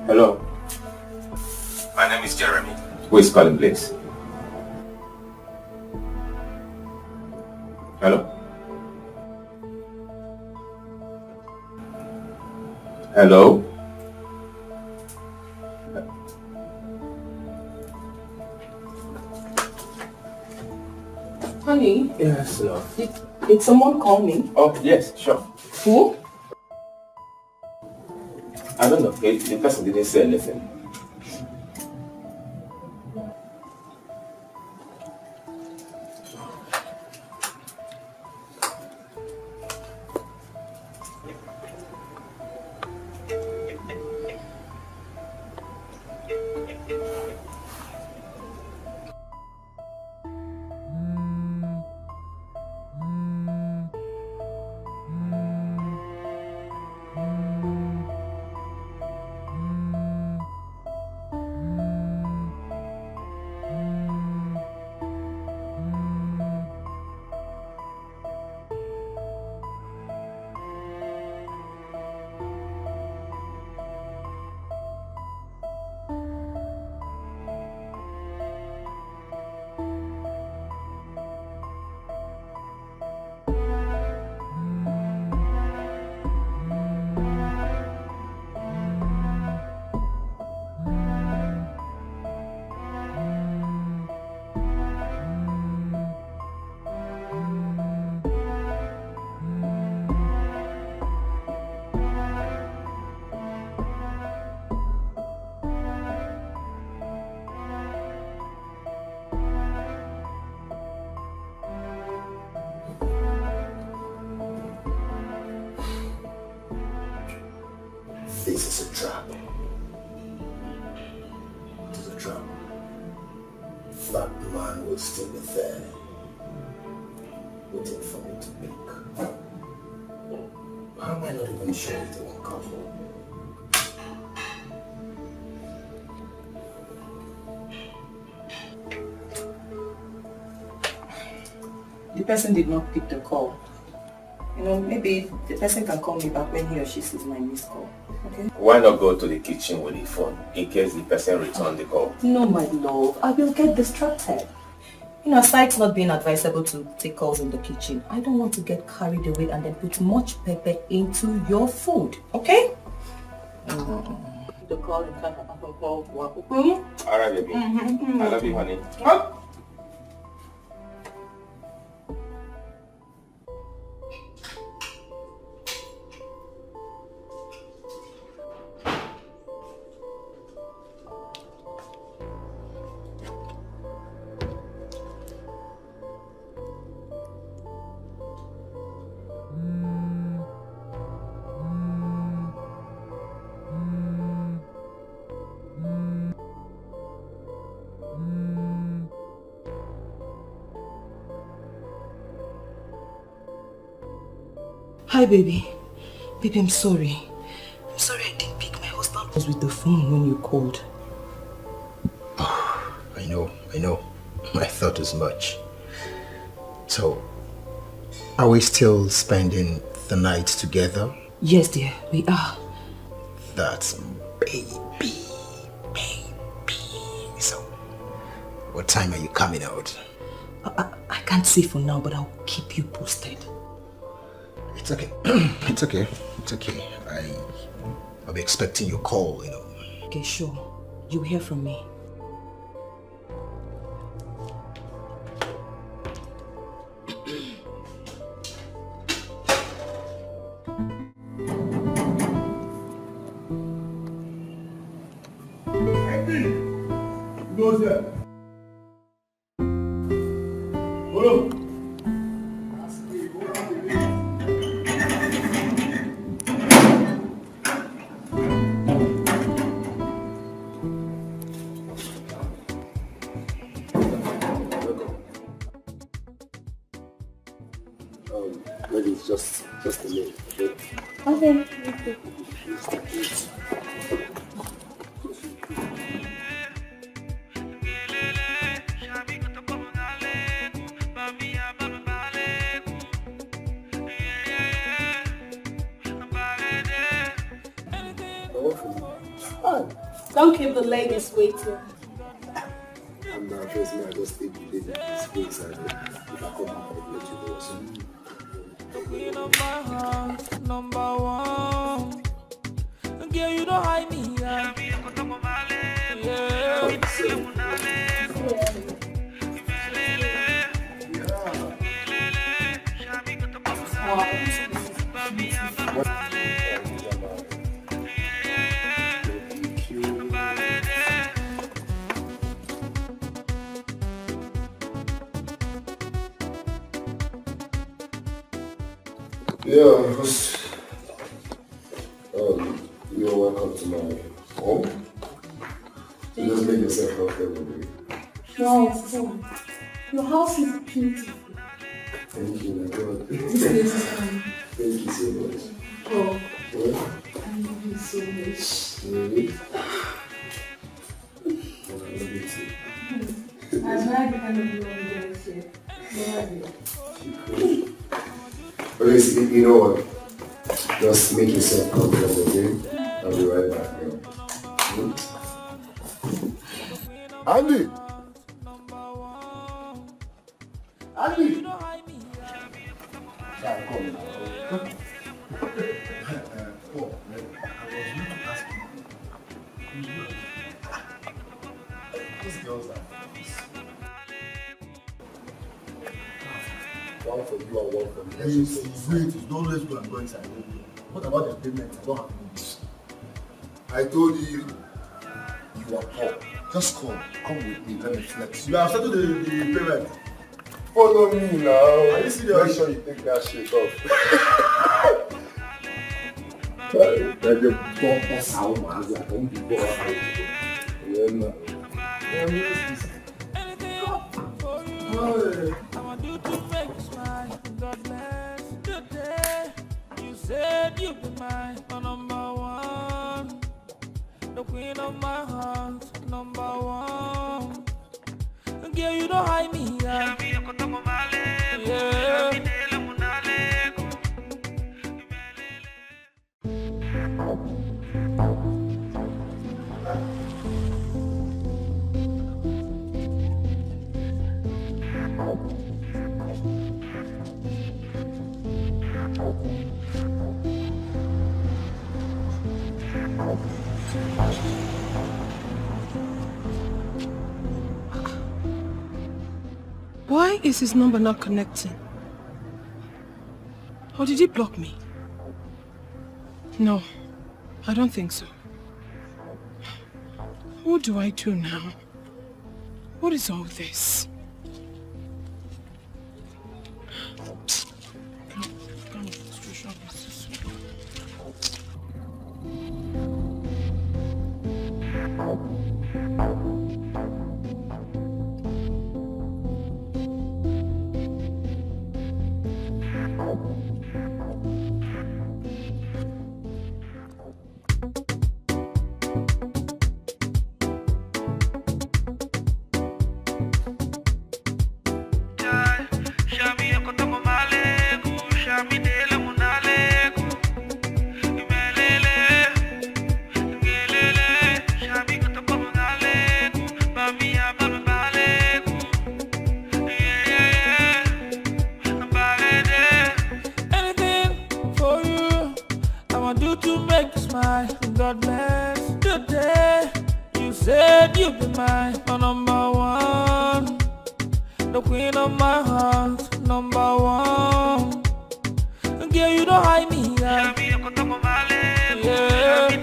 [SPEAKER 5] Hello. My name is Jeremy. Who is calling, please? Hello? Hello?
[SPEAKER 4] Honey?
[SPEAKER 5] Yes, love.
[SPEAKER 4] Did someone call me?
[SPEAKER 5] Oh, yes, sure.
[SPEAKER 4] Who?
[SPEAKER 5] I don't know. The person didn't say anything.
[SPEAKER 2] This is a trap. It is a trap. That man will still be there, waiting for me to pick. How am I not even sure if they won't come home?
[SPEAKER 9] The person did not pick the call. You know, maybe the person can call me back when he or she sees my missed call. Okay?
[SPEAKER 5] Why not go to the kitchen with the phone in case the person returns the call?
[SPEAKER 9] No, my love. I will get distracted. You know, aside not being advisable to take calls in the kitchen, I don't want to get carried away and then put much pepper into your food. Okay? The call in kind of
[SPEAKER 5] Alright, baby. I love you, honey.
[SPEAKER 9] Hi, baby. Baby, I'm sorry. I'm sorry I didn't pick. My husband was with the phone when you called.
[SPEAKER 2] Oh, I know. I thought as much. So, are we still spending the night together?
[SPEAKER 9] Yes, dear, we are.
[SPEAKER 2] That's baby. So, what time are you coming out?
[SPEAKER 9] I can't say for now, but I'll keep you posted.
[SPEAKER 2] It's okay. It's okay. I'll be expecting your call, you know.
[SPEAKER 9] Okay, sure. You'll hear from me.
[SPEAKER 7] Who's there? Hello?
[SPEAKER 6] Maybe it's just a minute, okay?
[SPEAKER 11] Okay.
[SPEAKER 13] Oh, don't keep the ladies waiting.
[SPEAKER 6] I'm nervous, man. I just think we did this space and if I come back, I'll let you know what's up.
[SPEAKER 14] Queen of my heart, number one. Girl, you don't hide me, yeah.
[SPEAKER 7] Yeah, because you're welcome to my home. So just make yourself comfortable, baby.
[SPEAKER 13] Wow, your house is beautiful.
[SPEAKER 7] Thank you, my God.
[SPEAKER 13] This place is fine.
[SPEAKER 7] Thank you so much.
[SPEAKER 13] Oh,
[SPEAKER 7] What?
[SPEAKER 13] I love you so much.
[SPEAKER 7] Really? I love you too.
[SPEAKER 13] I admire the kind of love you guys share. No idea.
[SPEAKER 7] Okay, so you know what? Just make yourself comfortable, okay? I'll be right back now. Andy! Andy! Yeah, come now. These girls are one for you and one for me.
[SPEAKER 6] Wait, don't let's go and go inside. What about the payment? I don't have money.
[SPEAKER 7] I told you you are poor.
[SPEAKER 6] Just come with me, let me flex. You have settled the payment.
[SPEAKER 7] Follow me now.
[SPEAKER 6] Are you serious?
[SPEAKER 7] Make sure you take that shit off. Like a bumper sound, man. Like, don't be bored. Yeah, no.
[SPEAKER 14] Said you be my number one, the queen of my heart, number one. Girl, you don't hide me, yeah. Yeah.
[SPEAKER 1] Why is his number not connecting? Or did he block me? No, I don't think so. What do I do now? What is all this? God bless the day you said you be my number one, the queen of my heart, number one. Girl, you don't hide me, yeah. Yeah.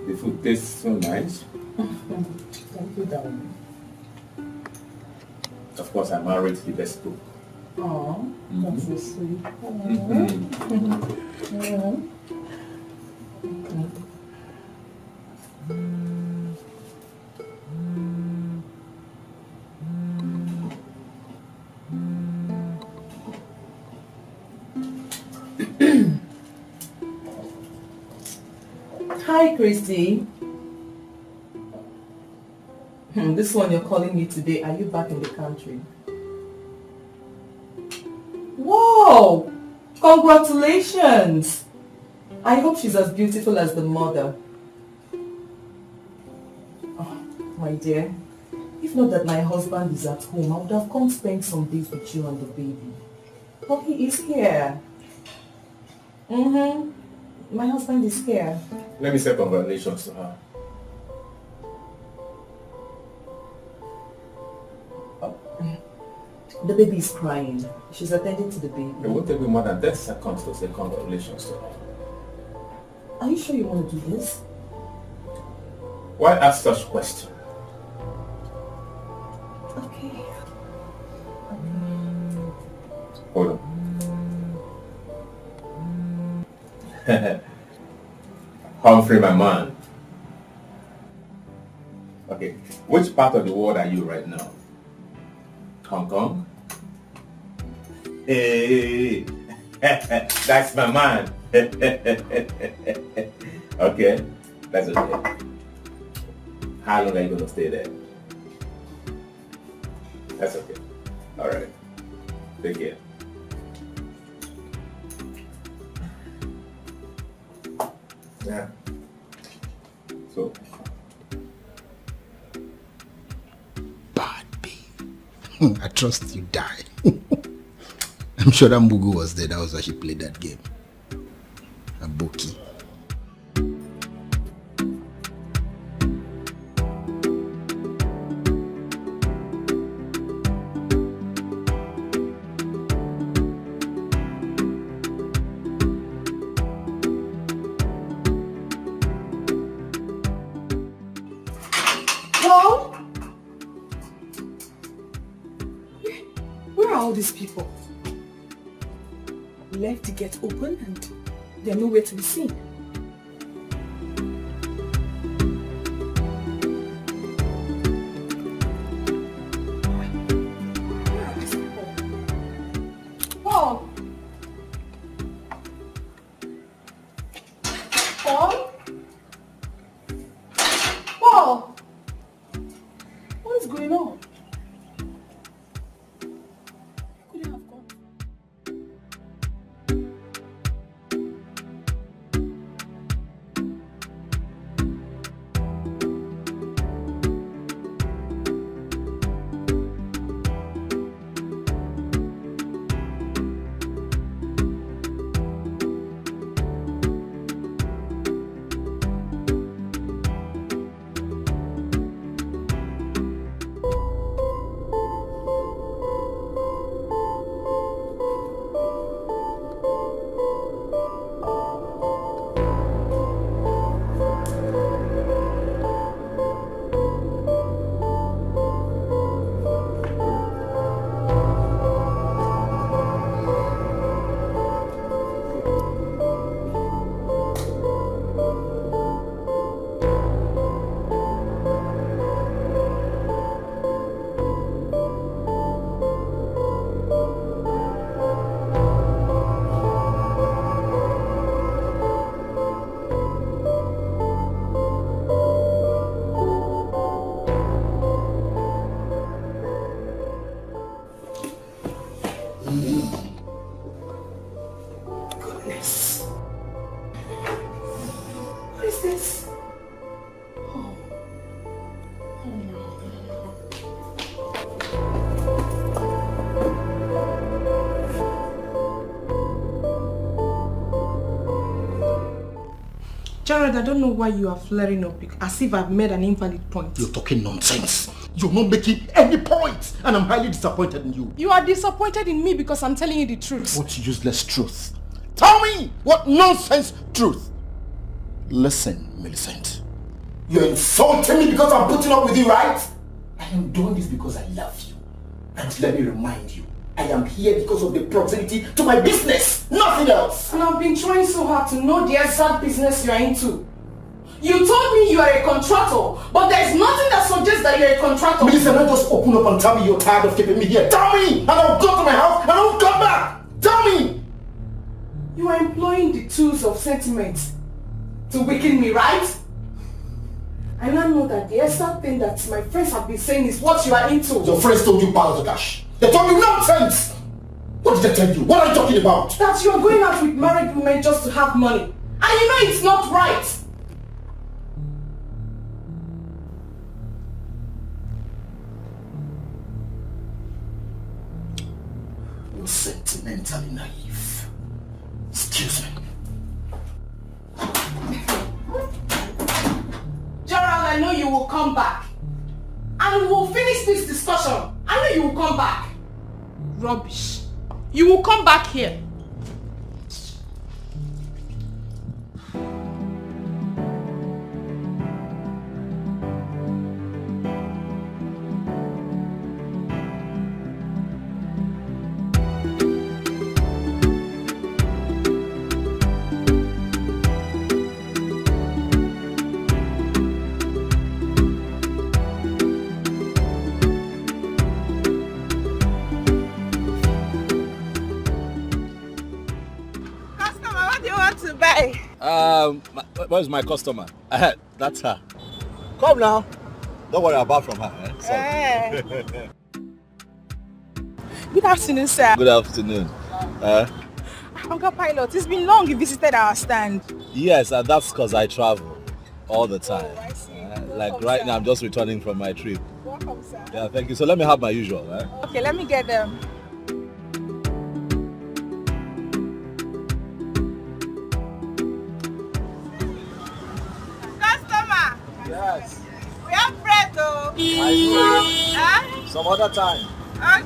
[SPEAKER 5] The food tastes so nice.
[SPEAKER 12] Thank you, darling.
[SPEAKER 5] Of course, I married the best cook.
[SPEAKER 12] Oh, that's so sweet. Hi, Christy. This one you're calling me today. Are you back in the country? Whoa! Congratulations! I hope she's as beautiful as the mother. my dear. If not that my husband is at home, I would have come spend some days with you and the baby. But he is here. My husband is here.
[SPEAKER 5] Let me say congratulations to her.
[SPEAKER 12] The baby is crying. She's attending to the baby.
[SPEAKER 5] It won't take me more than 10 seconds to say congratulations to her.
[SPEAKER 12] Are you sure you want to do this?
[SPEAKER 5] Why ask such question?
[SPEAKER 12] Okay.
[SPEAKER 5] Hold on. Humphrey, my man. Okay, which part of the world are you right now? Hong Kong? Hey, that's my man. Okay, that's okay. How long are you gonna stay there? That's okay. All right. Take care. Yeah. So.
[SPEAKER 2] Bad babe. I trust you die. I'm sure that Mbugu was there. That was why she played that game. A bookie.
[SPEAKER 1] These people left the gate open and they're nowhere to be seen. Paul! Paul! Paul! What is going on?
[SPEAKER 12] Jared, I don't know why you are flaring up as if I've made an invalid point.
[SPEAKER 2] You're talking nonsense. You're not making any point, and I'm highly disappointed in you.
[SPEAKER 12] You are disappointed in me because I'm telling you the truth.
[SPEAKER 2] What useless truth? Tell me what nonsense truth. Listen, Millicent. You're insulting me because I'm putting up with you, right? I am doing this because I love you. And let me remind you, I am here because of the proximity to my business, nothing else.
[SPEAKER 12] And I've been trying so hard to know the exact business you are into. You told me you are a contractor, but there is nothing that suggests that you're a contractor.
[SPEAKER 2] Melissa, don't just open up and tell me you're tired of keeping me here. Tell me, and I'll go to my house and I'll come back. Tell me.
[SPEAKER 12] You are employing the tools of sentiment to weaken me, right? I now know that the exact thing that my friends have been saying is what you are into.
[SPEAKER 2] Your friends told you part of the cash. They told you nonsense! What did they tell you? What are you talking about?
[SPEAKER 12] That you are going out with married women just to have money. And you know it's not right.
[SPEAKER 2] sentimentally naive. Excuse me.
[SPEAKER 12] Gerald, I know you will come back. And we will finish this discussion. I know you will come back. Rubbish. You will come back here.
[SPEAKER 3] Where's my customer? That's her. Come now. Don't worry about from her.
[SPEAKER 15] Good afternoon, sir.
[SPEAKER 3] Good afternoon.
[SPEAKER 15] Uncle Pilot, it's been long you visited our stand.
[SPEAKER 3] Yes, and that's because I travel all the time.
[SPEAKER 15] Oh, I see.
[SPEAKER 3] Like right now, I'm just returning from my trip.
[SPEAKER 15] Welcome, sir.
[SPEAKER 3] Yeah, thank you. So let me have my usual.
[SPEAKER 15] Okay, let me get them.
[SPEAKER 3] Yes.
[SPEAKER 15] We have bread though.
[SPEAKER 3] I will.
[SPEAKER 15] Huh?
[SPEAKER 3] Some other time.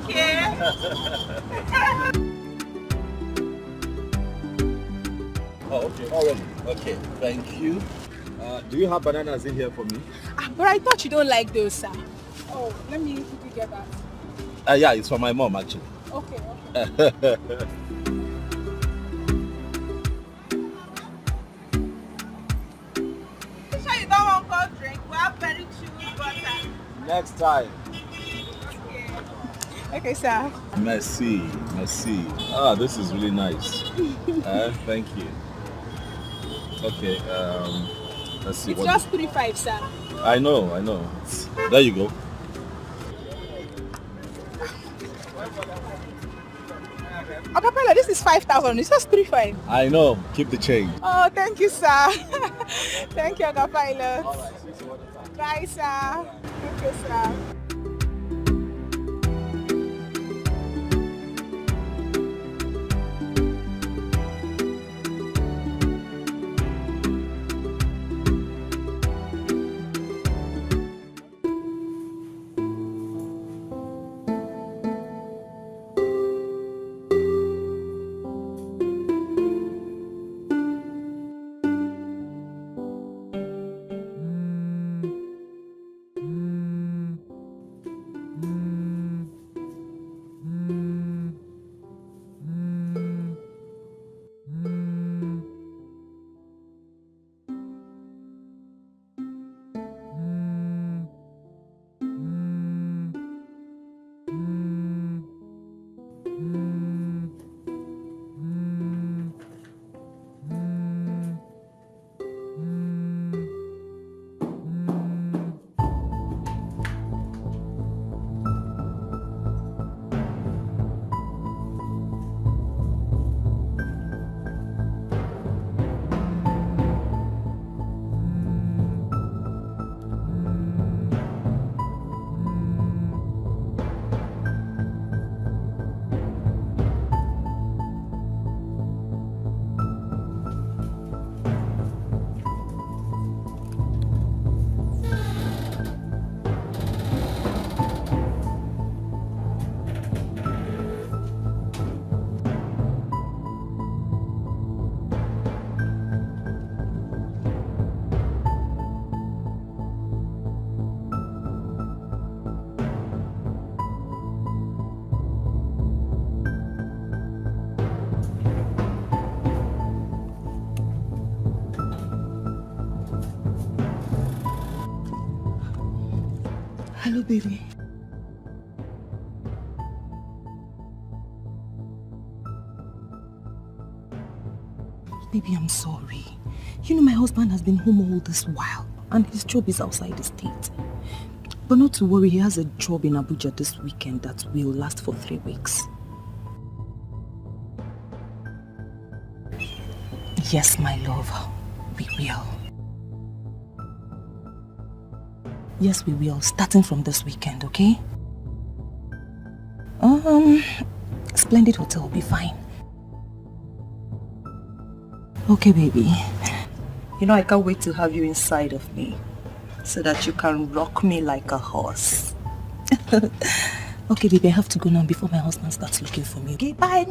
[SPEAKER 15] Okay.
[SPEAKER 3] Oh, okay. Already. Okay. Thank you. Do you have bananas in here for me?
[SPEAKER 15] But I thought you don't like those, sir. Oh, let me quickly get that.
[SPEAKER 3] Yeah, it's for my mom actually.
[SPEAKER 15] Okay.
[SPEAKER 3] Next time.
[SPEAKER 15] Okay, sir.
[SPEAKER 3] Merci. Ah, this is really nice. Thank you. Okay, let's see.
[SPEAKER 15] It's just 35, sir.
[SPEAKER 3] I know. There you go.
[SPEAKER 15] Acapella, this is 5,000. It's just 35.
[SPEAKER 3] I know. Keep the change.
[SPEAKER 15] Oh, thank you, sir. Thank you, Acapella. Bye, sir. Thank you, sir.
[SPEAKER 8] Hello, baby. Baby, I'm sorry. You know my husband has been home all this while and his job is outside the state. But not to worry, he has a job in Abuja this weekend that will last for 3 weeks. Yes, my love, we will. Yes, we will, starting from this weekend, okay?
[SPEAKER 4] splendid hotel will be fine. Okay, baby. You know, I can't wait to have you inside of me so that you can rock me like a horse. Okay, baby, I have to go now before my husband starts looking for me. Okay, bye.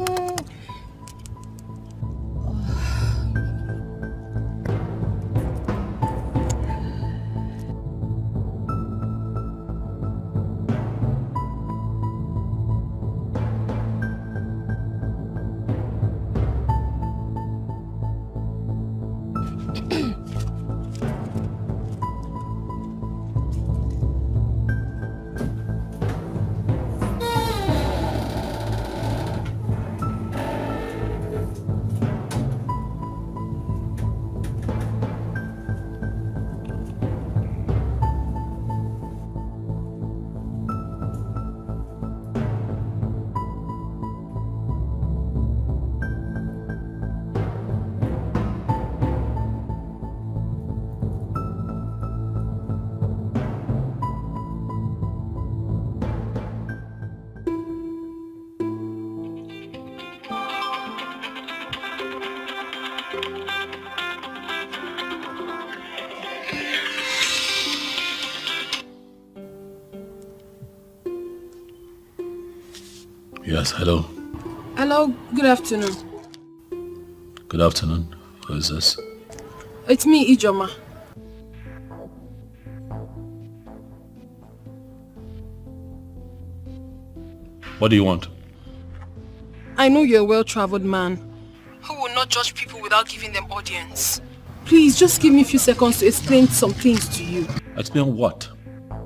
[SPEAKER 10] Yes, hello.
[SPEAKER 1] Hello, good afternoon.
[SPEAKER 10] Good afternoon. Who is this?
[SPEAKER 1] It's me, Ujunwa.
[SPEAKER 10] What do you want?
[SPEAKER 1] I know you're a well-traveled man who will not judge people without giving them audience. Please, just give me a few seconds to explain some things to you.
[SPEAKER 10] Explain what?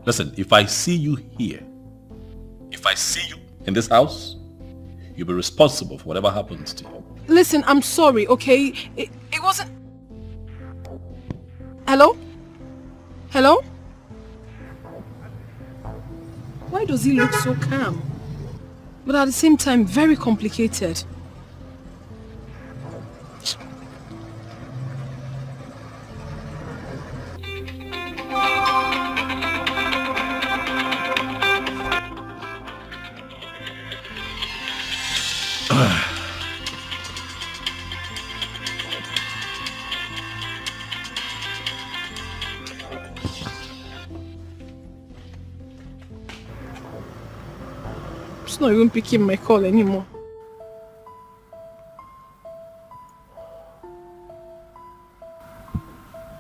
[SPEAKER 10] Listen, if I see you here, if I see you in this house, you'll be responsible for whatever happens to you.
[SPEAKER 1] Listen, I'm sorry, okay? It wasn't... Hello? Hello? Why does he look so calm? But at the same time, very complicated. He's not even picking my call anymore.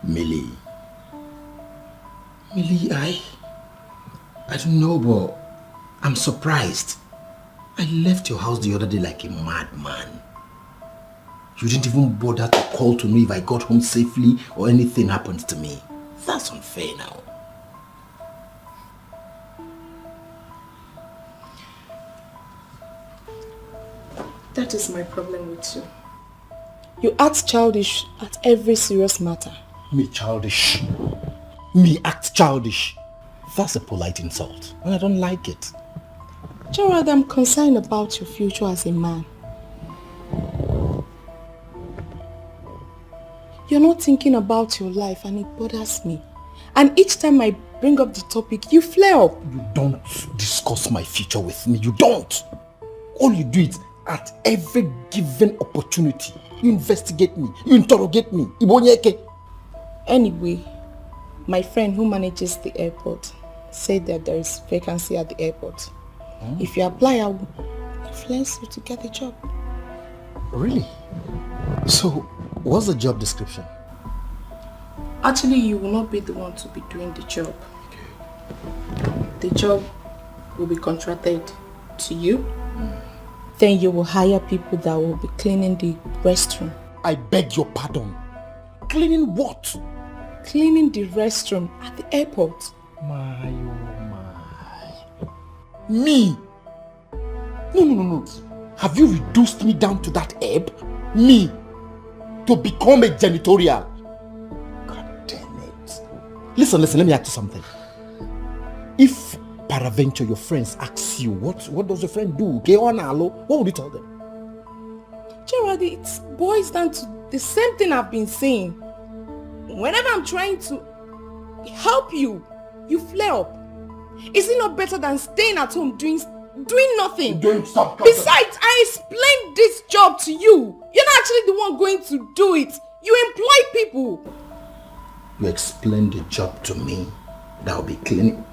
[SPEAKER 2] Millie, I don't know, but I'm surprised. I left your house the other day like a madman. You didn't even bother to call to know if I got home safely or anything happened to me. That's unfair now.
[SPEAKER 12] That is my problem with you. You act childish at every serious matter.
[SPEAKER 2] Me childish? Me act childish? That's a polite insult, and I don't like it.
[SPEAKER 12] Gerald, I'm concerned about your future as a man. You're not thinking about your life, and it bothers me. And each time I bring up the topic, you flare up.
[SPEAKER 2] You don't discuss my future with me. You don't. All you do is at every given opportunity, you investigate me, you interrogate me. Ibonyeke.
[SPEAKER 12] Anyway, my friend who manages the airport said that there is vacancy at the airport. If you apply, I will influence you to get a job.
[SPEAKER 2] Really? So, what's the job description?
[SPEAKER 12] Actually, you will not be the one to be doing the job. The job will be contracted to you. Then you will hire people that will be cleaning the restroom.
[SPEAKER 2] I beg your pardon. Cleaning what?
[SPEAKER 12] Cleaning the restroom at the airport.
[SPEAKER 2] My, oh my. Me? No. Have you reduced me down to that ebb? Me? To become a janitorial? God damn it. Listen, let me ask you something. If peradventure your friends ask you, what does your friend do? What would you tell them?
[SPEAKER 12] Gerald, it boils down to the same thing I've been saying. Whenever I'm trying to help you, you flare up. Is it not better than staying at home doing
[SPEAKER 8] doing nothing.
[SPEAKER 6] Don't stop.
[SPEAKER 8] Besides, I explained this job to you. You're not actually the one going to do it. You employ people.
[SPEAKER 2] You explained the job to me. That will be cleaning.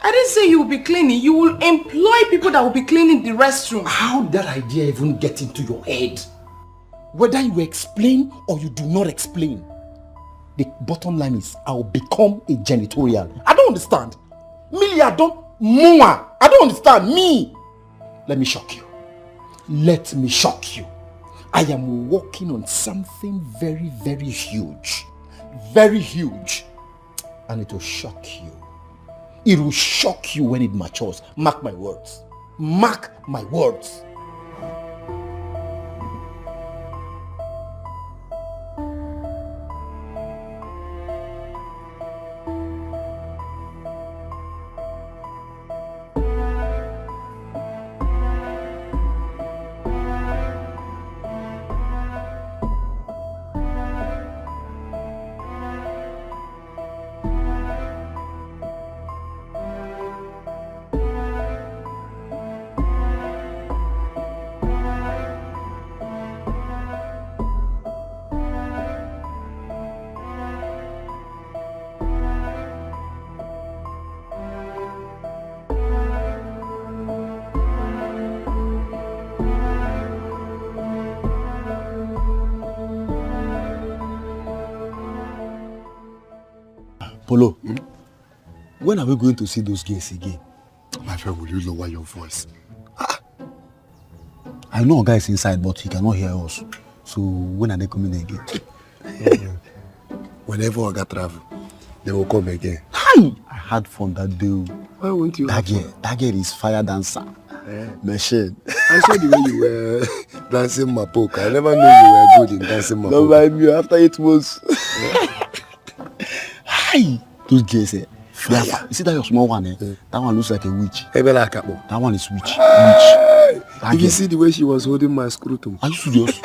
[SPEAKER 8] I didn't say you will be cleaning. You will employ people that will be cleaning the restroom.
[SPEAKER 2] How did that idea even get into your head? Whether you explain or you do not explain, the bottom line is I will become a janitorial. I don't understand. Millie, I don't understand. Me. Let me shock you. Let me shock you. I am working on something very, very huge. Very huge. And it will shock you. It will shock you when it matures. Mark my words. Mark my words.
[SPEAKER 6] Polo, when are we going to see those girls again?
[SPEAKER 7] My friend, will you lower your voice?
[SPEAKER 6] I know a guy is inside, but he cannot hear us. So when are they coming again?
[SPEAKER 7] Whenever I got travel, they will come again.
[SPEAKER 6] Hi! I had fun that day.
[SPEAKER 7] Why won't you?
[SPEAKER 6] That girl is fire dancer. Machine.
[SPEAKER 7] I saw the way you were dancing mapoka. I never knew you were good in dancing mapoka.
[SPEAKER 6] No, by me, after 8 months. Hi! Those girls, fire. You see that your small one, that one looks like a witch. That one is witch.
[SPEAKER 7] You can see the way she was holding my scrotum.
[SPEAKER 6] Are you serious?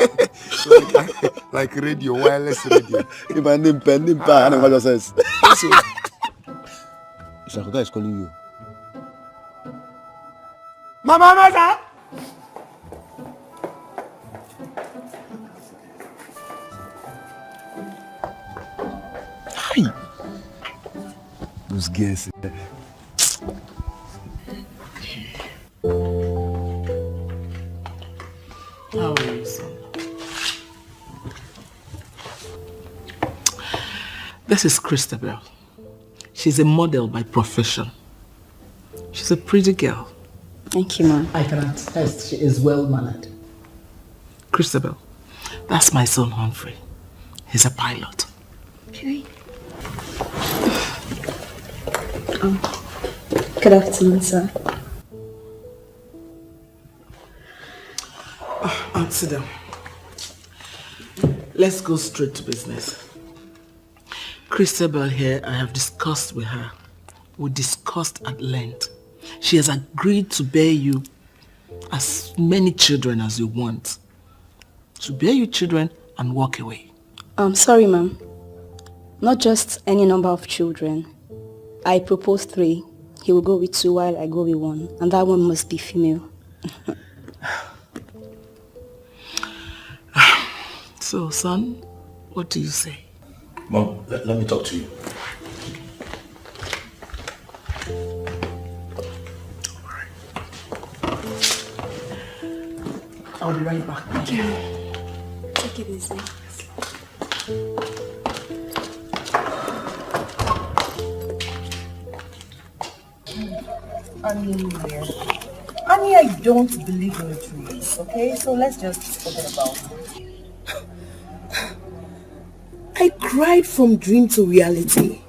[SPEAKER 7] like radio, wireless radio.
[SPEAKER 6] If I name pen, I don't know what says. It's like a guy is calling you.
[SPEAKER 7] Mama!
[SPEAKER 6] Hi! Those girls.
[SPEAKER 8] How are you, son? This is Christabel. She's a model by profession. She's a pretty girl.
[SPEAKER 11] Thank you, Mom.
[SPEAKER 8] I can attest she is well-mannered. Christabel, that's my son Humphrey. He's a pilot.
[SPEAKER 11] Okay. Good afternoon, sir.
[SPEAKER 8] Sit down. Let's go straight to business. Christabel here, I have discussed with her. We discussed at length. She has agreed to bear you as many children as you want. To bear you children and walk away.
[SPEAKER 11] Sorry, ma'am. Not just any number of children. I propose 3. He will go with 2 while I go with 1. And that one must be female.
[SPEAKER 8] So, son, what do you say?
[SPEAKER 10] Mom, let me talk to you.
[SPEAKER 8] I'll be right back.
[SPEAKER 11] Thank you. Take it easy.
[SPEAKER 9] Annie, I don't believe in dreams, okay? So let's just forget about it. I cried from dream to reality.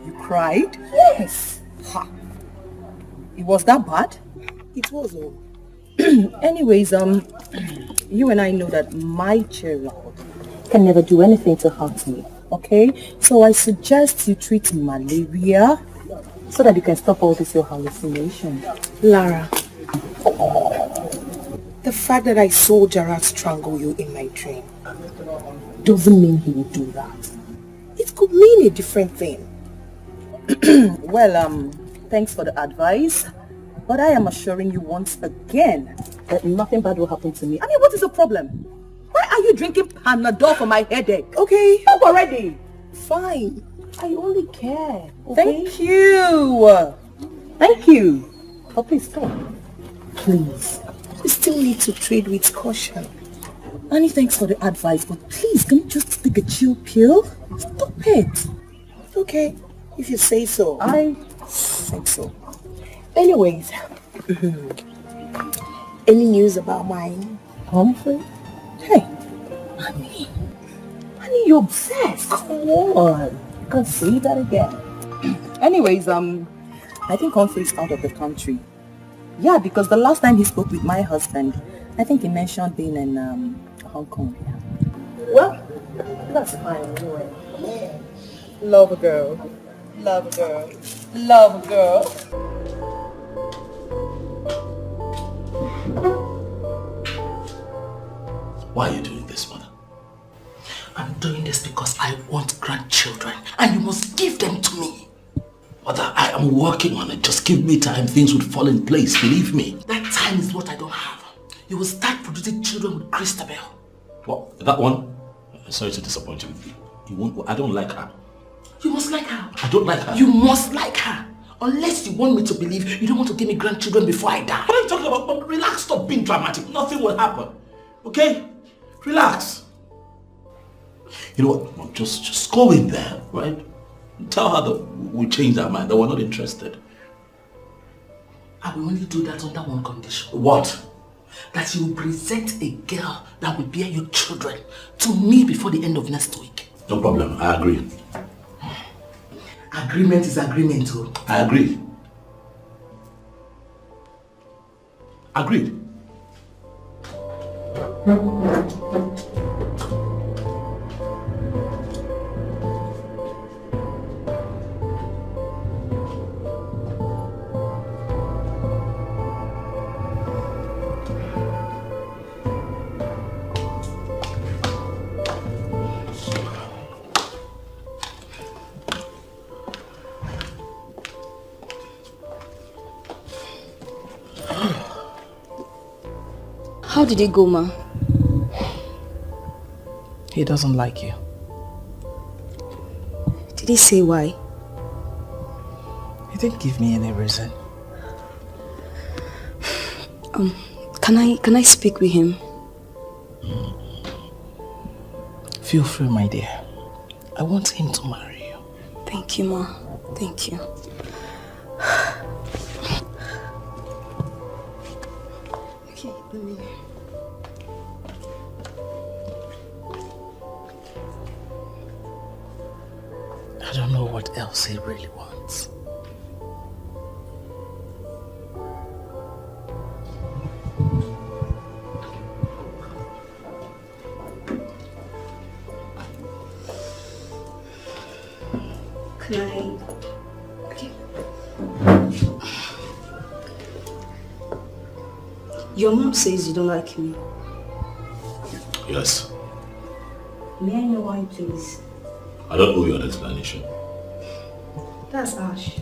[SPEAKER 9] You cried? Yes. Ha. It was that bad? It was. Anyways, you and I know that my cherry can never do anything to hurt me, okay? So I suggest you treat malaria so that you can stop all this your hallucination. Lara, the fact that I saw Gerard strangle you in my dream doesn't mean he will do that. It could mean a different thing. Well, thanks for the advice.
[SPEAKER 4] But I am assuring you once again that nothing bad will happen to me. I mean, what is the problem? Why are you drinking Panadol for my headache? Okay. Stop already. Fine. I only care. Okay? Thank you. Thank you. Oh, please stop. Please. We still need to trade with caution. Annie, thanks for the advice, but please, can you just take a chill pill? Stop it. Okay, if you say so. I think so. Anyways, any news about mine? Humphrey? Hey, Annie, you're obsessed. Come on. You can't say that again. Anyways, I think Humphrey's out of the country. Yeah, because the last time he spoke with my husband, I think he mentioned being in Hong Kong. Yeah. Well, that's fine anyway. Love a girl. Love a girl. Love a girl.
[SPEAKER 2] Why are you doing this, mother? I'm doing this because I want grandchildren and you must give them to me. Mother, I am working on it. Just give me time. Things would fall in place. Believe me. That time is what I don't have. You will start producing children with Christabel.
[SPEAKER 10] What? That one? Sorry to disappoint you. You won't. I don't like her.
[SPEAKER 2] You must like her.
[SPEAKER 10] I don't like her.
[SPEAKER 2] You must like her. Unless you want me to believe you don't want to give me grandchildren before I die.
[SPEAKER 10] What are you talking about? Relax. Stop being dramatic. Nothing will happen. Okay? Relax. You know what? Mom, just go in there, right? Tell her that we changed our mind, that we're not interested.
[SPEAKER 2] I will only do that under one condition.
[SPEAKER 10] What?
[SPEAKER 2] That you will present a girl that will bear your children to me before the end of next week.
[SPEAKER 10] No problem, I agree.
[SPEAKER 2] Agreement is agreement, too.
[SPEAKER 10] I agree. Agreed.
[SPEAKER 11] How did it go, Ma?
[SPEAKER 8] He doesn't like you.
[SPEAKER 11] Did he say why?
[SPEAKER 8] He didn't give me any reason.
[SPEAKER 11] Can I speak with him?
[SPEAKER 8] Feel free, my dear. I want him to marry you.
[SPEAKER 11] Thank you, Ma. Thank you. Okay, let me...
[SPEAKER 8] I don't know what else he really wants.
[SPEAKER 11] Can I... Okay. Your mom says you don't like me.
[SPEAKER 10] Yes.
[SPEAKER 11] May I know why, please?
[SPEAKER 10] I don't owe you an explanation.
[SPEAKER 11] That's harsh.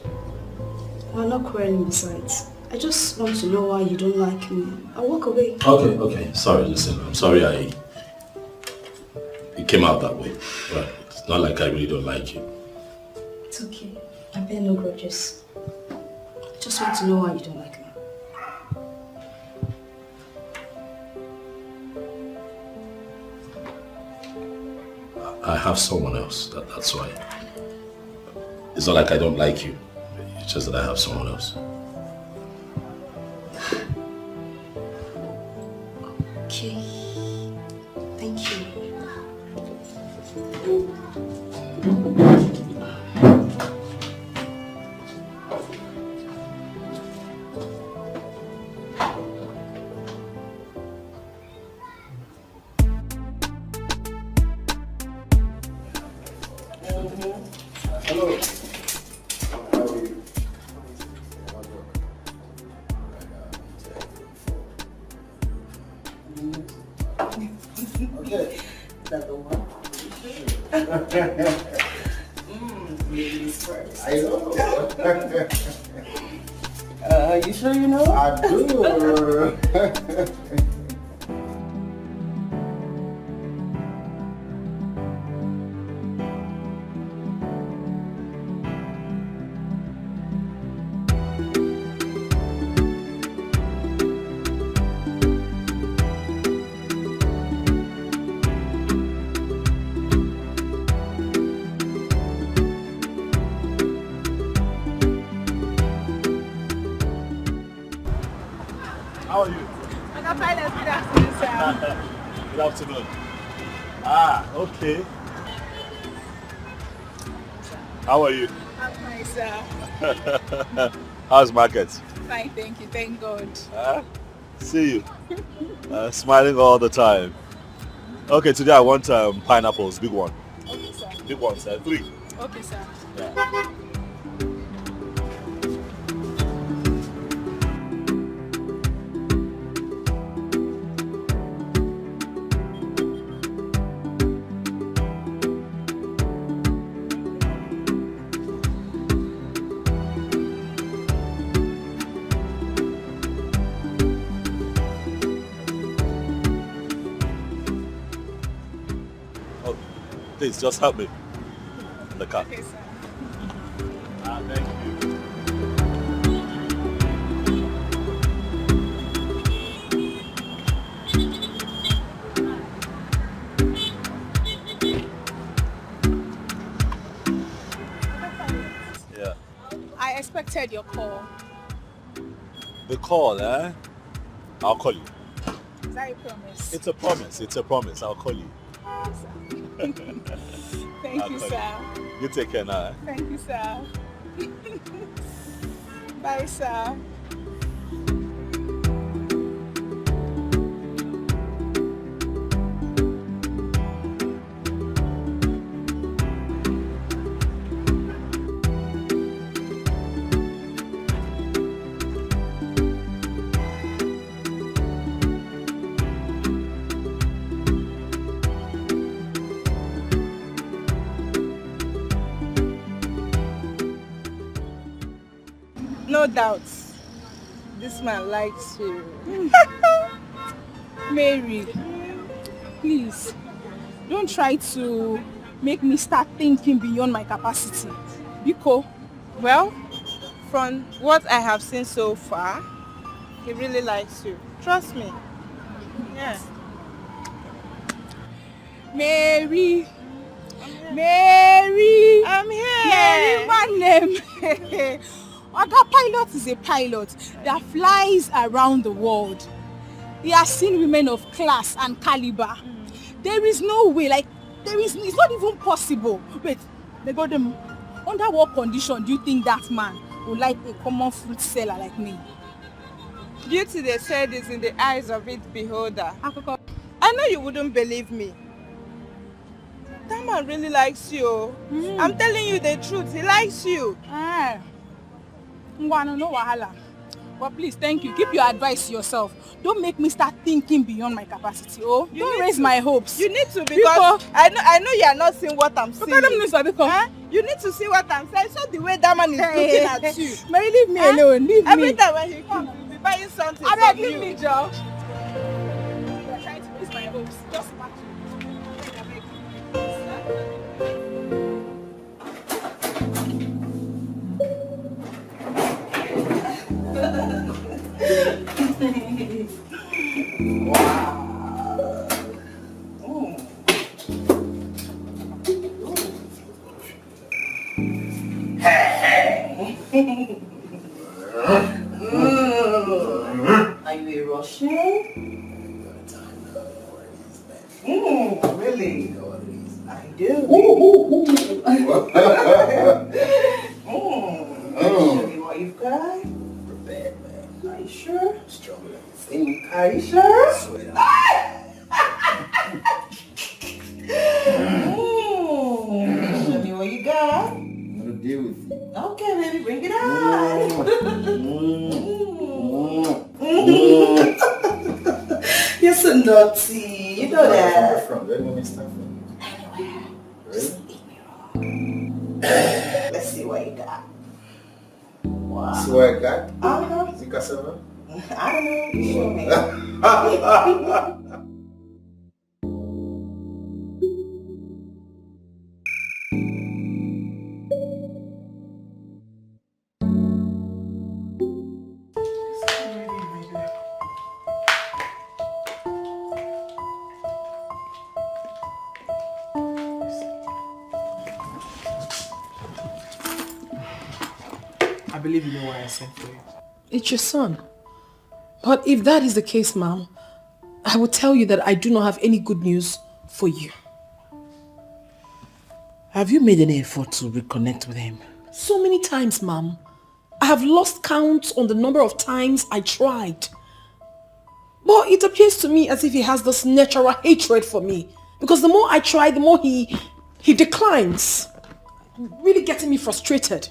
[SPEAKER 11] We're not quarreling besides. I just want to know why you don't like me. I'll walk away.
[SPEAKER 10] Okay. Sorry, listen. I'm sorry it came out that way. But it's not like I really don't like you.
[SPEAKER 11] It's okay. I bear no grudges. I just want to know why you don't like me.
[SPEAKER 10] I have someone else. That's why. It's not like I don't like you. It's just that I have someone else.
[SPEAKER 11] Okay. Thank you.
[SPEAKER 7] Hello. Okay.
[SPEAKER 8] Is that the one?
[SPEAKER 7] Ladies first. I know.
[SPEAKER 8] You sure you know?
[SPEAKER 6] I do.
[SPEAKER 3] How are you?
[SPEAKER 15] Pilot, good afternoon, sir.
[SPEAKER 3] Good afternoon. Ah, okay. How are you?
[SPEAKER 15] I'm fine, sir.
[SPEAKER 3] How's market?
[SPEAKER 15] Fine, thank you. Thank God.
[SPEAKER 3] See you. Smiling all the time. Okay, today I want pineapples, big one.
[SPEAKER 15] Okay, sir.
[SPEAKER 3] Big ones, 3.
[SPEAKER 15] Okay, sir.
[SPEAKER 3] Yeah. Please, just help me in the car.
[SPEAKER 15] Okay, sir.
[SPEAKER 3] Thank you. Yeah.
[SPEAKER 15] I expected your call.
[SPEAKER 3] The call, eh? I'll call you.
[SPEAKER 15] Is that a promise?
[SPEAKER 3] It's a promise. It's a promise. I'll call you.
[SPEAKER 15] Thank you, sir.
[SPEAKER 3] You take care now. Eh?
[SPEAKER 15] Thank you, sir. Bye, sir. No doubts. This man likes you. Mary, please, don't try to make me start thinking beyond my capacity. Biko.
[SPEAKER 9] Well, from what I have seen so far, he really likes you. Trust me. Yeah.
[SPEAKER 15] Mary. Mary.
[SPEAKER 9] I'm here.
[SPEAKER 15] Mary, my name. Oga Pilot is a pilot that flies around the world. He has seen women of class and caliber. There is no way, it's not even possible. Wait, they got them. Under what condition do you think that man would like a common fruit seller like me?
[SPEAKER 9] Beauty, they said, is in the eyes of its beholder. I know you wouldn't believe me. That man really likes you. I'm telling you the truth. He likes you.
[SPEAKER 15] No wahala. But please, thank you. Keep your advice to yourself. Don't make me start thinking beyond my capacity. Oh, don't raise my hopes.
[SPEAKER 9] You need to, because I know you are not seeing what I'm seeing. You need to see what I'm saying. So the way that man is looking at you.
[SPEAKER 15] Mary, leave me alone. Leave me.
[SPEAKER 9] Every time when he comes, he will be buying something from you.
[SPEAKER 15] Leave me, Joe. You are trying to raise my hopes. Just back to
[SPEAKER 8] Wow. Are you a Russian? Really? I do. Show me what you've got. Prepared, man. Are you sure? Stronger than you think. Are you sure? Swear Show me what you got.
[SPEAKER 6] I'm gonna deal with you.
[SPEAKER 8] Okay, baby, bring it on. You're so naughty. You know that.
[SPEAKER 6] Where do you want me to start from?
[SPEAKER 8] Anywhere. Just eat me wrong. Let's see what you got. Wow.
[SPEAKER 6] See what I got?
[SPEAKER 8] Uh-huh.
[SPEAKER 2] cassava?
[SPEAKER 8] I don't know. You show me.
[SPEAKER 13] I believe you know why I sent for you.
[SPEAKER 1] It's your son. But if that is the case, ma'am, I will tell you that I do not have any good news for you.
[SPEAKER 8] Have you made any effort to reconnect with him?
[SPEAKER 1] So many times, ma'am. I have lost count on the number of times I tried. But it appears to me as if he has this natural hatred for me. Because the more I try, the more he declines. Really getting me frustrated.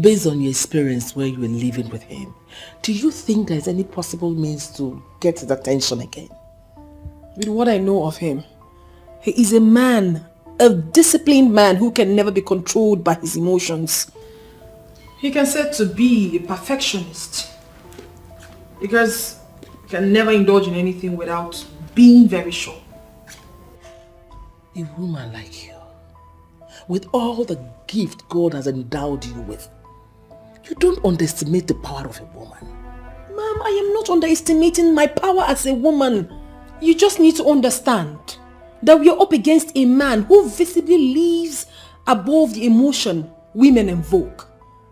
[SPEAKER 8] Based on your experience where you were living with him, do you think there's any possible means to get his attention again?
[SPEAKER 1] With what I know of him, he is a man, a disciplined man who can never be controlled by his emotions. He can said to be a perfectionist because he can never indulge in anything without being very sure.
[SPEAKER 8] A woman like you, with all the gift God has endowed you with, you don't underestimate the power of a woman.
[SPEAKER 1] Ma'am, I am not underestimating my power as a woman. You just need to understand that we are up against a man who visibly lives above the emotion women invoke.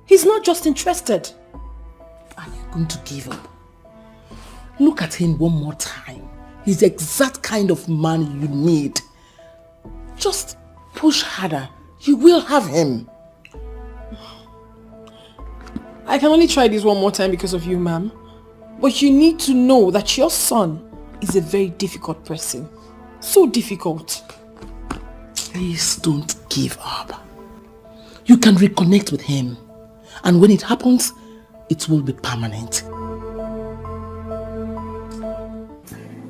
[SPEAKER 1] He's not just interested.
[SPEAKER 8] Are you going to give up? Look at him one more time. He's the exact kind of man you need. Just push harder. You will have him.
[SPEAKER 1] I can only try this one more time because of you, ma'am. But you need to know that your son is a very difficult person. So difficult.
[SPEAKER 8] Please don't give up. You can reconnect with him. And when it happens, it will be permanent.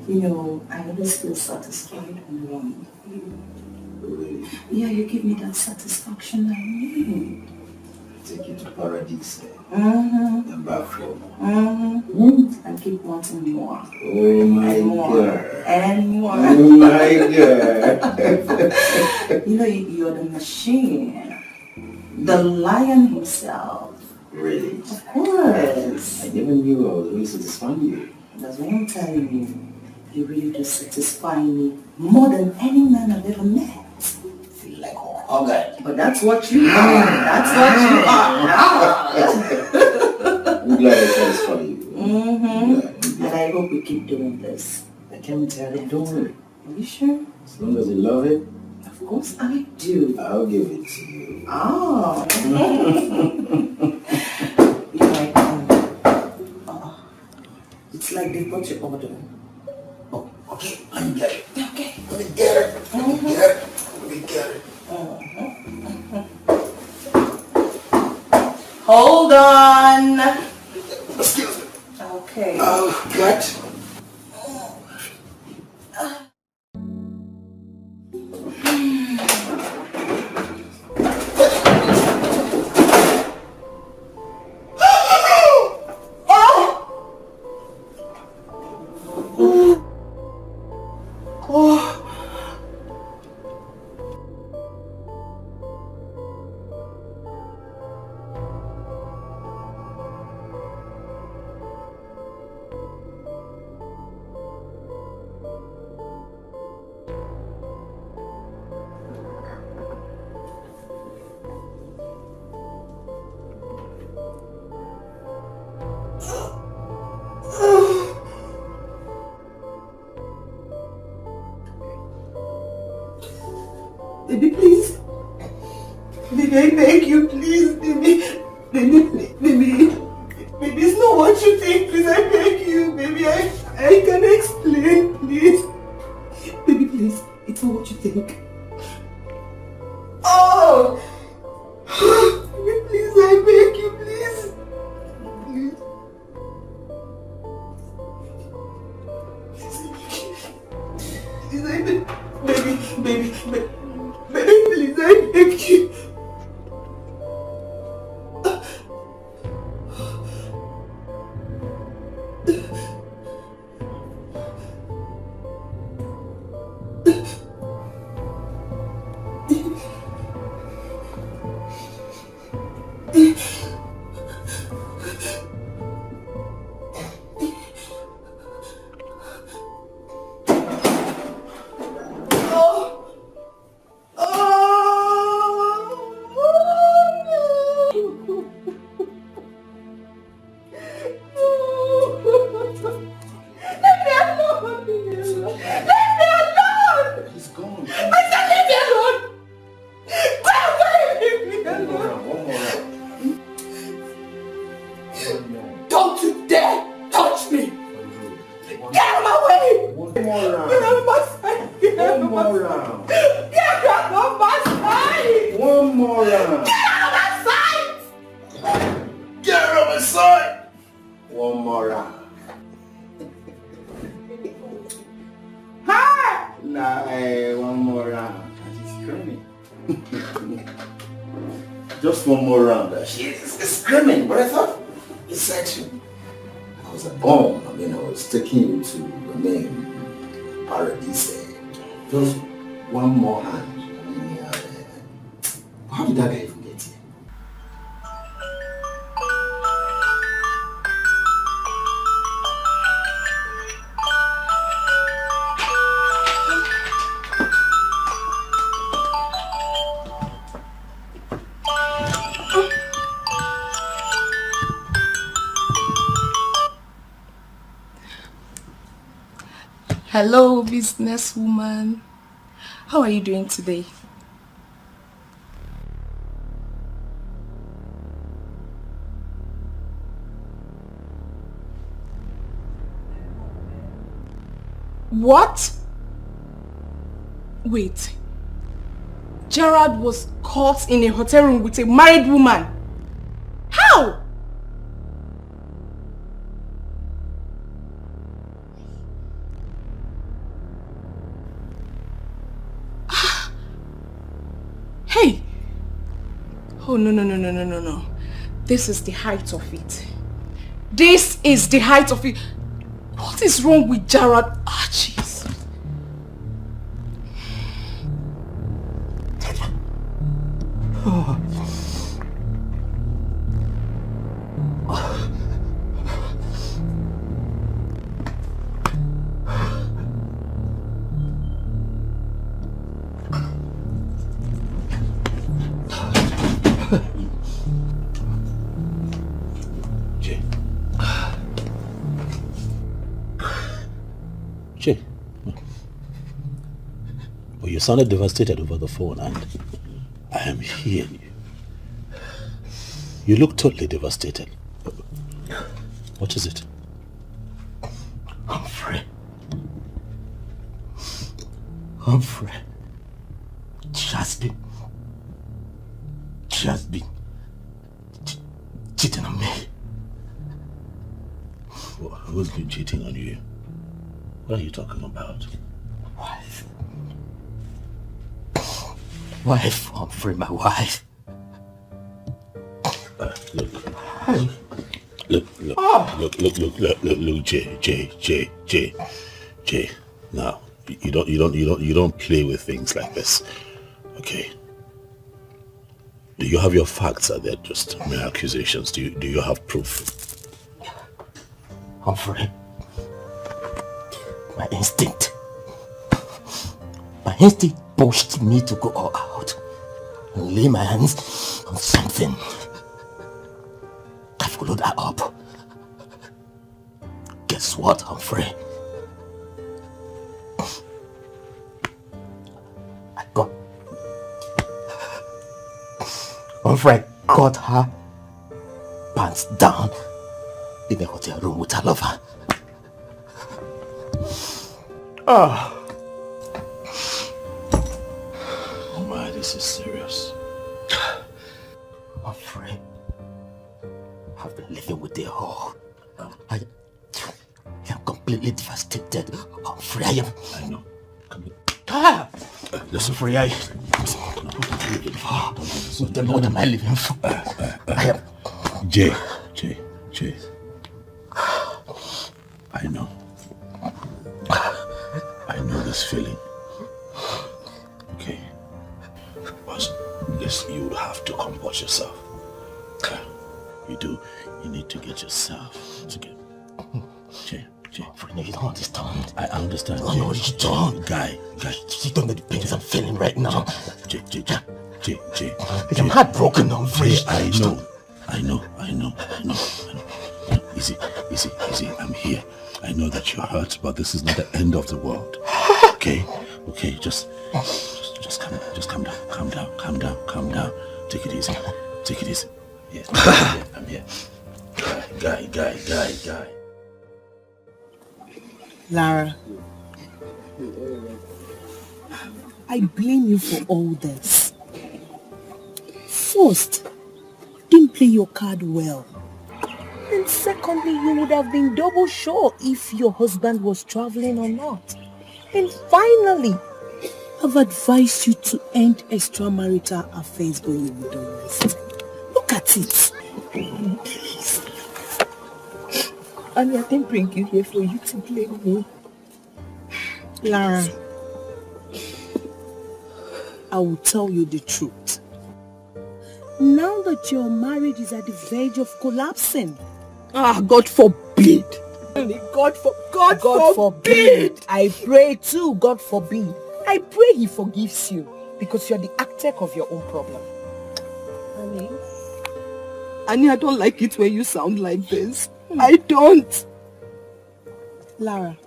[SPEAKER 16] You know, I always feel satisfied and warm. Yeah, you give me that satisfaction I need.
[SPEAKER 2] Take you to paradise.
[SPEAKER 16] Mm-hmm.
[SPEAKER 2] The bathroom.
[SPEAKER 16] Mm-hmm. I keep wanting more.
[SPEAKER 2] Oh my God.
[SPEAKER 16] And more.
[SPEAKER 2] Oh my God.
[SPEAKER 16] You know, you're the machine. The lion himself.
[SPEAKER 2] Really?
[SPEAKER 16] Of course.
[SPEAKER 2] I never knew I was really satisfying you.
[SPEAKER 16] That's what I'm telling you. You really do satisfy me more than any man I've ever met.
[SPEAKER 2] Feel like a hugger.
[SPEAKER 16] But that's what you are. That's what you are.
[SPEAKER 2] I'm glad I satisfy you.
[SPEAKER 16] Mm-hmm. And I hope we keep doing this.
[SPEAKER 2] I can't tell it, don't worry.
[SPEAKER 16] Are you sure?
[SPEAKER 2] As long as you love it,
[SPEAKER 16] of course I do.
[SPEAKER 2] I'll give it to you.
[SPEAKER 16] Oh. It's like they got your order.
[SPEAKER 2] Oh, okay. Let me get it.
[SPEAKER 16] Okay.
[SPEAKER 2] Let me get it. Let me get it. Let me get it.
[SPEAKER 16] Hold on.
[SPEAKER 2] Excuse me.
[SPEAKER 16] Okay.
[SPEAKER 2] Oh, what?
[SPEAKER 16] Baby, please. Baby, I beg you, please. Baby, it's not what you think, please. I beg you, baby. I can explain, please. Baby, please. It's not what you think. Oh! Baby, please, I beg you, please. Please, I beg. Baby, please, I beg you.
[SPEAKER 2] Just one more round. She's screaming, but I thought it's section. I was at home. I was taking you to the main paradise. Just one more hand. How did that guy even get here?
[SPEAKER 12] Hello, businesswoman. How are you doing today? What? Wait. Gerard was caught in a hotel room with a married woman. How? Hey! Oh, no. This is the height of it. This is the height of it. What is wrong with Gerard? Ah, jeez. Oh.
[SPEAKER 3] Jay. Well, you sounded devastated over the phone, and I am hearing you. You look totally devastated. What is it?
[SPEAKER 2] Humphrey, just been cheating on me.
[SPEAKER 3] Who's been cheating on you? What are you talking about?
[SPEAKER 2] Wife, Humphrey, my wife.
[SPEAKER 3] Look, Jay. Now, you don't play with things like this, okay? Do you have your facts? Are they just mere accusations? Do you have proof?
[SPEAKER 2] Humphrey, my instinct pushed me to go all out and lay my hands on something. I followed that up. Guess what, Humphrey? Humphrey got her pants down in a hotel room with her lover.
[SPEAKER 3] Oh my, this is serious.
[SPEAKER 2] Humphrey, I've been living with the whore. I am completely devastated. Humphrey, I know. Come here.
[SPEAKER 3] Listen,
[SPEAKER 2] Humphrey, what am I living for? I am...
[SPEAKER 3] Jay.
[SPEAKER 10] I know. I know this feeling. Okay. But listen, you have to compose yourself. You do. You need to get yourself together. Jay.
[SPEAKER 2] No, you don't understand.
[SPEAKER 10] I understand.
[SPEAKER 2] Oh, no, you don't.
[SPEAKER 10] Guy.
[SPEAKER 2] You don't know the pains I'm feeling right now.
[SPEAKER 10] Jay.
[SPEAKER 2] I'm heartbroken now.
[SPEAKER 10] I know. Easy. I'm here. I know that you're hurt, but this is not the end of the world. Okay, just calm down. Take it easy. Yeah, I'm here. Guy.
[SPEAKER 8] Lara, I blame you for all this. First, you didn't play your card well. And secondly, you would have been double sure if your husband was traveling or not. And finally, I've advised you to end extramarital affairs going with the rest. Look at it. Please. And I didn't bring you here for you to blame me. Lara, I will tell you the truth. Now that your marriage is at the verge of collapsing. God forbid. God forbid. I pray too, God forbid. I pray he forgives you because you're the architect of your own problem. Annie, I don't like it when you sound like this. I don't. Lara,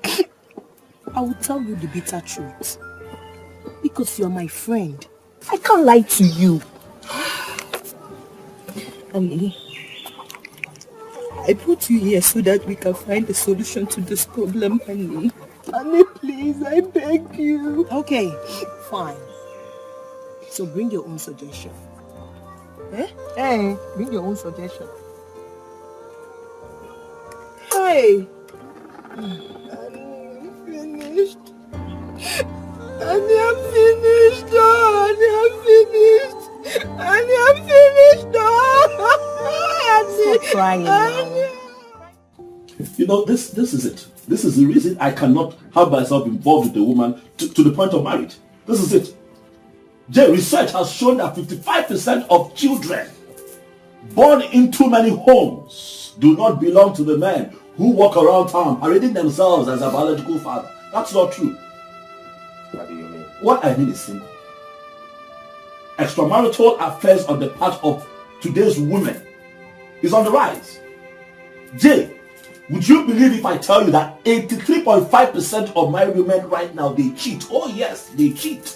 [SPEAKER 8] I will tell you the bitter truth. Because you're my friend. I can't lie to you. Annie, I brought you here so that we can find a solution to this problem, Annie. Annie, please, I beg you. Okay, fine. So bring your own suggestion. Hey, bring your own suggestion. Hey! I'm finished. I'm finished. Stop crying now.
[SPEAKER 3] You know, this is it. This is the reason I cannot have myself involved with a woman to the point of marriage. This is it. Jay, research has shown that 55% of children born in too many homes do not belong to the men who walk around town parading themselves as a biological father. That's not true.
[SPEAKER 5] What do you mean?
[SPEAKER 3] What I mean is simple. Extramarital affairs on the part of today's women is on the rise. Jay, would you believe if I tell you that 83.5% of married women right now, they cheat? Oh yes, they cheat.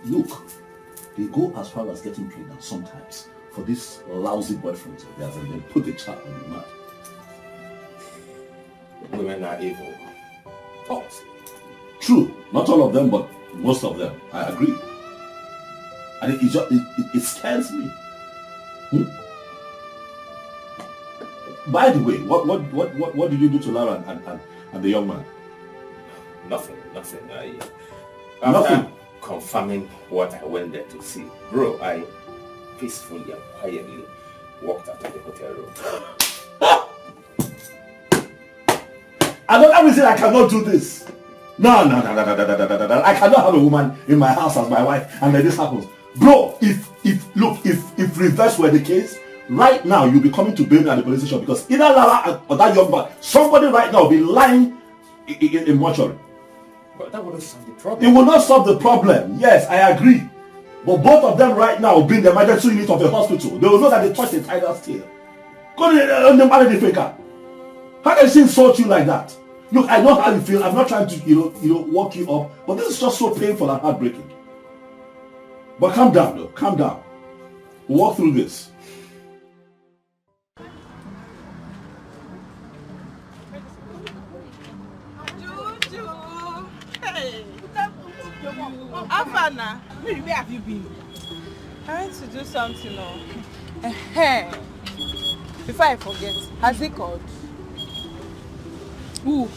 [SPEAKER 3] Look, they go as far as getting pregnant sometimes for this lousy boyfriend of theirs and then put the child in the mouth.
[SPEAKER 5] Women are evil.
[SPEAKER 3] Oh, true. Not all of them, but most of them. I agree. And it scares me. By the way, what did you do to Lara and the young man?
[SPEAKER 5] Nothing.
[SPEAKER 3] Nothing.
[SPEAKER 5] Confirming what I went there to see, bro, I peacefully and quietly walked out of the hotel room.
[SPEAKER 3] Another reason I cannot do this. No. I cannot have a woman in my house as my wife and then this happens. Bro, if reverse were the case, right now you'll be coming to bail me at the police station because either Lara or that young man, somebody right now will be lying in mortuary.
[SPEAKER 5] But that wouldn't solve the problem.
[SPEAKER 3] It will not solve the problem. Yes, I agree. But both of them right now will be in the emergency unit of the hospital. They will know that they touched a tiger's tail. Go to the marriage faker. How can she insult you like that? Look, I know how you feel. I'm not trying to, walk you up. But this is just so painful and heartbreaking. But calm down, though. Calm down. We'll walk through this.
[SPEAKER 15] Afana, where have you been? I went to do something now. Before I forget, has he called? Who?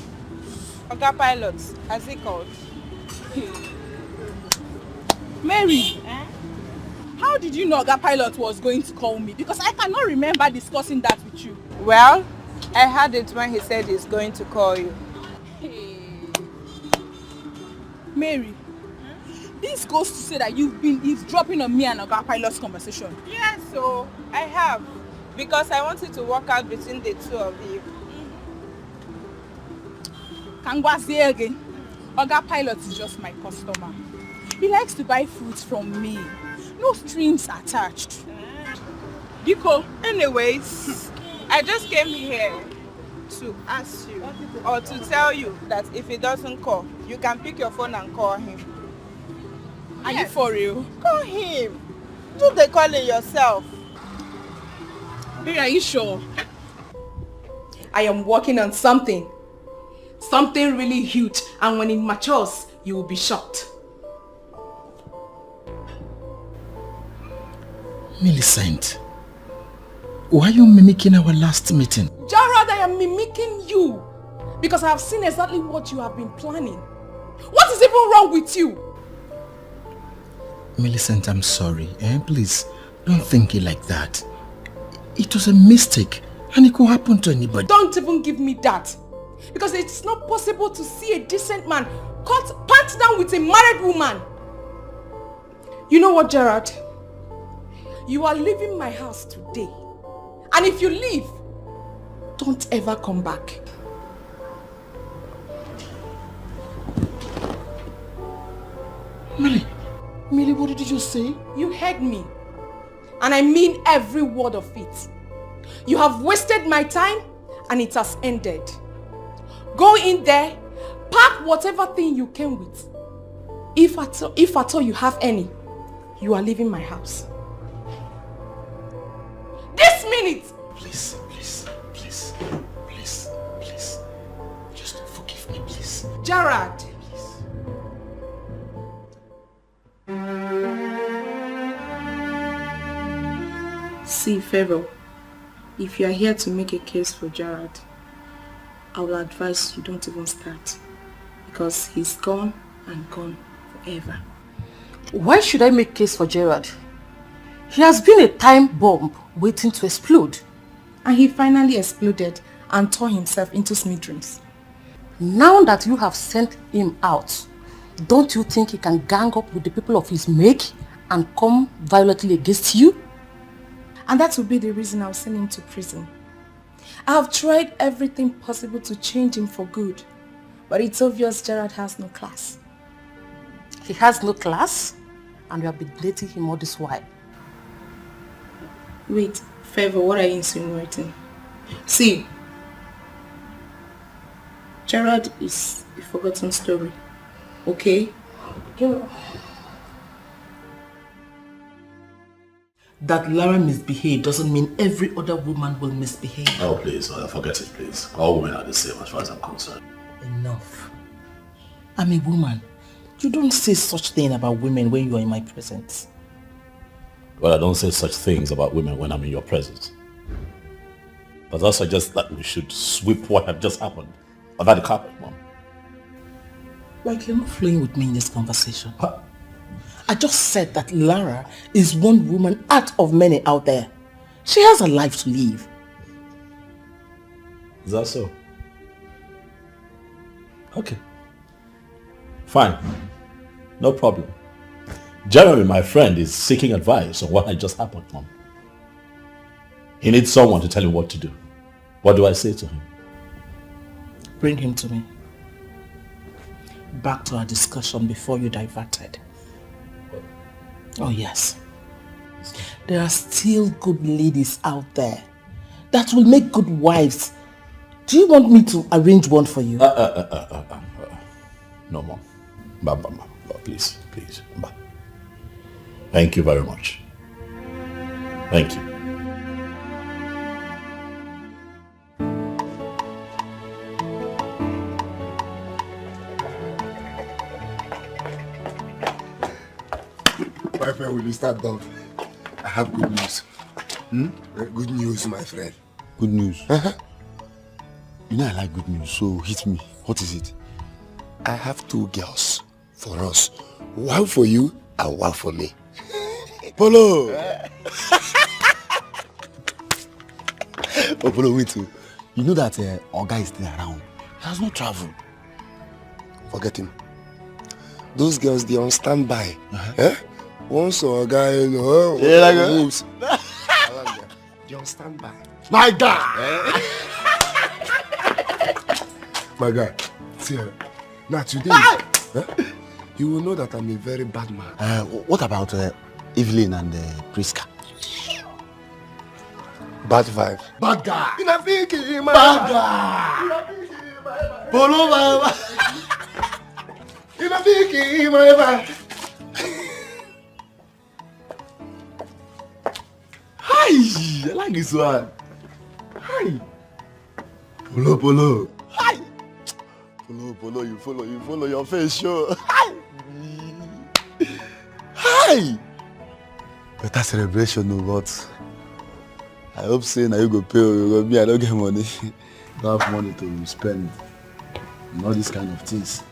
[SPEAKER 15] Oga Pilot, has he called? Mary, how did you know Oga Pilot was going to call me? Because I cannot remember discussing that with you. Well,
[SPEAKER 9] I heard it when he said he's going to call you.
[SPEAKER 15] Mary, this goes to say that you've been eavesdropping on me and Oga Pilot's conversation.
[SPEAKER 9] Yes, so I have. Because I want it to work out between the two of you.
[SPEAKER 15] Kangwa say again, Oga Pilot is just my customer. He likes to buy fruits from me. No strings attached.
[SPEAKER 9] Biko, anyways, I just came here to ask you or to tell you that if he doesn't call, you can pick your phone and call him.
[SPEAKER 15] Are you for real?
[SPEAKER 9] Call him. Do the calling yourself.
[SPEAKER 15] Are you sure?
[SPEAKER 8] I am working on something. Something really huge, and when it matures, you will be shocked.
[SPEAKER 2] Millicent, why are you mimicking our last meeting?
[SPEAKER 8] Gerald, I am mimicking you because I have seen exactly what you have been planning. What is even wrong with you?
[SPEAKER 2] Millicent, I'm sorry. Please, don't think it like that. It was a mistake and it could happen to anybody.
[SPEAKER 8] Don't even give me that. Because it's not possible to see a decent man caught pants down with a married woman. You know what, Gerard? You are leaving my house today. And if you leave, don't ever come back.
[SPEAKER 2] Millie, what did you just say?
[SPEAKER 8] You heard me. And I mean every word of it. You have wasted my time and it has ended. Go in there, pack whatever thing you came with. If at all you have any, you are leaving my house. This minute!
[SPEAKER 2] Please. Just forgive me, please.
[SPEAKER 8] Gerard!
[SPEAKER 12] See, Pharaoh, if you are here to make a case for Gerard, I will advise you don't even start, because he's gone and gone forever.
[SPEAKER 17] Why should I make case for Gerard? He has been a time bomb waiting to explode.
[SPEAKER 12] And he finally exploded and tore himself into smithereens.
[SPEAKER 17] Now that you have sent him out, don't you think he can gang up with the people of his make and come violently against you?
[SPEAKER 12] And that will be the reason I'll send him to prison. I have tried everything possible to change him for good, but it's obvious Gerard has no class.
[SPEAKER 17] He has no class, and you have been dating him all this while.
[SPEAKER 12] Wait, Favor, what are you insinuating? See, Gerard is a forgotten story, okay?
[SPEAKER 8] That Lara misbehaved doesn't mean every other woman will misbehave.
[SPEAKER 10] Oh, please, forget it, please. All women are the same as far as I'm concerned.
[SPEAKER 8] Enough. I'm a woman. You don't say such thing about women when you are in my presence.
[SPEAKER 10] Well, I don't say such things about women when I'm in your presence. But I suggest that we should sweep what had just happened under the carpet, Mom.
[SPEAKER 8] Like you're not flowing with me in this conversation. Huh? I just said that Lara is one woman out of many out there. She has a life to live.
[SPEAKER 10] Is that so? Okay. Fine. No problem. Jeremy, my friend, is seeking advice on what had just happened, Mom. He needs someone to tell him what to do. What do I say to him?
[SPEAKER 8] Bring him to me. Back to our discussion before you diverted. Oh yes. There are still good ladies out there that will make good wives. Do you want me to arrange one for you?
[SPEAKER 10] No, Mom. Please. Thank you very much. Thank you.
[SPEAKER 7] My friend, will you start down? I have good news. Good news, my friend.
[SPEAKER 6] Good news? You know I like good news, so hit me. What is it?
[SPEAKER 7] I have 2 girls for us. One for you and one for me.
[SPEAKER 6] Polo! Oh, Polo, wait too. You know that Oga is still around. He has not traveled.
[SPEAKER 7] Forget him. Those girls, they on standby. Eh? Once Oga, moves. They on standby.
[SPEAKER 6] My God!
[SPEAKER 7] My guy, see, now today, you will know that I'm a very bad man.
[SPEAKER 6] What about Evelyn and Priska?
[SPEAKER 7] Bad vibe.
[SPEAKER 6] Bad guy!
[SPEAKER 7] Bad
[SPEAKER 6] guy!
[SPEAKER 7] Polo Baba!
[SPEAKER 6] Hi! I like this one. Hi!
[SPEAKER 7] Polo.
[SPEAKER 6] Hi! Polo, you follow your face, sure. Hi! Hi!
[SPEAKER 7] Better celebration, no, but I hope saying that you go pay or me, I don't get money.
[SPEAKER 6] Don't have money to spend on all these kind of things.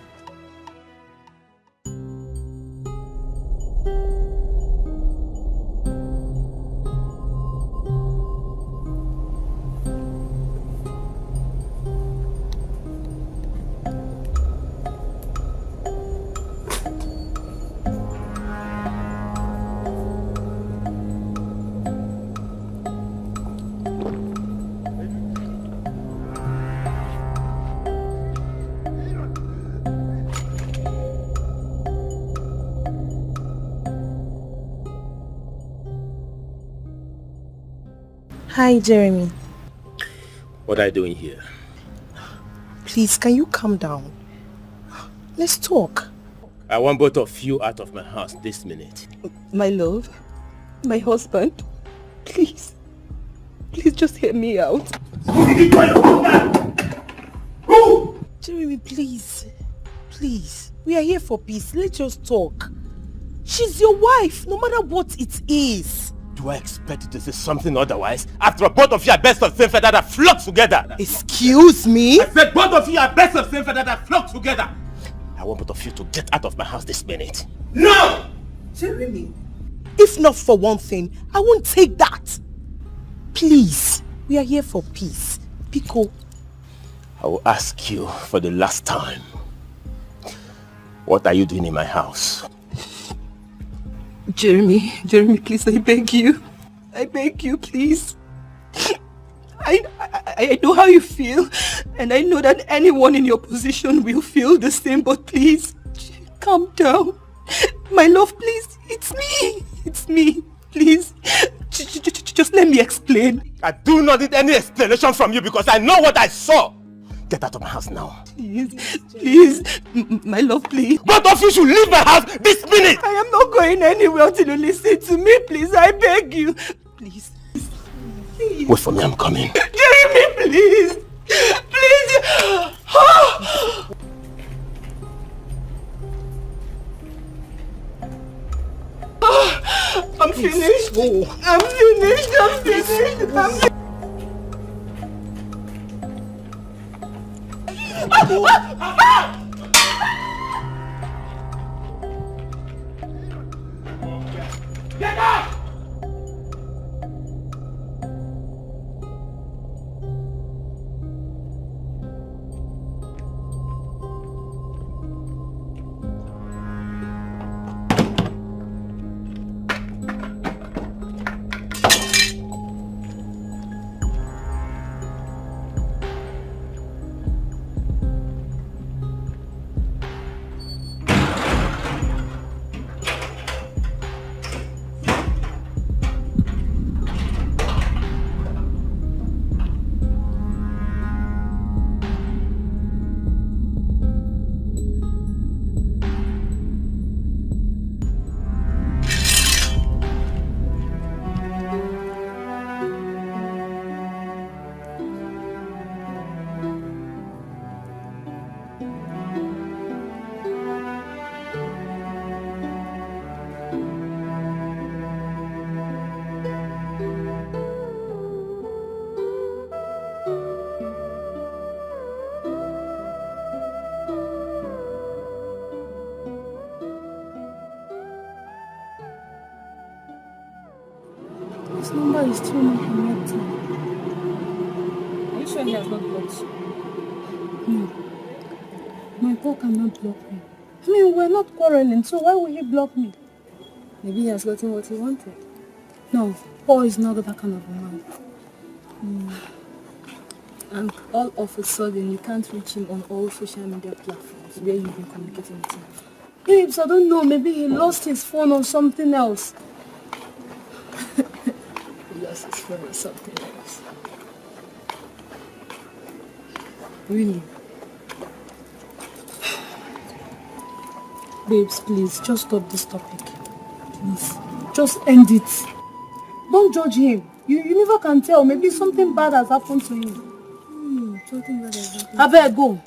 [SPEAKER 9] Hi, Jeremy.
[SPEAKER 5] What are you doing here?
[SPEAKER 9] Please, can you calm down? Let's talk.
[SPEAKER 5] I want both of you out of my house this minute.
[SPEAKER 4] My love, my husband, please just hear me out.
[SPEAKER 9] Jeremy, please, we are here for peace. Let's just talk. She's your wife, no matter what it is.
[SPEAKER 5] Do I expect you to say something otherwise? After all, both of you are best of same feather that flock together.
[SPEAKER 9] Excuse me?
[SPEAKER 5] I said both of you are best of same feather that flock together. I want both of you to get out of my house this minute.
[SPEAKER 9] No! Jeremy, if not for one thing, I won't take that. Please, we are here for peace. Pico.
[SPEAKER 5] I will ask you for the last time. What are you doing in my house?
[SPEAKER 4] Jeremy, please, I beg you, please. I know how you feel, and I know that anyone in your position will feel the same, but please, calm down. My love, please, it's me, please. Just let me explain.
[SPEAKER 5] I do not need any explanation from you because I know what I saw. Get out of my house now.
[SPEAKER 4] Please, my love, please.
[SPEAKER 5] Both of you should leave my house this minute.
[SPEAKER 4] I am not going anywhere until you listen to me, please. I beg you. Please.
[SPEAKER 5] Wait for me, I'm coming.
[SPEAKER 4] Jeremy, please. Please. I'm finished. I'm finished.
[SPEAKER 5] Get up!
[SPEAKER 15] This number is still not connecting. Are you sure he has has not blocked you. No. My Paul cannot block me. I mean, we're not quarreling, so why would he block me? Maybe he has gotten what he wanted. No, Paul is not that kind of a man. And all of a sudden, you can't reach him on all social media platforms where you've been communicating with him. Babes, I don't know, maybe he lost his phone or something else. He lost his phone or something else. Really? Babes, please, just stop this topic. Please, just end it. Don't judge him. You never can tell. Maybe something bad has happened to him. Something bad has happened. I better go.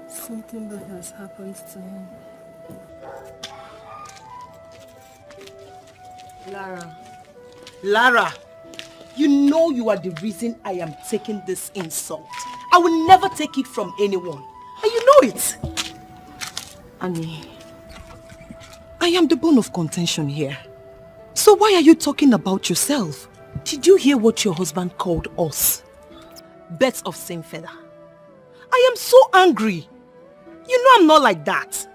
[SPEAKER 15] Something bad has happened to him.
[SPEAKER 8] Lara, you know you are the reason I am taking this insult. I will never take it from anyone. And you know it. Annie, I am the bone of contention here. So why are you talking about yourself? Did you hear what your husband called us? Birds of same feather. I am so angry. You know I'm not like that.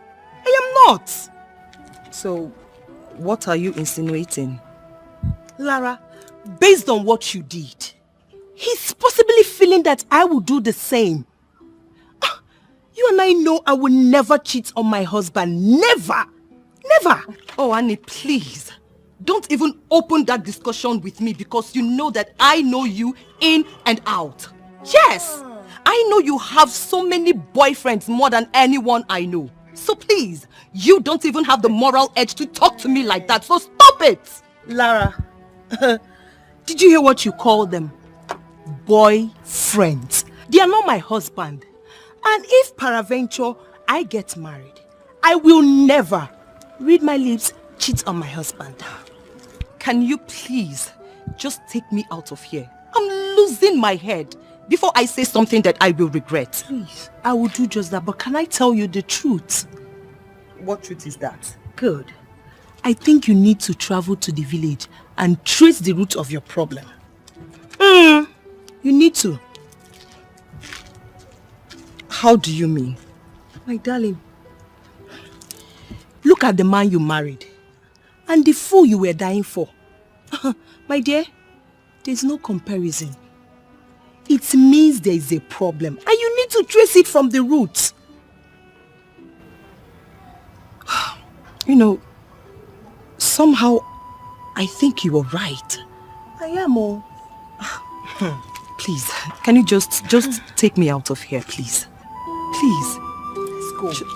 [SPEAKER 8] I am not. So, what are you insinuating? Lara, based on what you did, he's possibly feeling that I will do the same. You and I know I will never cheat on my husband. Never! Never! Oh, Annie, please. Don't even open that discussion with me because you know that I know you in and out. Yes! I know you have so many boyfriends more than anyone I know. So please, you don't even have the moral edge to talk to me like that. So stop it! Lara, did you hear what you call them? Boyfriends. They are not my husband. And if peradventure I get married, I will never, read my lips, cheat on my husband. Can you please just take me out of here? I'm losing my head before I say something that I will regret. Please, I will do just that, but can I tell you the truth? What truth is that? Good. I think you need to travel to the village and trace the root of your problem. You need to. How do you mean? My darling, look at the man you married and the fool you were dying for. My dear, there's no comparison. It means there is a problem and you need to trace it from the roots. You know, somehow I think you are right. I am. Please, can you just take me out of here, please? Please. Let's go.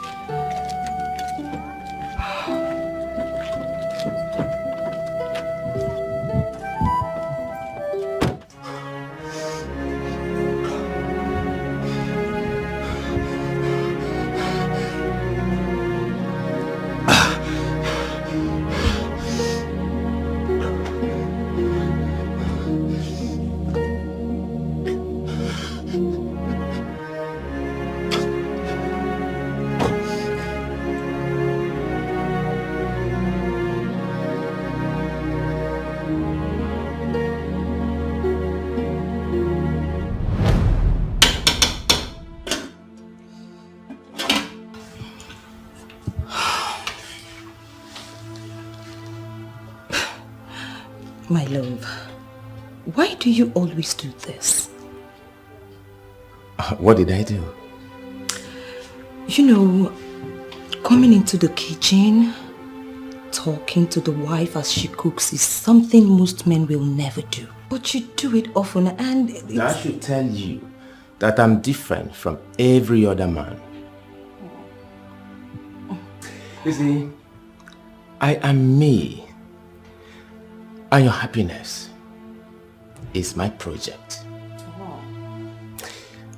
[SPEAKER 8] My love, why do you always do this?
[SPEAKER 5] What did I do?
[SPEAKER 8] You know, coming into the kitchen, talking to the wife as she cooks is something most men will never do. But you do it often and
[SPEAKER 5] That should tell you that I'm different from every other man. You see, I am me. And your happiness is my project.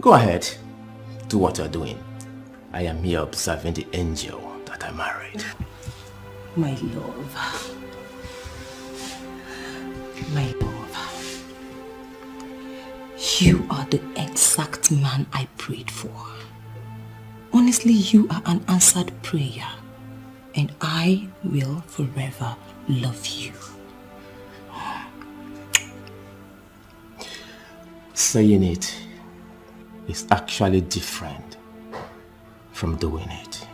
[SPEAKER 5] Go ahead, do what you're doing. I am here observing the angel that I married.
[SPEAKER 8] My love. My love. You are the exact man I prayed for. Honestly, you are an answered prayer. And I will forever love you.
[SPEAKER 5] Saying it is actually different from doing it.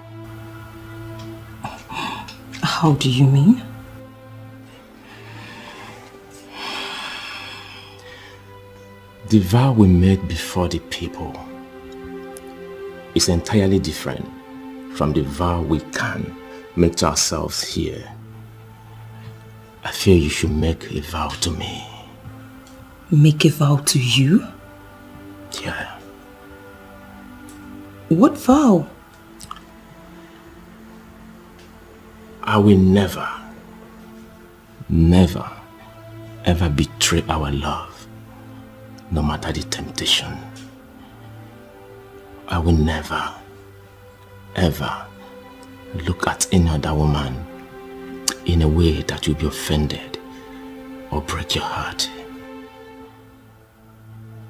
[SPEAKER 8] How do you mean?
[SPEAKER 5] The vow we made before the people is entirely different from the vow we can make to ourselves here. I feel you should make a vow to me.
[SPEAKER 8] Make a vow to you?
[SPEAKER 5] Yeah.
[SPEAKER 8] What vow?
[SPEAKER 5] I will never, never, ever betray our love, no matter the temptation. I will never, ever look at any other woman in a way that you'll be offended or break your heart.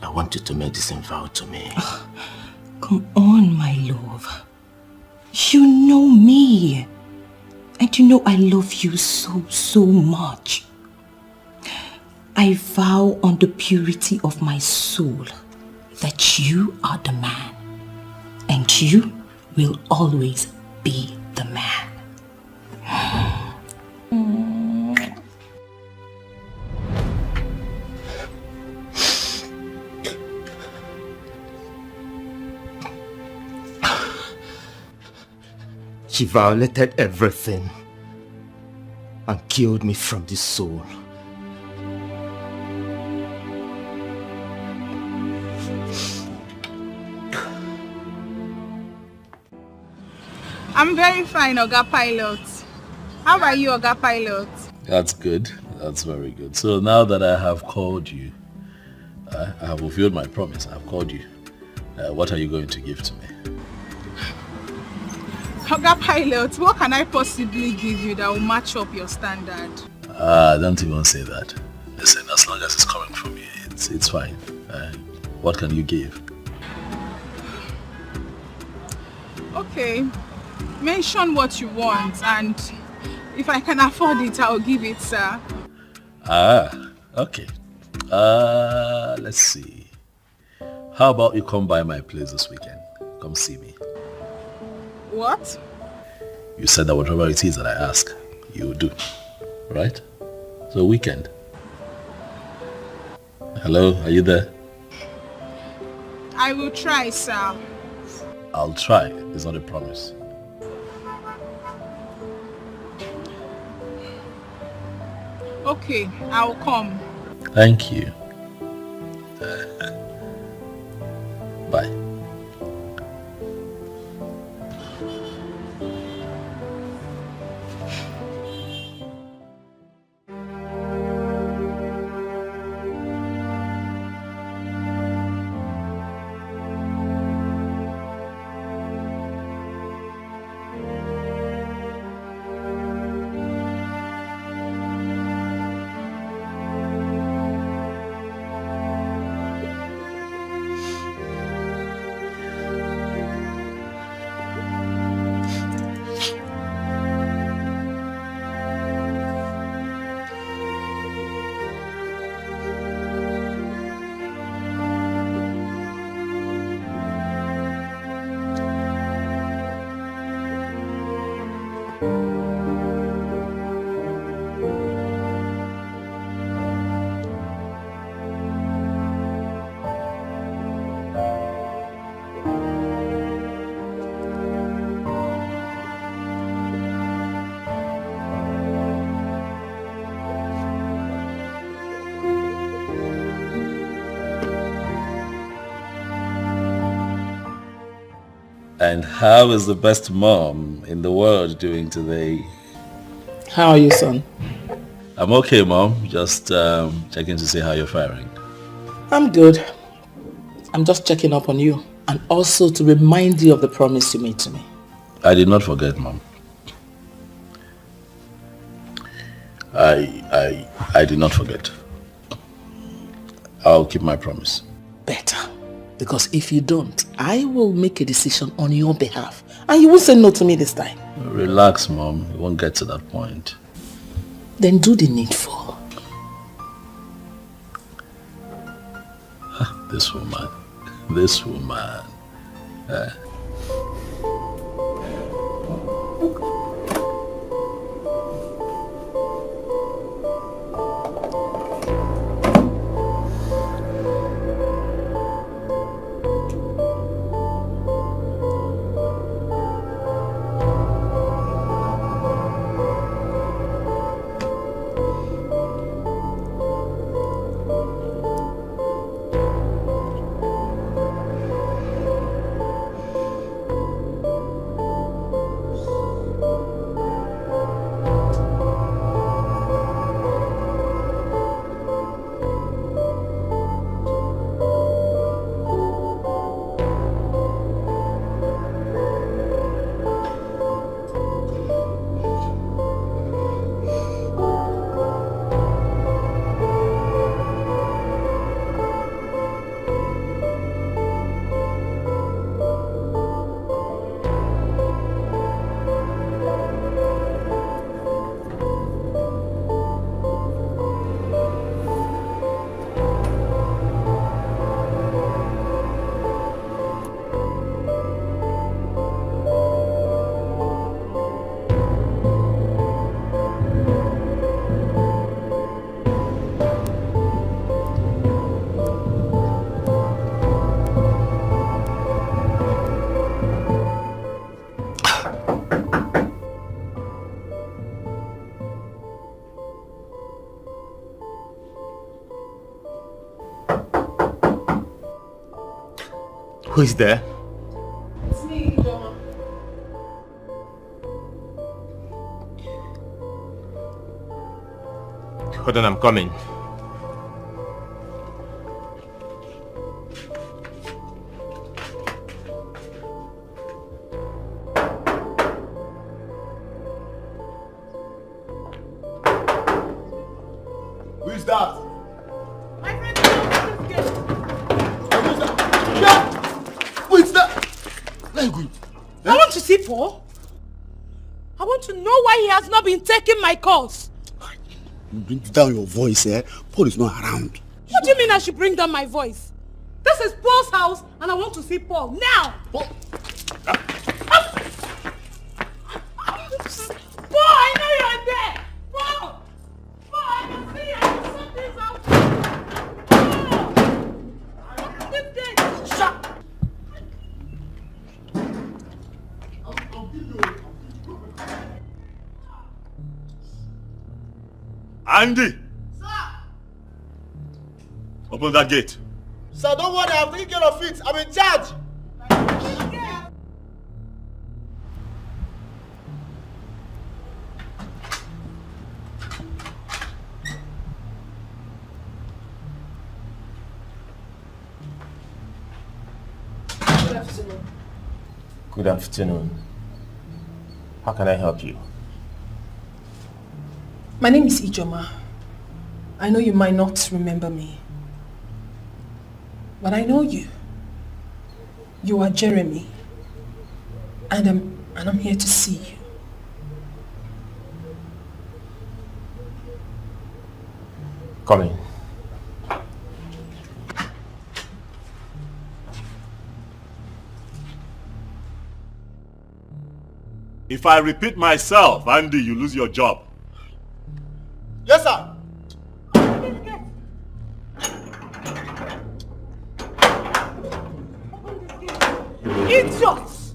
[SPEAKER 5] I want you to make this vow to me.
[SPEAKER 8] Oh, come on, my love. You know me. And you know I love you so, so much. I vow on the purity of my soul that you are the man. And you will always be the man.
[SPEAKER 5] She violated everything and killed me from the soul.
[SPEAKER 15] I'm very fine, Oga Pilot. How are you, Oga Pilot?
[SPEAKER 10] That's good. That's very good. So now that I have called you, I have fulfilled my promise. I've called you. What are you going to give to me?
[SPEAKER 15] Oga Pilot, what can I possibly give you that will match up your standard?
[SPEAKER 10] Don't even say that. Listen, as long as it's coming from you, it's fine. What can you give?
[SPEAKER 15] Okay, mention what you want, and if I can afford it, I'll give it, sir.
[SPEAKER 10] Okay. Let's see. How about you come by my place this weekend? Come see me.
[SPEAKER 15] What?
[SPEAKER 10] You said that whatever it is that I ask, you will do. Right? So weekend. Hello, are you there?
[SPEAKER 15] I will try, sir.
[SPEAKER 10] I'll try. It's not a promise.
[SPEAKER 15] Okay, I'll come.
[SPEAKER 10] Thank you. Bye. And how is the best mom in the world doing today?
[SPEAKER 8] How are you, son?
[SPEAKER 10] I'm okay, Mom. Just checking to see how you're faring.
[SPEAKER 8] I'm good. I'm just checking up on you and also to remind you of the promise you made to me.
[SPEAKER 10] I did not forget, Mom. I did not forget. I'll keep my promise.
[SPEAKER 8] Better. Because if you don't, I will make a decision on your behalf. And you won't say no to me this time.
[SPEAKER 10] Relax, Mom. You won't get to that point.
[SPEAKER 8] Then do the needful.
[SPEAKER 10] This woman. This woman.
[SPEAKER 5] Who is there?
[SPEAKER 15] It's me, Ujunwa.
[SPEAKER 5] Hold on, I'm coming.
[SPEAKER 6] Who is that?
[SPEAKER 15] My friend, open this gate.
[SPEAKER 6] Who is that? Yeah! Who is that? Very good.
[SPEAKER 15] I want to see Paul. I want to know why he has not been taking my calls.
[SPEAKER 6] Bring down your voice, eh? Paul is not around.
[SPEAKER 15] What do you mean I should bring down my voice? This is Paul's house and I want to see Paul now.
[SPEAKER 6] Paul,
[SPEAKER 15] Paul, I know you're there. Paul, I can see you. I can sort this out. Paul, open this gate. Shut.
[SPEAKER 3] Andy!
[SPEAKER 6] Sir!
[SPEAKER 3] Open that gate.
[SPEAKER 6] Sir, don't worry, I'm taking care of it. I'm in charge.
[SPEAKER 15] Good afternoon.
[SPEAKER 5] Good afternoon. How can I help you?
[SPEAKER 1] My name is Ujunwa. I know you might not remember me, but I know you. You are Jeremy, and I'm here to see you.
[SPEAKER 5] Come in.
[SPEAKER 3] If I repeat myself, Andy, you lose your job.
[SPEAKER 6] Yes, sir.
[SPEAKER 15] Idiots!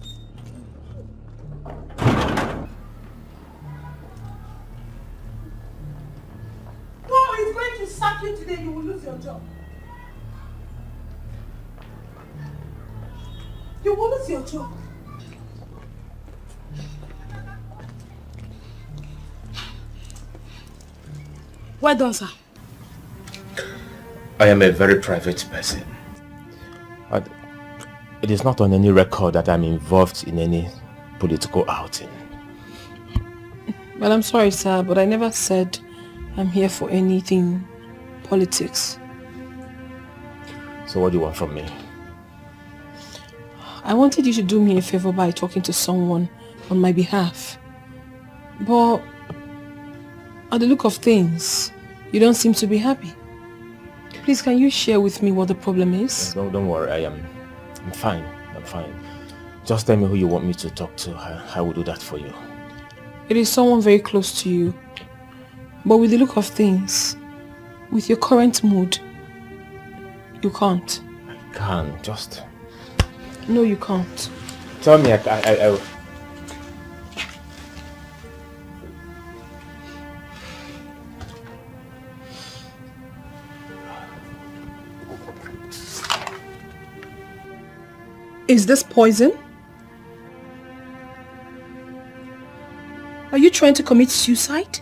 [SPEAKER 15] Paul is going to sack you today. You will lose your job. You will lose your job. Well done, sir.
[SPEAKER 5] I am a very private person. It is not on any record that I'm involved in any political outing.
[SPEAKER 1] Well, I'm sorry, sir, but I never said I'm here for anything politics.
[SPEAKER 5] So what do you want from me?
[SPEAKER 1] I wanted you to do me a favor by talking to someone on my behalf. But at the look of things, you don't seem to be happy. Please, can you share with me what the problem is?
[SPEAKER 5] No, don't worry. I'm fine. I'm fine. Just tell me who you want me to talk to. I will do that for you.
[SPEAKER 1] It is someone very close to you. But with the look of things, with your current mood, you can't.
[SPEAKER 5] I can't. Just...
[SPEAKER 1] No, you can't.
[SPEAKER 5] Tell me, I
[SPEAKER 1] Is this poison? Are you trying to commit suicide?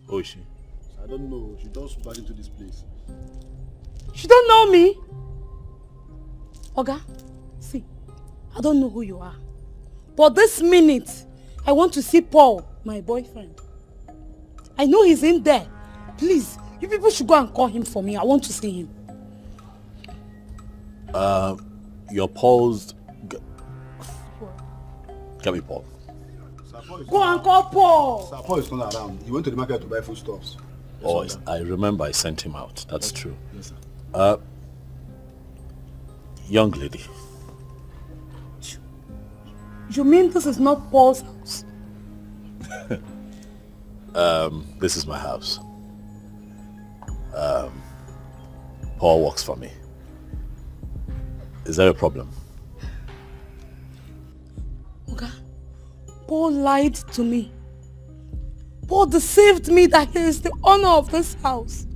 [SPEAKER 3] Who is she?
[SPEAKER 6] I don't know. She just back into this place.
[SPEAKER 17] She don't know me. Oga, see, I don't know who you are. But this minute, I want to see Paul, my boyfriend. I know he's in there. Please, you people should go and call him for me. I want to see him.
[SPEAKER 3] Your Paul's... Get me Paul.
[SPEAKER 17] Go and call Paul.
[SPEAKER 6] Sir Paul is not around. He went to the market to buy foodstuffs.
[SPEAKER 3] Oh, I remember I sent him out. That's true.
[SPEAKER 6] Yes, sir.
[SPEAKER 3] Young lady.
[SPEAKER 17] You mean this is not Paul's house?
[SPEAKER 3] This is my house. Paul works for me. Is there a problem?
[SPEAKER 17] Oga, Paul lied to me. Paul deceived me that he is the owner of this house.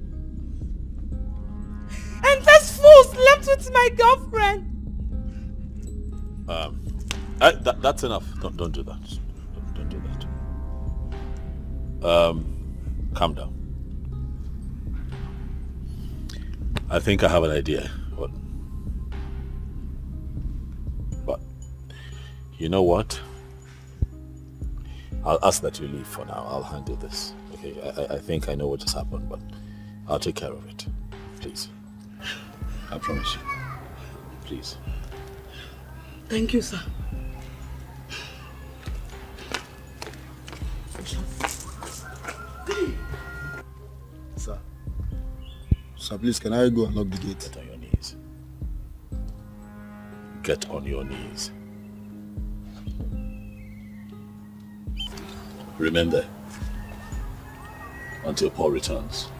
[SPEAKER 17] And this fool slept with my girlfriend.
[SPEAKER 3] That's enough. Don't do that. Don't do that. Calm down. I think I have an idea. But you know what? I'll ask that you leave for now. I'll handle this. Okay, I think I know what just happened, but I'll take care of it. Please. I promise you. Please.
[SPEAKER 17] Thank you, sir.
[SPEAKER 6] Sir. Sir, please, can I go and lock the gate?
[SPEAKER 3] Get on your knees. Get on your knees. Remain there until Paul returns.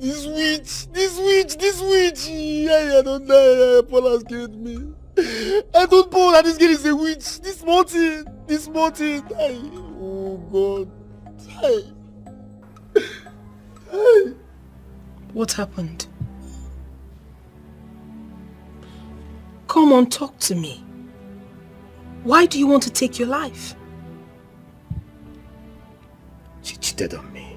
[SPEAKER 6] This witch! I don't die. Paul has killed me. I don't know that this girl is a witch. This Martin. Oh God.
[SPEAKER 1] What happened? Come on, talk to me. Why do you want to take your life?
[SPEAKER 5] She cheated on me.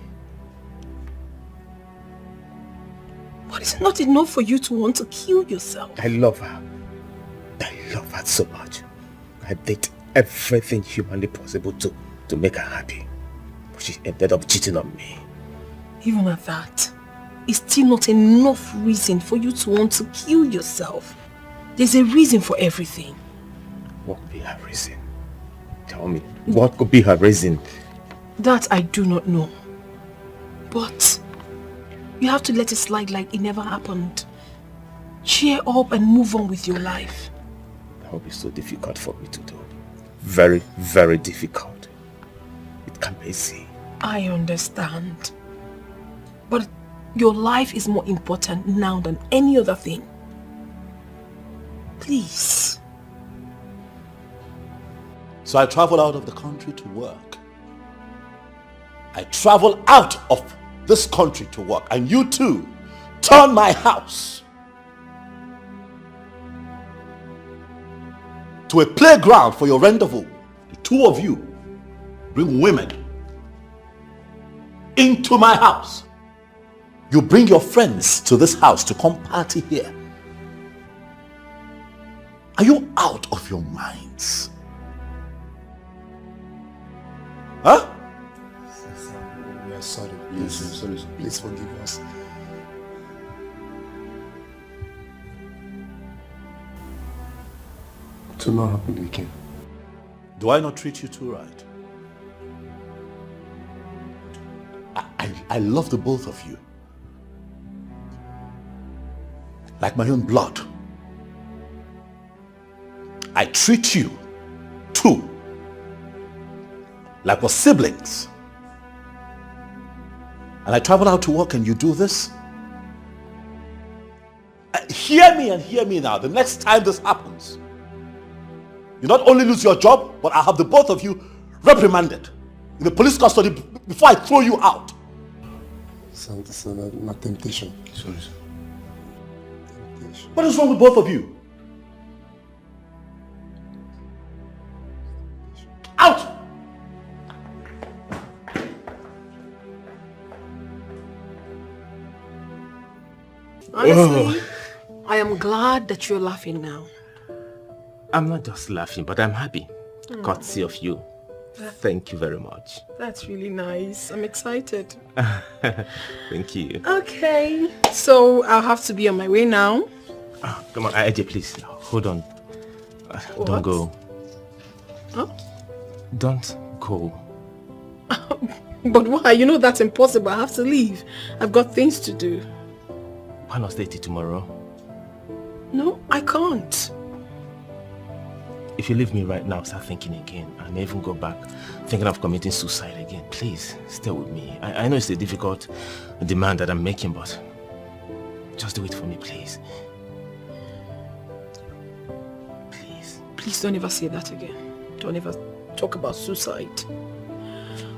[SPEAKER 1] But it's not enough for you to want to kill yourself.
[SPEAKER 5] I love her. I love her so much. I did everything humanly possible to make her happy. But she ended up cheating on me.
[SPEAKER 1] Even at that, it's still not enough reason for you to want to kill yourself. There's a reason for everything.
[SPEAKER 5] What could be her reason? Tell me, what could be her reason?
[SPEAKER 1] That I do not know. But you have to let it slide like it never happened. Cheer up and move on with your life.
[SPEAKER 5] That will be so difficult for me to do. Very, very difficult. It can't be easy.
[SPEAKER 1] I understand. But your life is more important now than any other thing. Please.
[SPEAKER 3] So I travel out of the country to work. I travel out of this country to work. And you too turn my house to a playground for your rendezvous. The two of you bring women into my house. You bring your friends to this house to come party here. Are you out of your minds? Huh?
[SPEAKER 6] We are sorry. Please forgive us.
[SPEAKER 7] to not happen again.
[SPEAKER 3] Do I not treat you too right? I love the both of you. Like my own blood. I treat you too like we're siblings. And I travel out to work and you do this? Hear me and hear me now. The next time this happens, you not only lose your job, but I'll have the both of you reprimanded in the police custody before I throw you out.
[SPEAKER 7] It's not temptation.
[SPEAKER 3] Sorry, sir. What is wrong with both of you? Out!
[SPEAKER 1] Honestly, I am glad that you're laughing now.
[SPEAKER 5] I'm not just laughing, but I'm happy. Courtesy of you. Thank you very much.
[SPEAKER 1] That's really nice. I'm excited.
[SPEAKER 5] Thank you.
[SPEAKER 1] Okay, so I'll have to be on my way now.
[SPEAKER 5] Oh, come on, Iyke, please. Hold on. Don't go.
[SPEAKER 1] Huh?
[SPEAKER 5] Don't go.
[SPEAKER 1] But why? You know that's impossible. I have to leave. I've got things to do.
[SPEAKER 5] Why not stay till tomorrow?
[SPEAKER 1] No, I can't.
[SPEAKER 5] If you leave me right now, start thinking again. I may even go back thinking of committing suicide again. Please, stay with me. I know it's a difficult demand that I'm making, but just do it for me, please. Please.
[SPEAKER 1] Please don't ever say that again. Don't ever talk about suicide.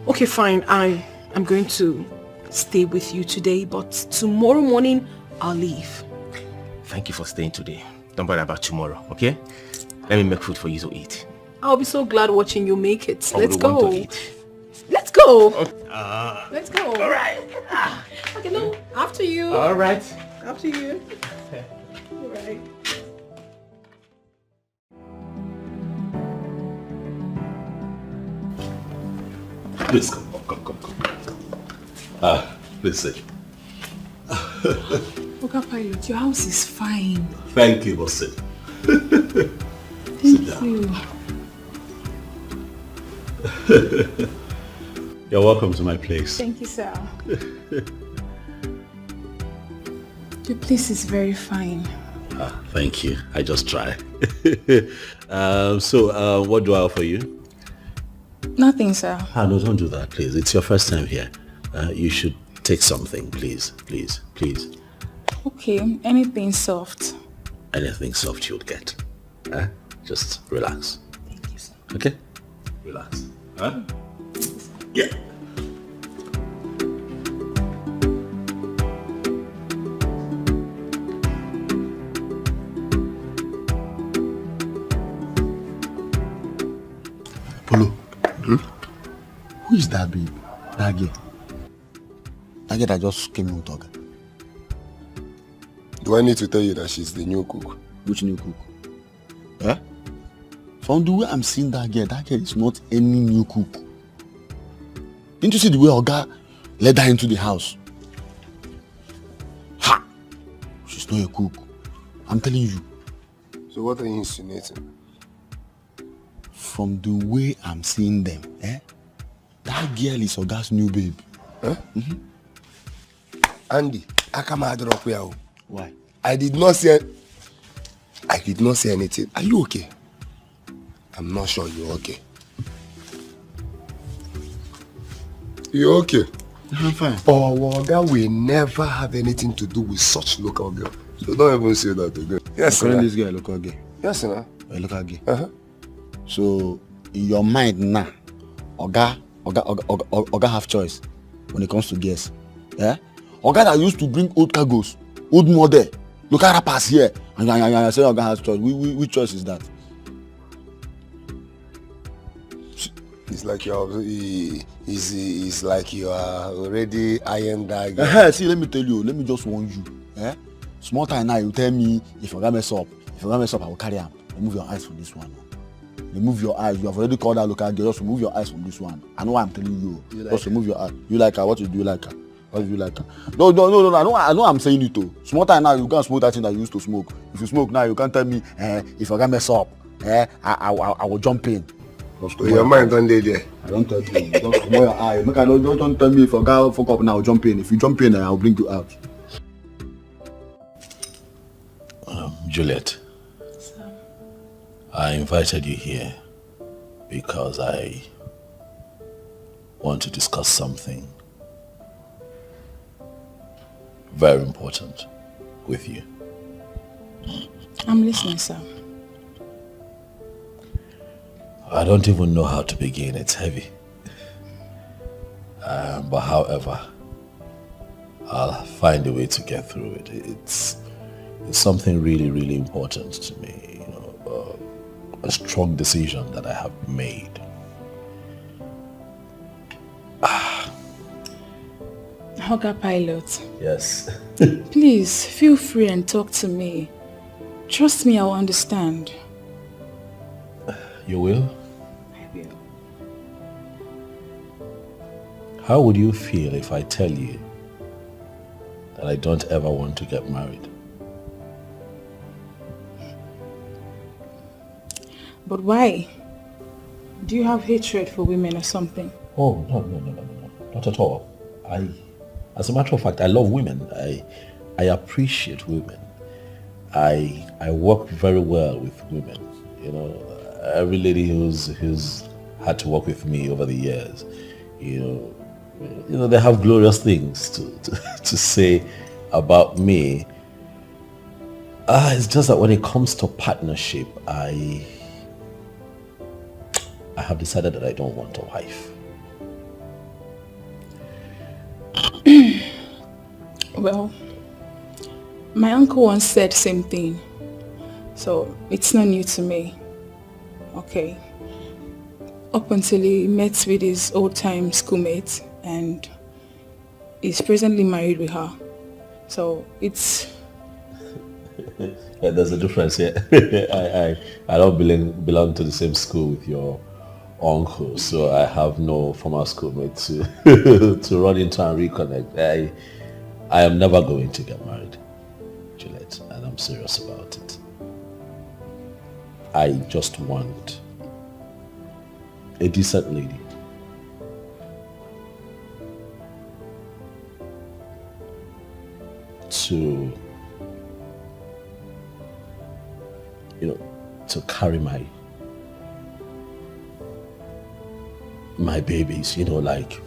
[SPEAKER 1] Okay, fine. I'm going to stay with you today, but tomorrow morning I'll leave.
[SPEAKER 5] Thank you for staying today. Don't worry about tomorrow, okay? Let me make food for you to eat.
[SPEAKER 1] I'll be so glad watching you make it.
[SPEAKER 5] I
[SPEAKER 1] Let's
[SPEAKER 5] would want
[SPEAKER 1] go.
[SPEAKER 5] to eat.
[SPEAKER 1] Let's go.
[SPEAKER 5] Let's
[SPEAKER 1] go. All right. Okay, no. After you.
[SPEAKER 5] All right.
[SPEAKER 1] After you. All right.
[SPEAKER 3] Please come. Please sit.
[SPEAKER 15] Oga Pilot, your house is fine.
[SPEAKER 3] Thank you, but sit.
[SPEAKER 15] Thank you.
[SPEAKER 3] You're welcome to my place.
[SPEAKER 15] Thank you, sir. Your place is very fine.
[SPEAKER 3] Thank you. I just try. So, what do I offer you?
[SPEAKER 15] Nothing, sir.
[SPEAKER 3] No, don't do that, please. It's your first time here. You should take something, please. Please.
[SPEAKER 15] Okay, anything soft.
[SPEAKER 3] Anything soft you'll get. Just relax.
[SPEAKER 15] Thank you, sir.
[SPEAKER 3] Okay? Relax. Yeah.
[SPEAKER 6] Polo. Who is that babe? That girl? That girl that just came in with Oga.
[SPEAKER 7] Do I need to tell you that she's the new cook?
[SPEAKER 6] Which new cook? From the way I'm seeing that girl is not any new cook. Didn't you see the way Oga led her into the house? Ha! She's not a cook. I'm telling you.
[SPEAKER 7] So what are you insinuating?
[SPEAKER 6] From the way I'm seeing them, that girl is Oga's new babe.
[SPEAKER 7] Andy, I come out of here.
[SPEAKER 6] Why?
[SPEAKER 7] I did not say anything. Are you okay? I'm not sure you're okay. You're okay?
[SPEAKER 6] I'm fine.
[SPEAKER 7] Oga will never have anything to do with such local girl. So don't even say that again. Yes,
[SPEAKER 6] sir. This girl a local girl.
[SPEAKER 7] Yes, sir.
[SPEAKER 6] A local girl. So in your mind now, Oga have choice when it comes to girls. Yeah? Oga that used to bring old cargoes, old model, local rappers here, and say Oga has choice. Which choice is that?
[SPEAKER 7] It's like you are already iron dagger.
[SPEAKER 6] See, let me tell you. Let me just warn you. Small time now, you tell me if Oga mess up. If Oga mess up, I will carry him. Remove your eyes from this one. Remove your eyes. You have already called that local girl. Just remove your eyes from this one. I know what I'm telling you. Just remove your eyes. You like her? What do you like her? What do you like her? No. I know I'm saying it too. Small time now, you can't smoke that thing that you used to smoke. If you smoke now, you can't tell me if Oga mess up. I will jump in.
[SPEAKER 7] So your mind don't dey there.
[SPEAKER 6] I don't tell you. Don't come your eye. Make I don't tell me if a guy fuck up now. Jump in. If you jump in, I'll bring you out.
[SPEAKER 10] Juliet.
[SPEAKER 11] Sir.
[SPEAKER 10] I invited you here because I want to discuss something very important with you.
[SPEAKER 12] I'm listening, sir.
[SPEAKER 10] I don't even know how to begin. It's heavy. But however, I'll find a way to get through it. It's something really, really important to me. You know, a strong decision that I have made.
[SPEAKER 12] Oga Pilot.
[SPEAKER 10] Yes.
[SPEAKER 12] Please, feel free and talk to me. Trust me, I'll understand.
[SPEAKER 10] You will?
[SPEAKER 12] I will.
[SPEAKER 10] How would you feel if I tell you that I don't ever want to get married?
[SPEAKER 12] But why? Do you have hatred for women or something?
[SPEAKER 10] Oh, no. Not at all. As a matter of fact, I love women. I appreciate women. I work very well with women. You know, every lady who's had to work with me over the years, you know, they have glorious things to say about me. It's just that when it comes to partnership, I have decided that I don't want a wife.
[SPEAKER 12] Well, my uncle once said the same thing, so it's not new to me. Okay. Up until he met with his old-time schoolmate and is presently married with her. So it's...
[SPEAKER 10] Yeah, there's a difference here. I don't belong to the same school with your uncle, so I have no former schoolmate to run into and reconnect. I am never going to get married, Juliet, and I'm serious about it. I just want a decent lady. To, to carry my babies, like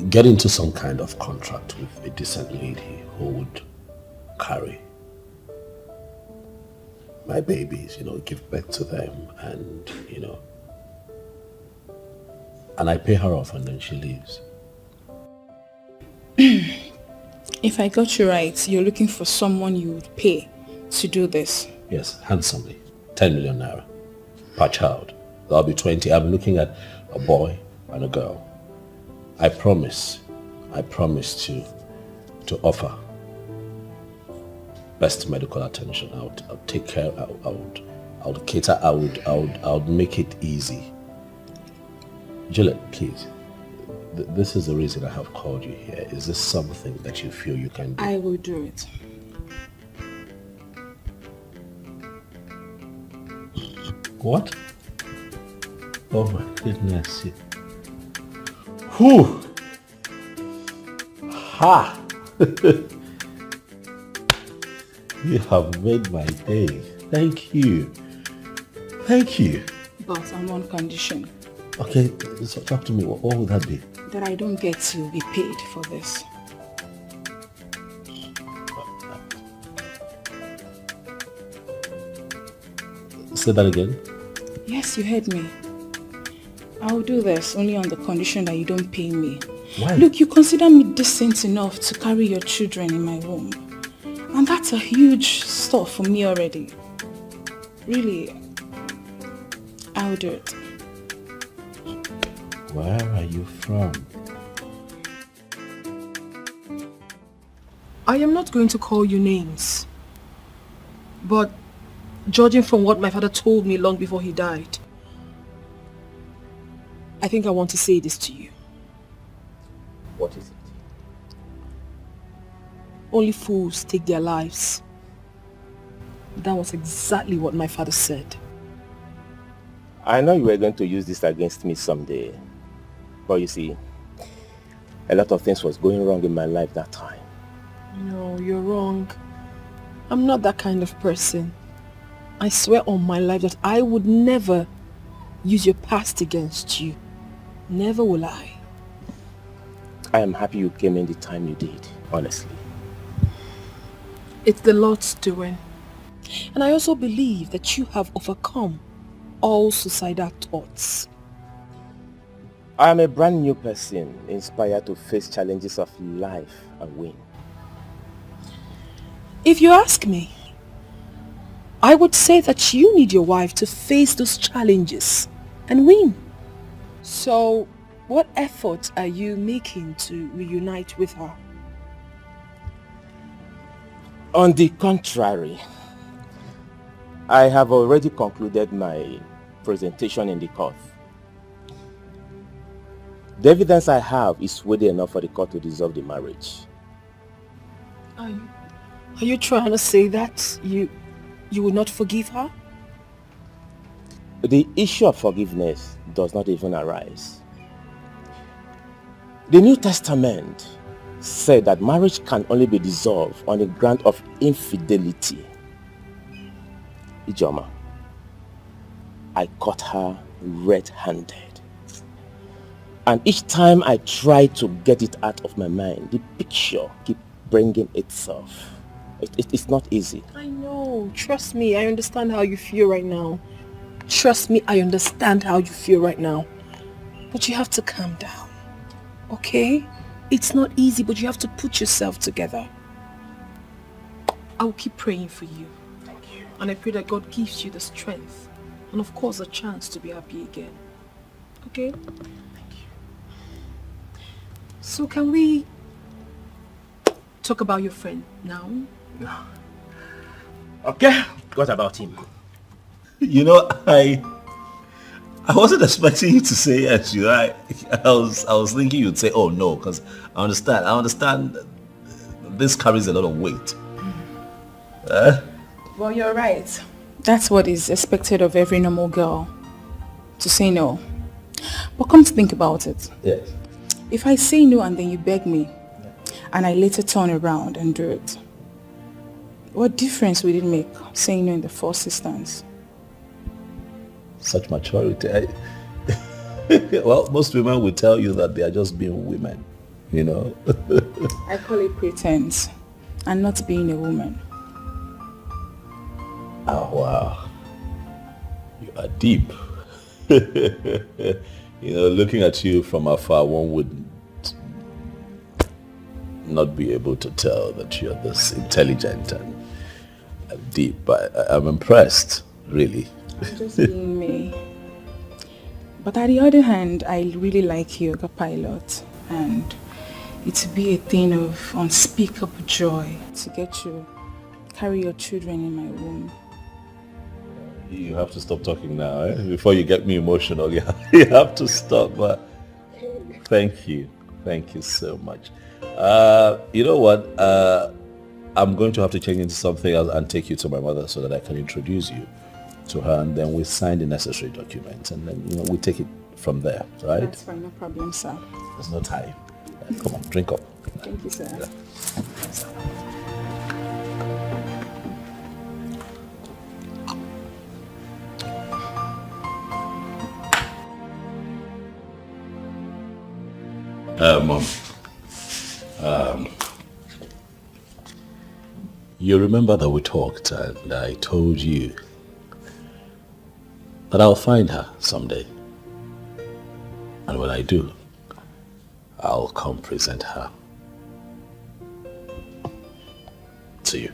[SPEAKER 10] get into some kind of contract with a decent lady who would carry my babies, give birth to them and, and I pay her off and then she leaves.
[SPEAKER 12] If I got you right, you're looking for someone you would pay to do this?
[SPEAKER 10] Yes, handsomely. 10 million naira per child. That'll be 20. I'm looking at a boy and a girl. I promise to offer best medical attention. I would take care. I would cater. I would make it easy. Juliet, please. This is the reason I have called you here. Is this something that you feel you can do?
[SPEAKER 12] I will do it.
[SPEAKER 10] What? Oh my goodness. Whew! Ha! You have made my day. Thank you. Thank you.
[SPEAKER 12] But on one condition.
[SPEAKER 10] Okay, so talk to me. What would that be?
[SPEAKER 12] That I don't get to be paid for this.
[SPEAKER 10] Say that again.
[SPEAKER 12] Yes, you heard me. I will do this only on the condition that you don't pay me.
[SPEAKER 10] Why?
[SPEAKER 12] Look, you consider me decent enough to carry your children in my womb. And that's a huge stuff for me already. Really, I'll do it.
[SPEAKER 10] Where are you from?
[SPEAKER 1] I am not going to call you names. But judging from what my father told me long before he died, I think I want to say this to you.
[SPEAKER 10] What is it?
[SPEAKER 1] Only fools take their lives. That was exactly what my father said.
[SPEAKER 5] I know you were going to use this against me someday. But you see, a lot of things was going wrong in my life that time.
[SPEAKER 1] No, you're wrong. I'm not that kind of person. I swear on my life that I would never use your past against you. Never will I.
[SPEAKER 5] I am happy you came in the time you did, honestly.
[SPEAKER 1] It's the Lord's doing. And I also believe that you have overcome all suicidal thoughts.
[SPEAKER 5] I am a brand new person, inspired to face challenges of life and win.
[SPEAKER 1] If you ask me, I would say that you need your wife to face those challenges and win. So, what efforts are you making to reunite with her?
[SPEAKER 5] On the contrary, I have already concluded my presentation in the court. The evidence I have is weighty enough for the court to dissolve the marriage.
[SPEAKER 1] Are you trying to say that you will not forgive her?
[SPEAKER 5] The issue of forgiveness does not even arise. The New Testament said that marriage can only be dissolved on the ground of infidelity. Ujunwa, I caught her red-handed. And each time I try to get it out of my mind, the picture keeps bringing itself. It's not easy.
[SPEAKER 1] I know. Trust me, I understand how you feel right now. Trust me, I understand how you feel right now. But you have to calm down. Okay? It's not easy, but you have to put yourself together. I will keep praying for you.
[SPEAKER 5] Thank you.
[SPEAKER 1] And I pray that God gives you the strength and of course a chance to be happy again. Okay? Thank you. So can we talk about your friend now?
[SPEAKER 5] No. Okay, what about him?
[SPEAKER 3] You know, I wasn't expecting you to say yes. I was thinking you'd say, oh no, because I understand this carries a lot of weight.
[SPEAKER 12] Well, you're right. That's what is expected of every normal girl, to say no. But come to think about it.
[SPEAKER 3] Yes.
[SPEAKER 12] If I say no and then you beg me, and I later turn around and do it, what difference would it make saying no in the first instance?
[SPEAKER 3] Such maturity. Well, most women will tell you that they are just being women, you know.
[SPEAKER 12] I call it pretense and not being a woman.
[SPEAKER 3] Oh, wow. You are deep. You know, looking at you from afar, one would not be able to tell that you're this intelligent and deep. But I'm impressed, really.
[SPEAKER 12] I'm just being me. But on the other hand, I really like you, Pilot, and it would be a thing of unspeakable joy to get to carry your children in my womb.
[SPEAKER 3] You have to stop talking now, eh? Before you get me emotional. You have to stop. But thank you so much. You know what? I'm going to have to change into something else and take you to my mother so that I can introduce you to her, and then we sign the necessary documents, and then we take it from there, right?
[SPEAKER 12] That's fine, no problem, sir.
[SPEAKER 3] There's no time. Come on, drink up.
[SPEAKER 12] Thank you, sir.
[SPEAKER 3] Yeah. Mom, you remember that we talked and I told you that I'll find her someday. And when I do, I'll come present her to you.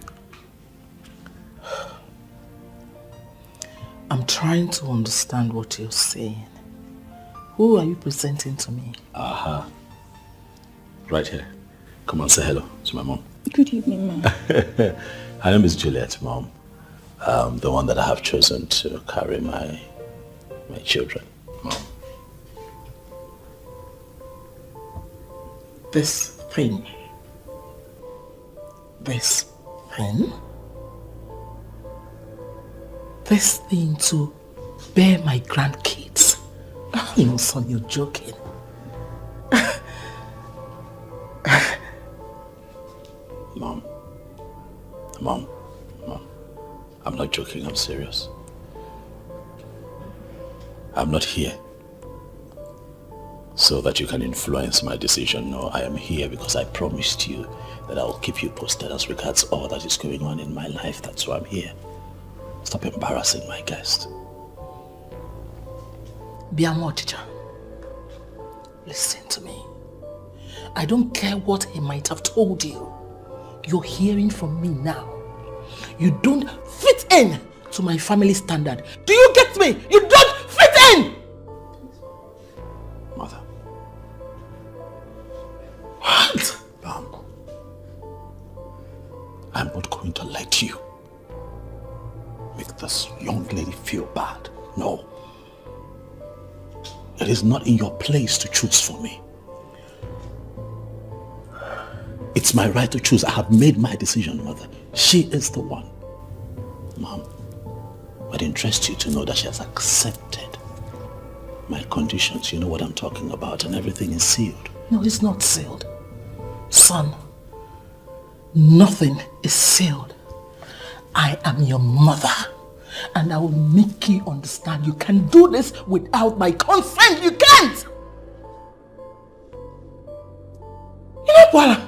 [SPEAKER 8] I'm trying to understand what you're saying. Who are you presenting to me?
[SPEAKER 3] Aha. Right here. Come on, say hello to my mom.
[SPEAKER 12] Good evening, Mom.
[SPEAKER 3] Her name is Juliet, Mom. The one that I have chosen to carry my children, Mom.
[SPEAKER 8] This thing. This pen? this thing to bear my grandkids. You know, son, you're joking.
[SPEAKER 3] Mom, I'm not joking, I'm serious. I'm not here so that you can influence my decision. No, I am here because I promised you that I'll keep you posted as regards all that is going on in my life. That's why I'm here. Stop embarrassing my guest.
[SPEAKER 8] Biamochicha, listen to me. I don't care what he might have told you. You're hearing from me now. You don't fit in to my family standard. Do you get me? You don't fit in!
[SPEAKER 3] Mother.
[SPEAKER 8] What?
[SPEAKER 3] I'm not going to let you make this young lady feel bad. No. It is not in your place to choose for me. It's my right to choose. I have made my decision, Mother. She is the one. Mom, it interests you to know that she has accepted my conditions. You know what I'm talking about, and everything is sealed.
[SPEAKER 8] No, it's not sealed. Son, nothing is sealed. I am your mother, and I will make you understand you can do this without my consent. You can't! You know what?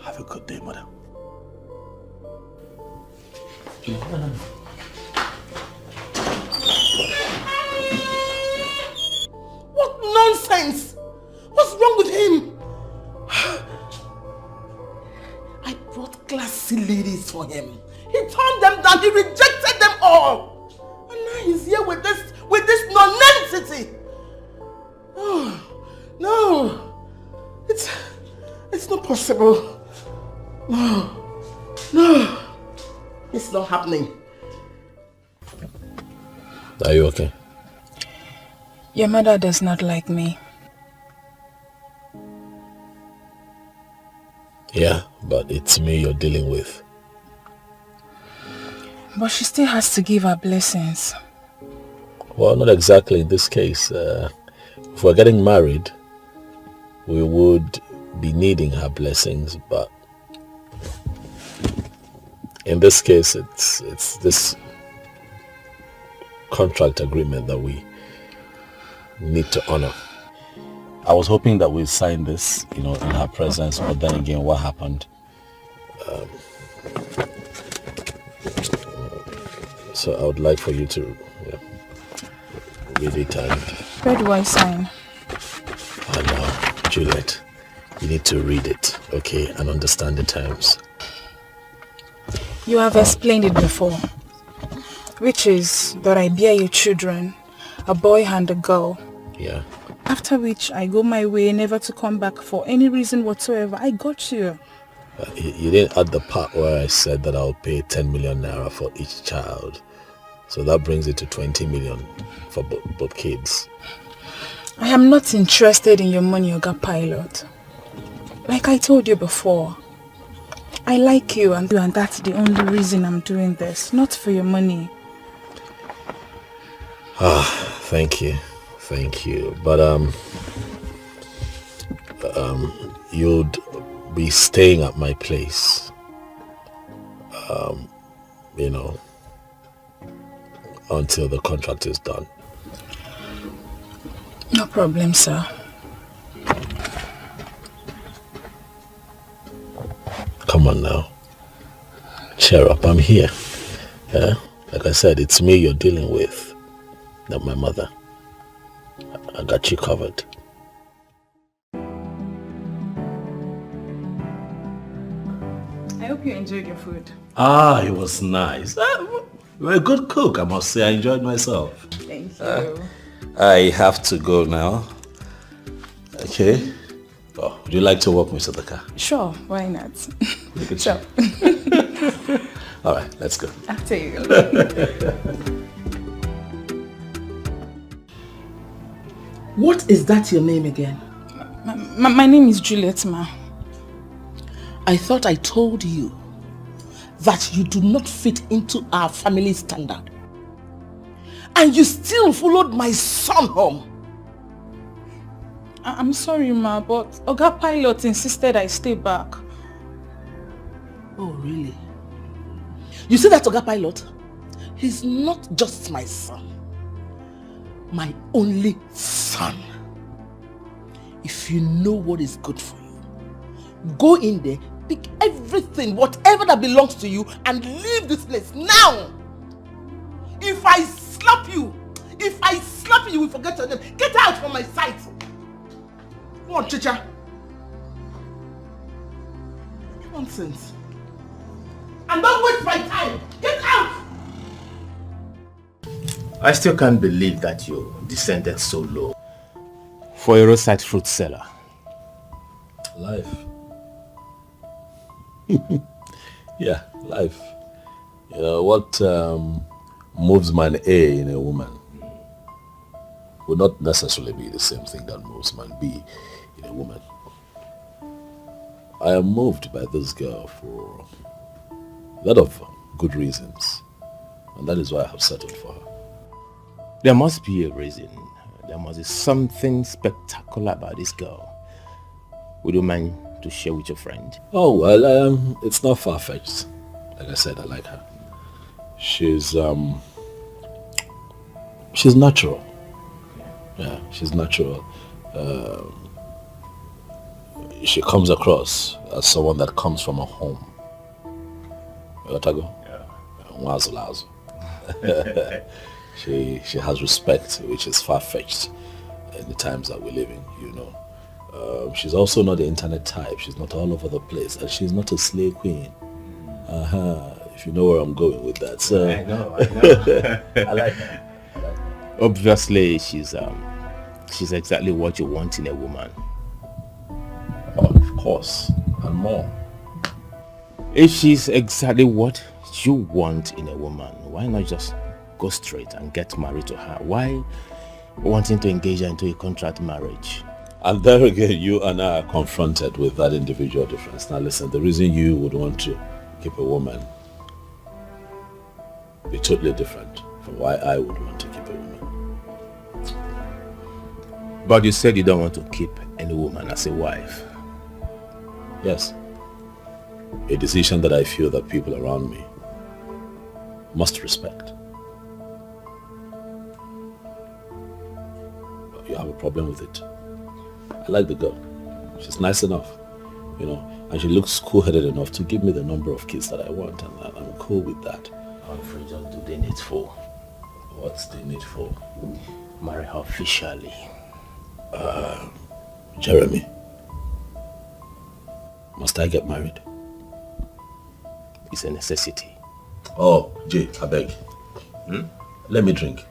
[SPEAKER 3] Have a good day, Mother.
[SPEAKER 8] What nonsense! What's wrong with him? I brought classy ladies for him. He turned them down. He rejected them all. And now he's here with this nonentity. Oh, no. It's not possible. No. It's not happening.
[SPEAKER 10] Are you okay?
[SPEAKER 12] Your mother does not like me.
[SPEAKER 10] Yeah, but it's me you're dealing with.
[SPEAKER 12] But she still has to give her blessings.
[SPEAKER 10] Well, not exactly in this case. If we're getting married, we would be needing her blessings, but in this case, it's this contract agreement that we need to honor. I was hoping that we'd sign this, in her presence, but then again, what happened? So I would like for you to read it and...
[SPEAKER 12] Where do I sign?
[SPEAKER 10] Oh no, Juliet, you need to read it, okay, and understand the terms.
[SPEAKER 12] You have explained it before, which is that I bear you children, a boy and a girl.
[SPEAKER 10] Yeah.
[SPEAKER 12] After which I go my way, never to come back for any reason whatsoever. I got you.
[SPEAKER 10] You didn't add the part where I said that I'll pay 10 million naira for each child. So that brings it to 20 million for both kids.
[SPEAKER 12] I am not interested in your money, Oga Pilot. Like I told you before, I like you and that's the only reason I'm doing this, not for your money.
[SPEAKER 10] Thank you. But you'd be staying at my place, until the contract is done.
[SPEAKER 12] No problem, sir.
[SPEAKER 10] Come on now. Cheer up, I'm here. Yeah? Like I said, it's me you're dealing with, not my mother. I got you covered.
[SPEAKER 12] I hope you enjoyed your food.
[SPEAKER 3] It was nice. You're a good cook, I must say. I enjoyed myself.
[SPEAKER 12] Thank you.
[SPEAKER 3] I have to go now. Okay. Oh, would you like to walk me to the car?
[SPEAKER 12] Sure, why not?
[SPEAKER 3] Sure. All right, let's go.
[SPEAKER 12] After you.
[SPEAKER 8] What is that your name again?
[SPEAKER 12] My name is Juliet, ma.
[SPEAKER 8] I thought I told you that you do not fit into our family standard. And you still followed my son home.
[SPEAKER 12] I'm sorry, Ma, but Oga Pilot insisted I stay back.
[SPEAKER 8] Oh, really? You see that Oga Pilot? He's not just my son. My only son. If you know what is good for you, go in there, pick everything, whatever that belongs to you, and leave this place now. If I slap you, you will forget your name. Get out from my sight. Come on, Chicha. Nonsense. And don't waste my time. Get out.
[SPEAKER 5] I still can't believe that you descended so low for a roadside fruit seller.
[SPEAKER 10] Life. Yeah, life. You know, what moves man A in a woman would not necessarily be the same thing that moves man B in a woman. I am moved by this girl for a lot of good reasons, and that is why I have settled for her.
[SPEAKER 5] There must be a reason. There must be something spectacular about this girl. Would you mind to share with your friend?
[SPEAKER 10] Oh, well, it's not far-fetched. Like I said, I like her. She's natural. Yeah, she's natural. She comes across as someone that comes from a home. Otago? Yeah. She has respect, which is far-fetched in the times that we live in, you know. She's also not the internet type. She's not all over the place, and she's not a slay queen. If you know where I'm going with that. So
[SPEAKER 5] I know.
[SPEAKER 10] I like her.
[SPEAKER 5] Obviously, she's exactly what you want in a woman.
[SPEAKER 10] Oh, of course, and more.
[SPEAKER 5] If she's exactly what you want in a woman, why not just go straight and get married to her? Why wanting to engage her into a contract marriage?
[SPEAKER 10] And there again, you and I are confronted with that individual difference. Now listen, the reason you would want to keep a woman be totally different from why I would want to keep a woman.
[SPEAKER 5] But you said you don't want to keep any woman as a wife.
[SPEAKER 10] Yes. A decision that I feel that people around me must respect. But you have a problem with it. I like the girl. She's nice enough, you know, and she looks cool-headed enough to give me the number of kids that I want, and I'm cool with that.
[SPEAKER 5] Wilfred, just do the needful.
[SPEAKER 10] What's the needful?
[SPEAKER 5] Marry her officially.
[SPEAKER 10] Jeremy, must I get married?
[SPEAKER 5] It's a necessity.
[SPEAKER 10] Oh, Jay, I beg. Let me drink.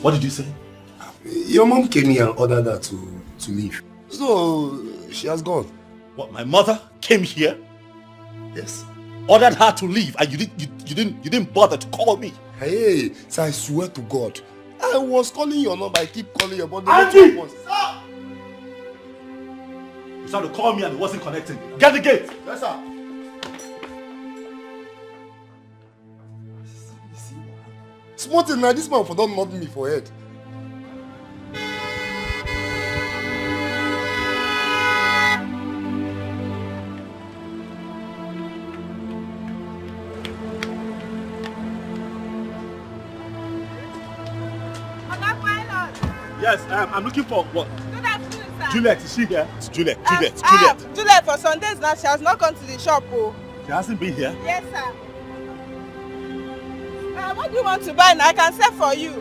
[SPEAKER 10] What did you say?
[SPEAKER 7] Your mom came here and ordered her to leave. So, she has gone.
[SPEAKER 3] What, my mother came here?
[SPEAKER 7] Yes.
[SPEAKER 3] Ordered her to leave and you didn't bother to call me?
[SPEAKER 7] Hey, so I swear to God, I was calling your number, I keep calling your number.
[SPEAKER 3] Andy! Stop! You started to call me and it wasn't connecting. Get the gate!
[SPEAKER 7] Yes, sir. Small thing now, this man for don't nod me for head.
[SPEAKER 3] Yes, I'm looking for what?
[SPEAKER 9] Good afternoon, sir.
[SPEAKER 3] Juliet, is she here? It's Juliet. Juliet.
[SPEAKER 9] Juliet, for some days now, she has not come to the shop. Oh.
[SPEAKER 3] She hasn't been here?
[SPEAKER 9] Yes, sir. What do you want to buy now? I can sell for you.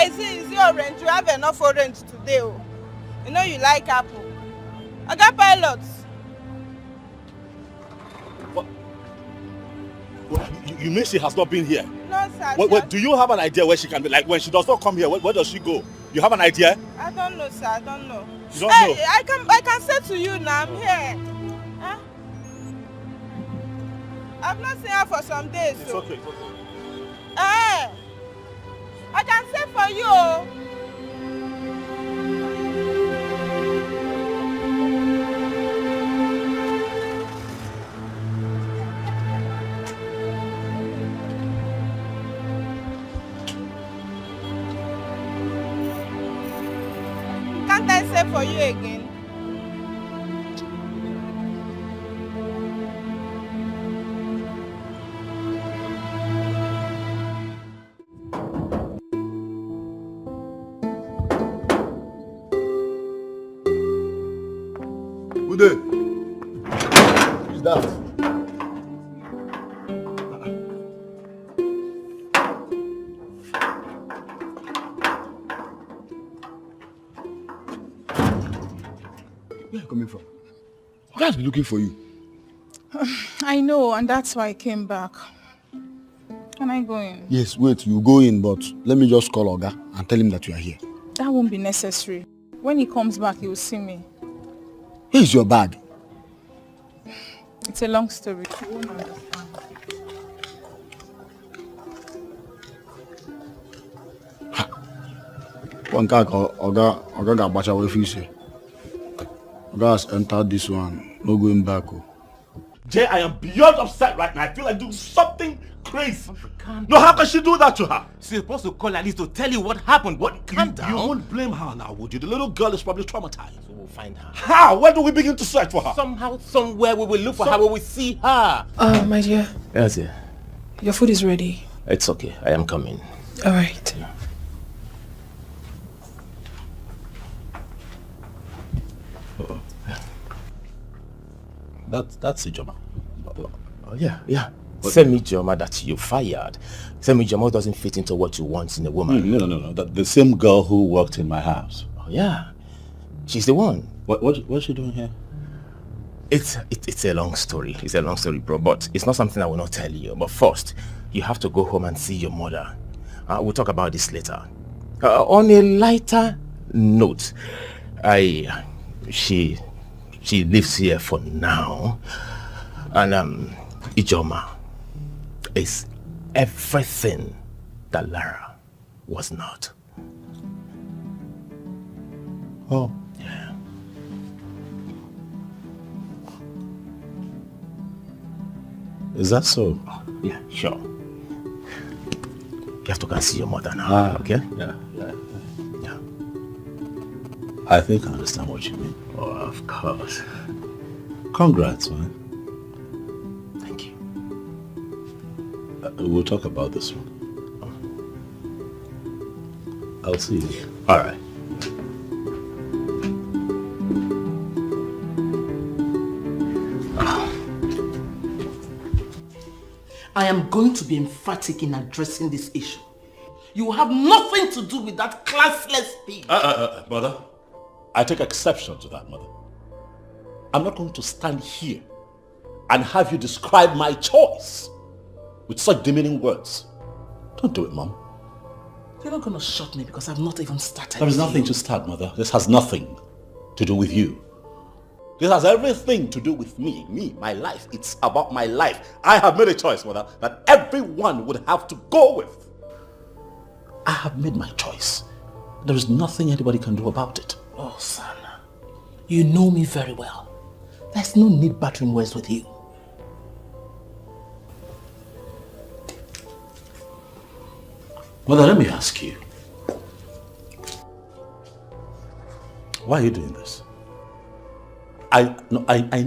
[SPEAKER 9] Is it orange? You have enough orange today. Oh. You know you like apple. I got pilots.
[SPEAKER 3] What? You mean she has not been here?
[SPEAKER 9] No, sir.
[SPEAKER 3] What, do you have an idea where she can be? Like when she does not come here, where does she go? You have an idea?
[SPEAKER 9] I don't know, sir. I don't know.
[SPEAKER 3] You don't know?
[SPEAKER 9] I can say to you now. I'm here. Huh? I've not seen her for some days.
[SPEAKER 3] It's okay. It's okay.
[SPEAKER 9] I can say for you. Can't I say for you again?
[SPEAKER 6] Who's that? Where are you coming from? Oga has been looking for you.
[SPEAKER 15] I know, and that's why I came back. Can I go in?
[SPEAKER 6] Yes, wait, you go in, but let me just call Oga and tell him that you are here.
[SPEAKER 15] That won't be necessary. When he comes back, he will see me.
[SPEAKER 6] Here's your bag.
[SPEAKER 15] It's a long story. You won't understand.
[SPEAKER 6] One car, Oga got bacha away from you. Oga has entered this one. No going back.
[SPEAKER 3] Jay, I am beyond upset right now. I feel like doing something crazy. No, how can she do that to her?
[SPEAKER 5] She's supposed to call at least to tell you what happened. Calm down.
[SPEAKER 3] You won't blame her now, would you? The little girl is probably traumatized.
[SPEAKER 5] So we'll find her.
[SPEAKER 3] How? Where do we begin to search for her?
[SPEAKER 5] Somehow, somewhere we will look for her when we see her.
[SPEAKER 1] My dear.
[SPEAKER 5] Yes, dear.
[SPEAKER 1] Your food is ready.
[SPEAKER 5] It's okay. I am coming.
[SPEAKER 1] All right.
[SPEAKER 5] Yeah.
[SPEAKER 3] That's Ujunwa.
[SPEAKER 5] Oh, yeah. Send me Ujunwa that you fired. Send me Ujunwa doesn't fit into what you want in a woman.
[SPEAKER 3] No. The same girl who worked in my house.
[SPEAKER 5] Oh, yeah. She's the one.
[SPEAKER 3] What's she doing here?
[SPEAKER 5] It's a long story. It's a long story, bro. But it's not something I will not tell you. But first, you have to go home and see your mother. We'll talk about this later. On a lighter note, she lives here for now, and Ujunwa is everything that Lara was not.
[SPEAKER 3] Oh.
[SPEAKER 5] Yeah.
[SPEAKER 3] Is that so?
[SPEAKER 5] Yeah, sure. You have to go and see your mother now, okay?
[SPEAKER 3] Yeah. I think I understand what you mean.
[SPEAKER 5] Oh, of course.
[SPEAKER 3] Congrats, man.
[SPEAKER 5] Thank you.
[SPEAKER 3] We'll talk about this one. I'll see you.
[SPEAKER 5] All right.
[SPEAKER 8] I am going to be emphatic in addressing this issue. You will have nothing to do with that classless pig.
[SPEAKER 3] Mother, I take exception to that, Mother. I'm not going to stand here and have you describe my choice with such demeaning words. Don't do it, Mom.
[SPEAKER 8] You're not going to shut me because I've not even started.
[SPEAKER 3] There is nothing to start, Mother. This has nothing to do with you. This has everything to do with me, my life. It's about my life. I have made a choice, Mother, that everyone would have to go with. I have made my choice. There is nothing anybody can do about it.
[SPEAKER 8] Oh, son, you know me very well. There's no need battering words with you.
[SPEAKER 3] Mother, let me ask you. Why are you doing this? I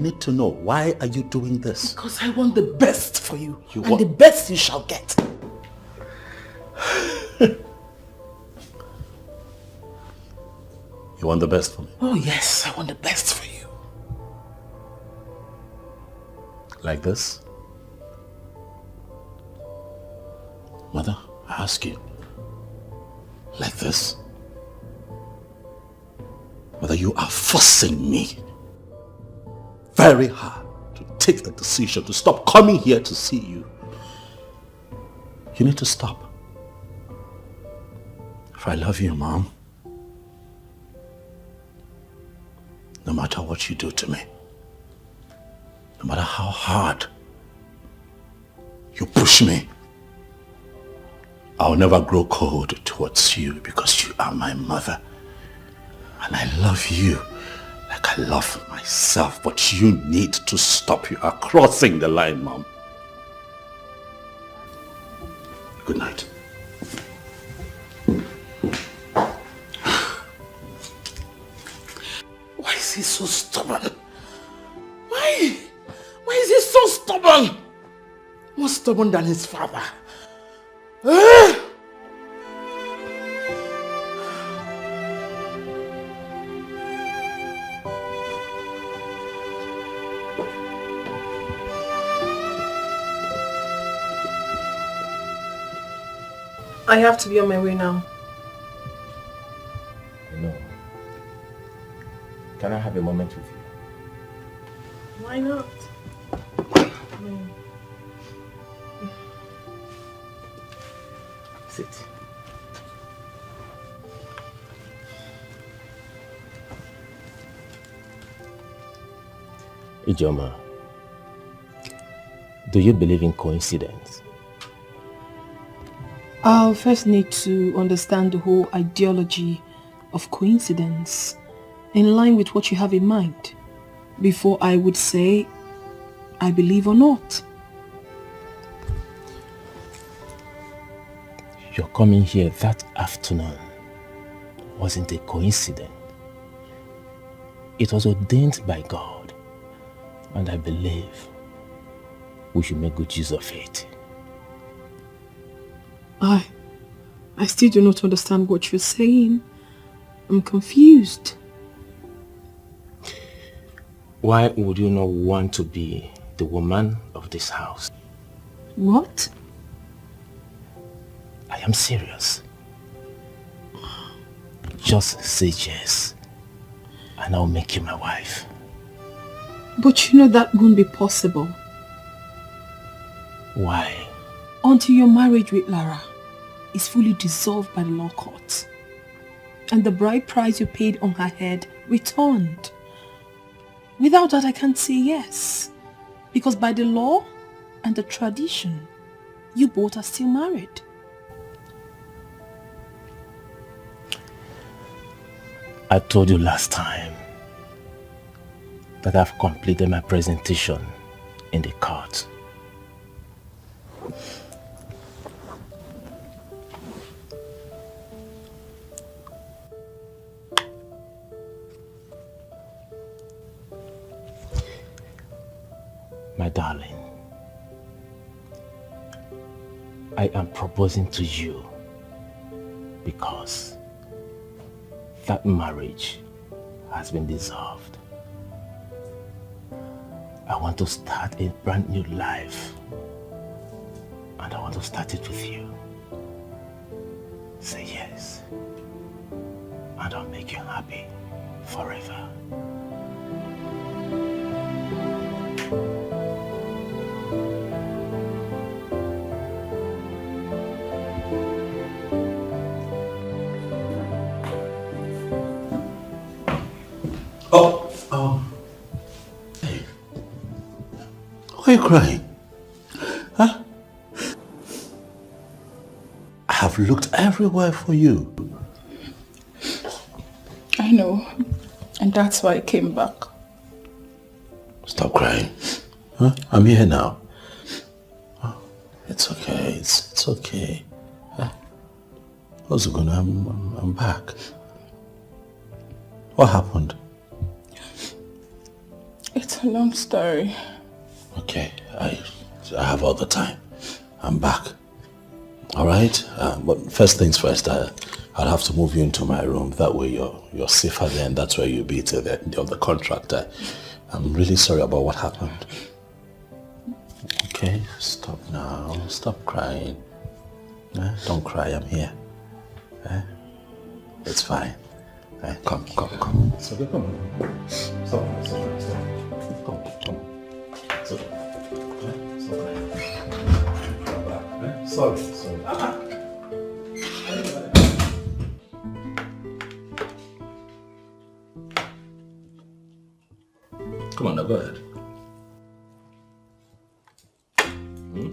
[SPEAKER 3] need to know. Why are you doing this?
[SPEAKER 8] Because I want the best for you. And the best you shall get.
[SPEAKER 3] You want the best for me?
[SPEAKER 8] Oh yes, I want the best for you.
[SPEAKER 3] Like this? Mother, I ask you. Like this? Mother, you are forcing me very hard to take the decision to stop coming here to see you. You need to stop. If I love you, Mom, no matter what you do to me, no matter how hard you push me, I'll never grow cold towards you because you are my mother. And I love you like I love myself, but you need to stop. You are crossing the line, Mom. Good night.
[SPEAKER 8] Why is he so stubborn? Why? Why is he so stubborn? More stubborn than his father.
[SPEAKER 1] I have to be on my way now.
[SPEAKER 5] No. Can I have a moment with you?
[SPEAKER 1] Why not?
[SPEAKER 5] Sit. Ujunwa, do you believe in coincidence?
[SPEAKER 1] I'll first need to understand the whole ideology of coincidence in line with what you have in mind before I would say I believe or not.
[SPEAKER 5] Your coming here that afternoon wasn't a coincidence. It was ordained by God, and I believe we should make good use of it.
[SPEAKER 1] I still do not understand what you're saying. I'm confused.
[SPEAKER 5] Why would you not want to be the woman of this house?
[SPEAKER 1] What?
[SPEAKER 5] I am serious. Just say yes, and I'll make you my wife.
[SPEAKER 1] But you know that won't be possible.
[SPEAKER 5] Why?
[SPEAKER 1] Until your marriage with Lara is fully dissolved by the law court and the bride price you paid on her head returned. Without that, I can't say yes. Because by the law and the tradition, you both are still married.
[SPEAKER 5] I told you last time that I've completed my presentation in the court. My darling, I am proposing to you because that marriage has been dissolved. I want to start a brand new life, and I want to start it with you. Say yes, and I'll make you happy forever.
[SPEAKER 3] Hey. Why are you crying? Huh? I have looked everywhere for you.
[SPEAKER 12] I know. And that's why I came back.
[SPEAKER 3] Stop crying. Huh? I'm here now. Oh, it's okay. It's okay. Huh?
[SPEAKER 10] Ozugunu, I'm back. What happened?
[SPEAKER 12] It's a long story.
[SPEAKER 10] Okay, I have all the time. I'm back. All right? But first things first, I'll have to move you into my room. That way you're safer there, and that's where you'll be till the end of the contract. I'm really sorry about what happened. Okay, stop now. Stop crying. Don't cry, I'm here. It's fine. Come. It's okay, come on. Stop. Come. It's okay. Stop crying. Come back. Sorry. Come on now, go ahead. No.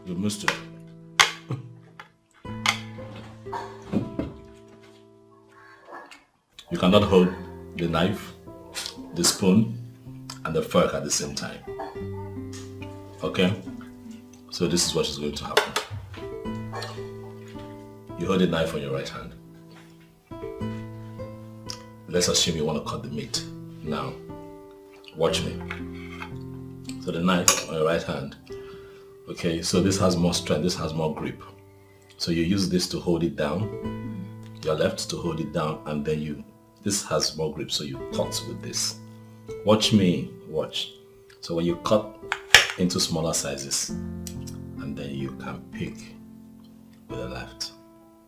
[SPEAKER 10] You missed it. You cannot hold the knife, the spoon, and the fork at the same time. Okay? So this is what is going to happen. You hold the knife on your right hand. Let's assume you want to cut the meat. Now, watch me. So the knife on your right hand. Okay, so this has more strength, this has more grip. So you use this to hold it down, your left to hold it down, and then this has more grip, so you cut with this. Watch me, watch. So when you cut into smaller sizes, and then you can pick with the left,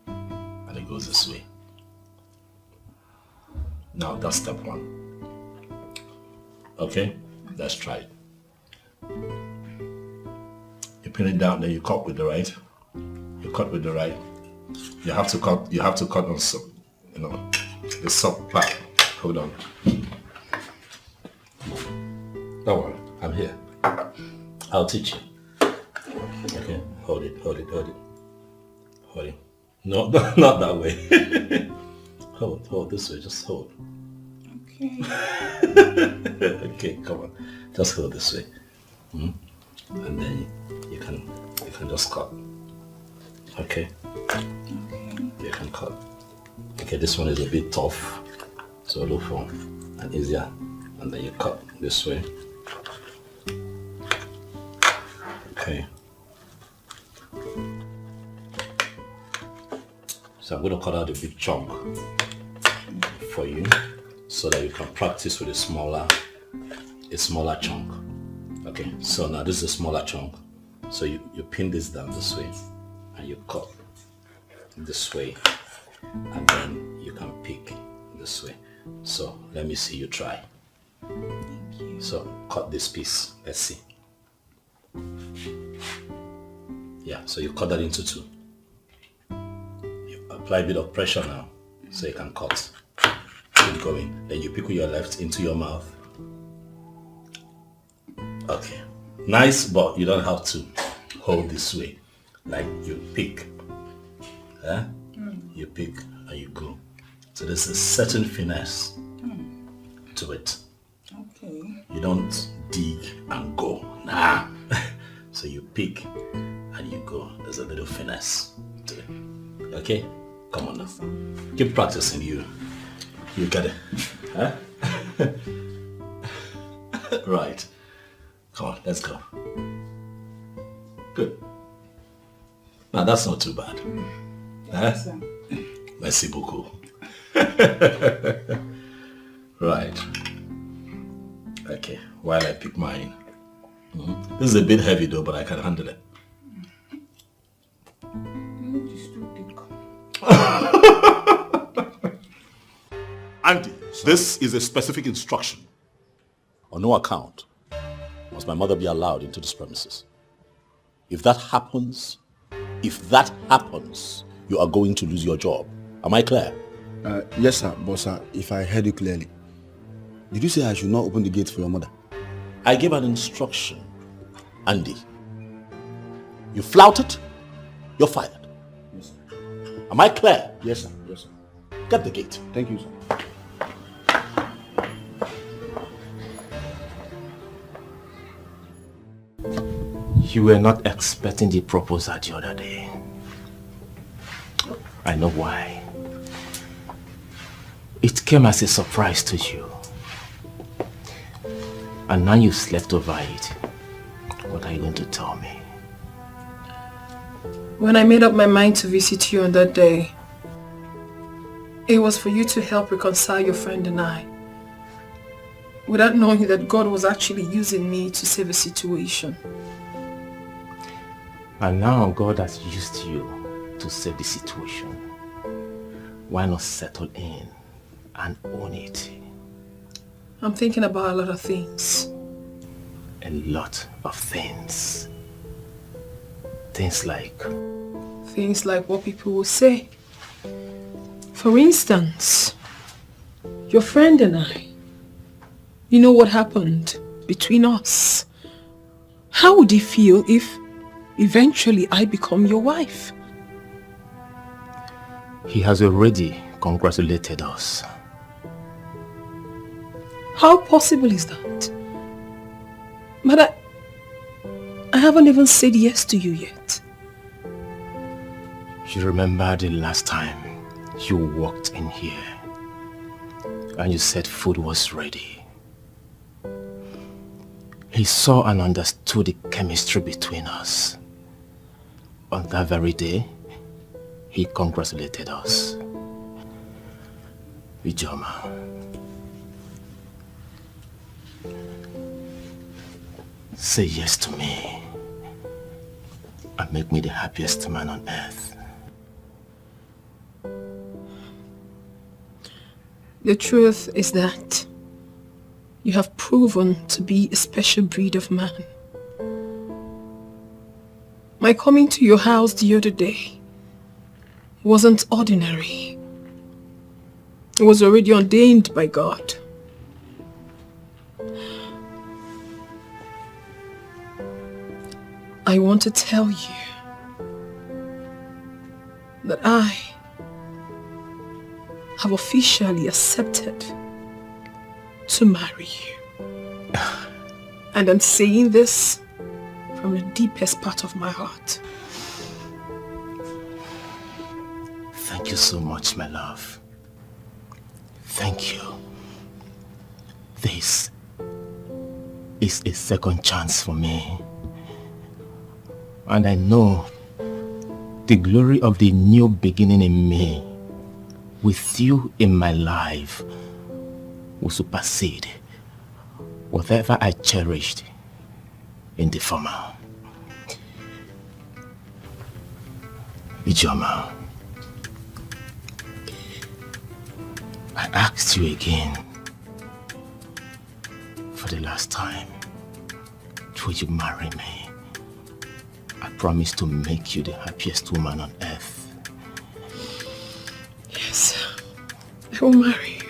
[SPEAKER 10] and it goes this way. Now that's step one. Okay, let's try it. You pin it down, then you cut with the right. You cut with the right. You have to cut on some, the soft part. Hold on. Don't worry, I'm here. I'll teach you. Okay, hold it. No, not that way. Hold this way, just hold.
[SPEAKER 12] Okay.
[SPEAKER 10] Okay, come on. Just hold this way. And then you can just cut. Okay? You can cut. Okay, this one is a bit tough. So look for an easier. And then you cut this way. Okay. So I'm going to cut out a big chunk for you so that you can practice with a smaller chunk. Okay, so now this is a smaller chunk. So you pin this down this way and you cut this way, and then you can pick this way. So let me see you try.
[SPEAKER 12] Thank you.
[SPEAKER 10] So cut this piece, let's see. Yeah, so you cut that into two. You apply a bit of pressure now so you can cut. Keep going. Then you pick with your left into your mouth. Okay, nice, but you don't have to hold this way. Like you pick, you pick and you go. So there's a certain finesse to it.
[SPEAKER 12] Okay.
[SPEAKER 10] You don't dig and go, nah. So you pick and you go. There's a little finesse to it. Okay, come on now. Keep practicing. You get it. Right. Come on, let's go. Good. Now that's not too bad.
[SPEAKER 12] Yes,
[SPEAKER 10] Merci beaucoup. Right. Okay, while I pick mine. This is a bit heavy though, but I can handle it.
[SPEAKER 3] Andy, this is a specific instruction. On no account must my mother be allowed into this premises. If that happens, you are going to lose your job. Am I clear?
[SPEAKER 6] Yes, sir. But, sir, if I heard you clearly, did you say I should not open the gate for your mother?
[SPEAKER 3] I gave an instruction, Andy. You flout it, you're fired.
[SPEAKER 6] Yes, sir.
[SPEAKER 3] Am I clear?
[SPEAKER 6] Yes, sir. Yes, sir.
[SPEAKER 3] Get the gate.
[SPEAKER 6] Thank you, sir.
[SPEAKER 5] You were not expecting the proposal the other day. I know why. It came as a surprise to you. And now you've slept over it. What are you going to tell me?
[SPEAKER 1] When I made up my mind to visit you on that day, it was for you to help reconcile your friend and I, without knowing that God was actually using me to save a situation.
[SPEAKER 5] And now God has used you to save the situation. Why not settle in and own it?
[SPEAKER 1] I'm thinking about a lot of things.
[SPEAKER 5] A lot of things. Things like?
[SPEAKER 1] Things like what people will say. For instance, your friend and I, you know what happened between us. How would he feel if eventually I become your wife?
[SPEAKER 5] He has already congratulated us.
[SPEAKER 1] How possible is that? But I haven't even said yes to you yet.
[SPEAKER 5] You remember the last time you walked in here and you said food was ready. He saw and understood the chemistry between us. On that very day, he congratulated us. Ujunwa, say yes to me and make me the happiest man on earth.
[SPEAKER 1] The truth is that you have proven to be a special breed of man. My coming to your house the other day wasn't ordinary. It was already ordained by God. I want to tell you that I have officially accepted to marry you. And I'm saying this from the deepest part of my heart.
[SPEAKER 5] Thank you so much, my love. Thank you. This is a second chance for me. And I know the glory of the new beginning in me, with you in my life, will supersede whatever I cherished in the former. Ujunwa, I asked you again, for the last time, would you marry me? I promise to make you the happiest woman on earth.
[SPEAKER 1] Yes, I will marry you.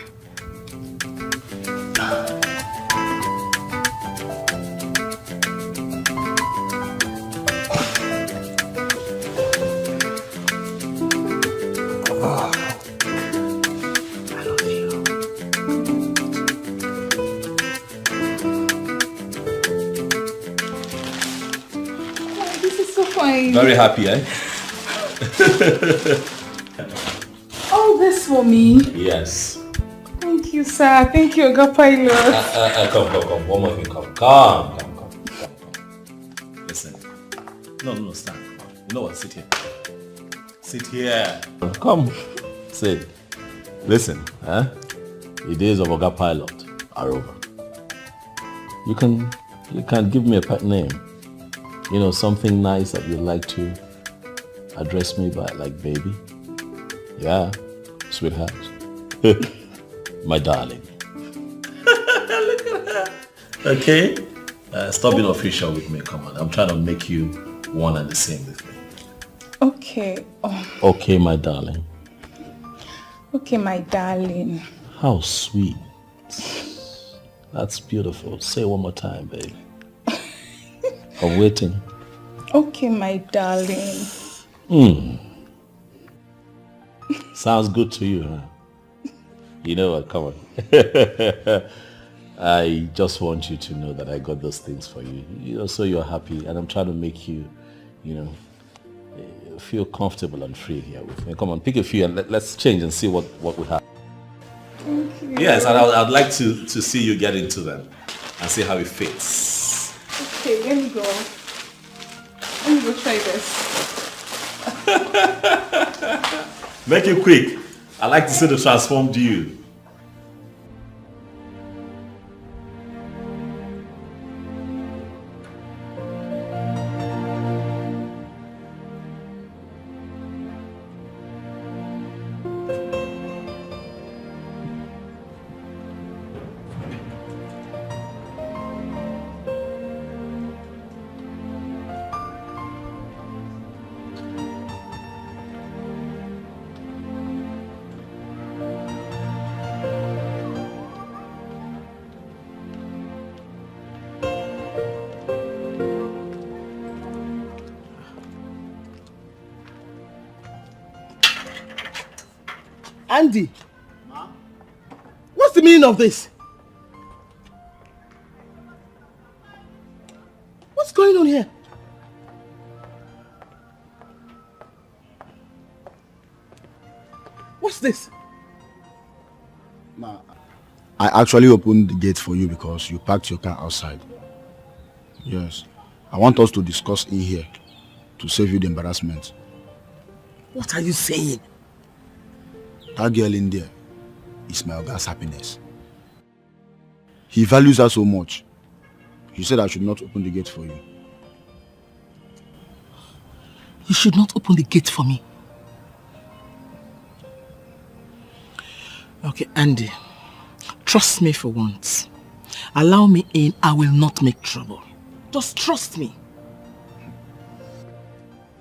[SPEAKER 10] Very happy, eh?
[SPEAKER 12] All this for me?
[SPEAKER 10] Yes.
[SPEAKER 12] Thank you, sir. Thank you, Oga Pilot.
[SPEAKER 10] Come. One more thing, come. Listen. No, stand. You know what? Sit here. Sit here. Come. Sit. Listen, the days of Oga Pilot are over. You can give me a pet name. You know, something nice that you'd like to address me by, like baby. Yeah, sweetheart. My darling. Look at her. Okay? Stop being official with me, come on. I'm trying to make you one and the same with me.
[SPEAKER 12] Okay. Oh.
[SPEAKER 10] Okay, my darling.
[SPEAKER 12] Okay, my darling.
[SPEAKER 10] How sweet. That's beautiful. Say it one more time, baby. I'm waiting.
[SPEAKER 12] Okay, my darling.
[SPEAKER 10] Sounds good to you, huh? You know what? Come on.
[SPEAKER 3] I just want you to know that I got those things for you. So you're happy, and I'm trying to make you, feel comfortable and free here with me. Come on, pick a few and let's change and see what we have.
[SPEAKER 12] Thank you.
[SPEAKER 3] Yes, and I'd like to see you get into them and see how it fits.
[SPEAKER 12] Okay, let me go. Let me go try this.
[SPEAKER 3] Make it quick. I like to see the transformed you.
[SPEAKER 8] Andy, what's the meaning of this? What's going on here? What's this?
[SPEAKER 6] Ma, I actually opened the gate for you because you parked your car outside. Yes. I want us to discuss in here to save you the embarrassment.
[SPEAKER 8] What are you saying?
[SPEAKER 6] That girl in there is my Oga's happiness. He values her so much. He said I should not open the gate for you.
[SPEAKER 8] You should not open the gate for me. Okay, Andy, trust me for once. Allow me in, I will not make trouble. Just trust me.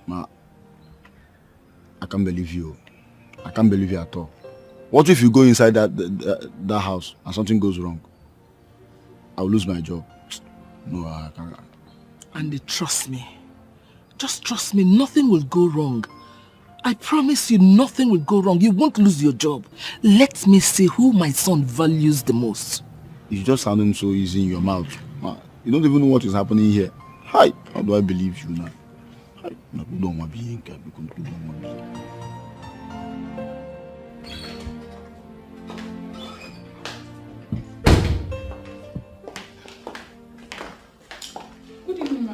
[SPEAKER 6] Ma, I can't believe you. I can't believe you at all. What if you go inside that house and something goes wrong? I'll lose my job. No, I can't.
[SPEAKER 8] Andy, trust me. Just trust me, nothing will go wrong. I promise you nothing will go wrong. You won't lose your job. Let me see who my son values the most.
[SPEAKER 6] It's just sounding so easy in your mouth. Ma, you don't even know what is happening here. Hi, how do I believe you now? Hi, no, don't want to be in.
[SPEAKER 12] Good evening, ma.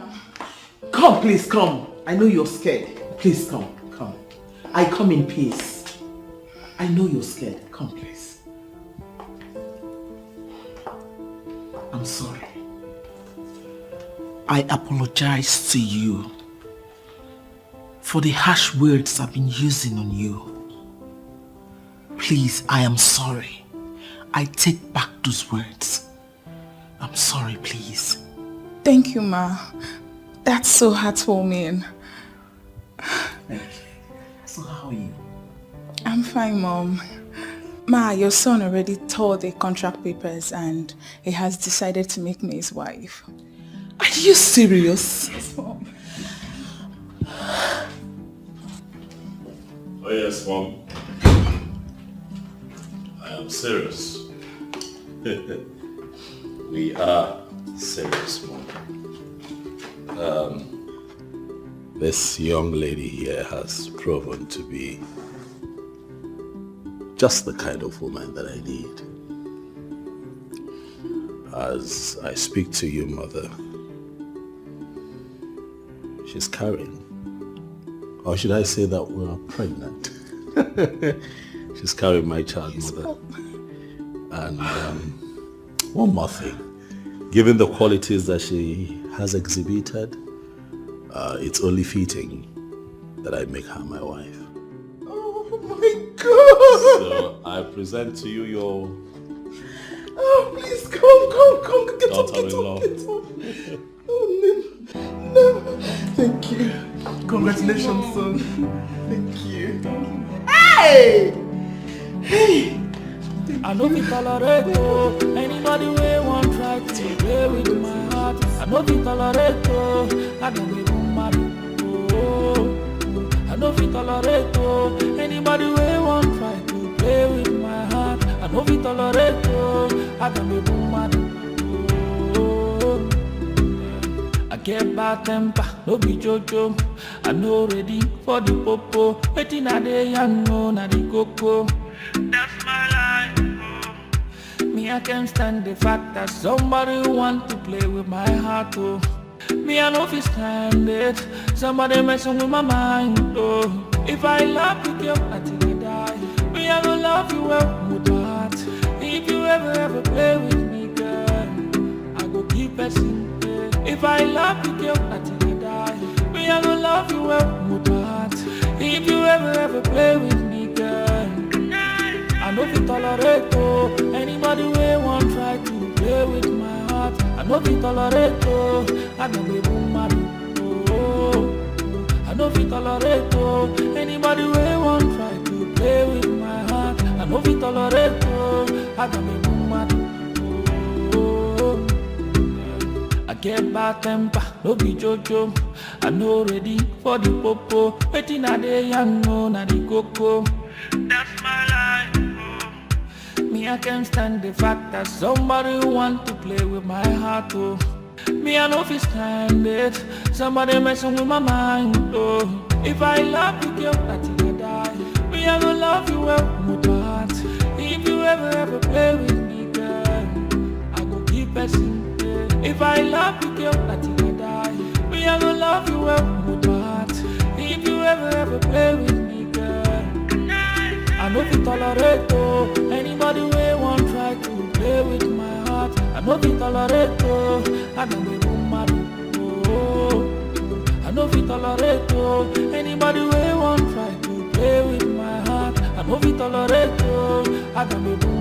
[SPEAKER 8] Come, please, come. I know you're scared. Please, come. I come in peace. I know you're scared. Come, please. I'm sorry. I apologize to you for the harsh words I've been using on you. Please, I am sorry. I take back those words. I'm sorry, please.
[SPEAKER 12] Thank you, ma. That's so heartwarming.
[SPEAKER 8] Thank you. So how are you?
[SPEAKER 12] I'm fine, Mom. Ma, your son already tore the contract papers and he has decided to make me his wife.
[SPEAKER 8] Are you serious?
[SPEAKER 12] Yes, Mom.
[SPEAKER 3] Oh yes, Mom. I am serious. We are serious, Mom. This young lady here has proven to be just the kind of woman that I need. As I speak to you, Mother, she's carrying. Or should I say that we're pregnant? She's carrying my child, Mother. And one more thing. Given the qualities that she has exhibited, it's only fitting that I make her my wife.
[SPEAKER 8] Oh my God!
[SPEAKER 3] So I present to you your...
[SPEAKER 8] Oh, please, come, get up. Oh, no. Thank you. Congratulations, son. Thank you. Hey!
[SPEAKER 14] I know we tolerate anybody we want try to play with my heart. I know we tolerate I know we won't marry. I know we tolerate anybody we want try to play with my heart. I know we tolerate I know we won't marry. get bad temper, no be jojo. I no ready for the popo. Waiting a day and no na the coco. That's my life. Oh. Me I can't stand the fact that somebody want to play with my heart. Oh. Me I know if stand it. Somebody messing with my mind. Oh. If I love you, girl, until I die. Me I gonna love you well with my heart. If you ever play with me, girl, I go keep pressing. If I love you, girl, until I die. Me I gonna love you well with my heart. If you ever play with me, girl, I know if tolerate oh. Anybody who won't try to play with my heart, I know if tolerate oh. I know be woman oh. I know if tolerate oh. Anybody who won't try to play with my heart, I know if tolerate oh. I know be woman oh. I get bad temper, no be jojo. I no ready for the popo. Waiting a day and no na the coco. That's my life. Oh. Me I can't stand the fact that somebody want to play with my heart. Oh. Me I know if stand it. Somebody messing with my mind. Oh. If I love you, girl, until I die. Me I gonna love you well with my heart. If you ever play with me, girl, I go keep pressing. If I love you, girl, until I die. Me I gonna love you well with my heart. If you ever play with me, girl, I know if you tolerate oh. Anybody who won't try to play with my heart, I know if you tolerate oh. I know be woman oh. I know if you tolerate oh. Anybody who won't try to play with my heart, I know if you tolerate oh. I know be woman.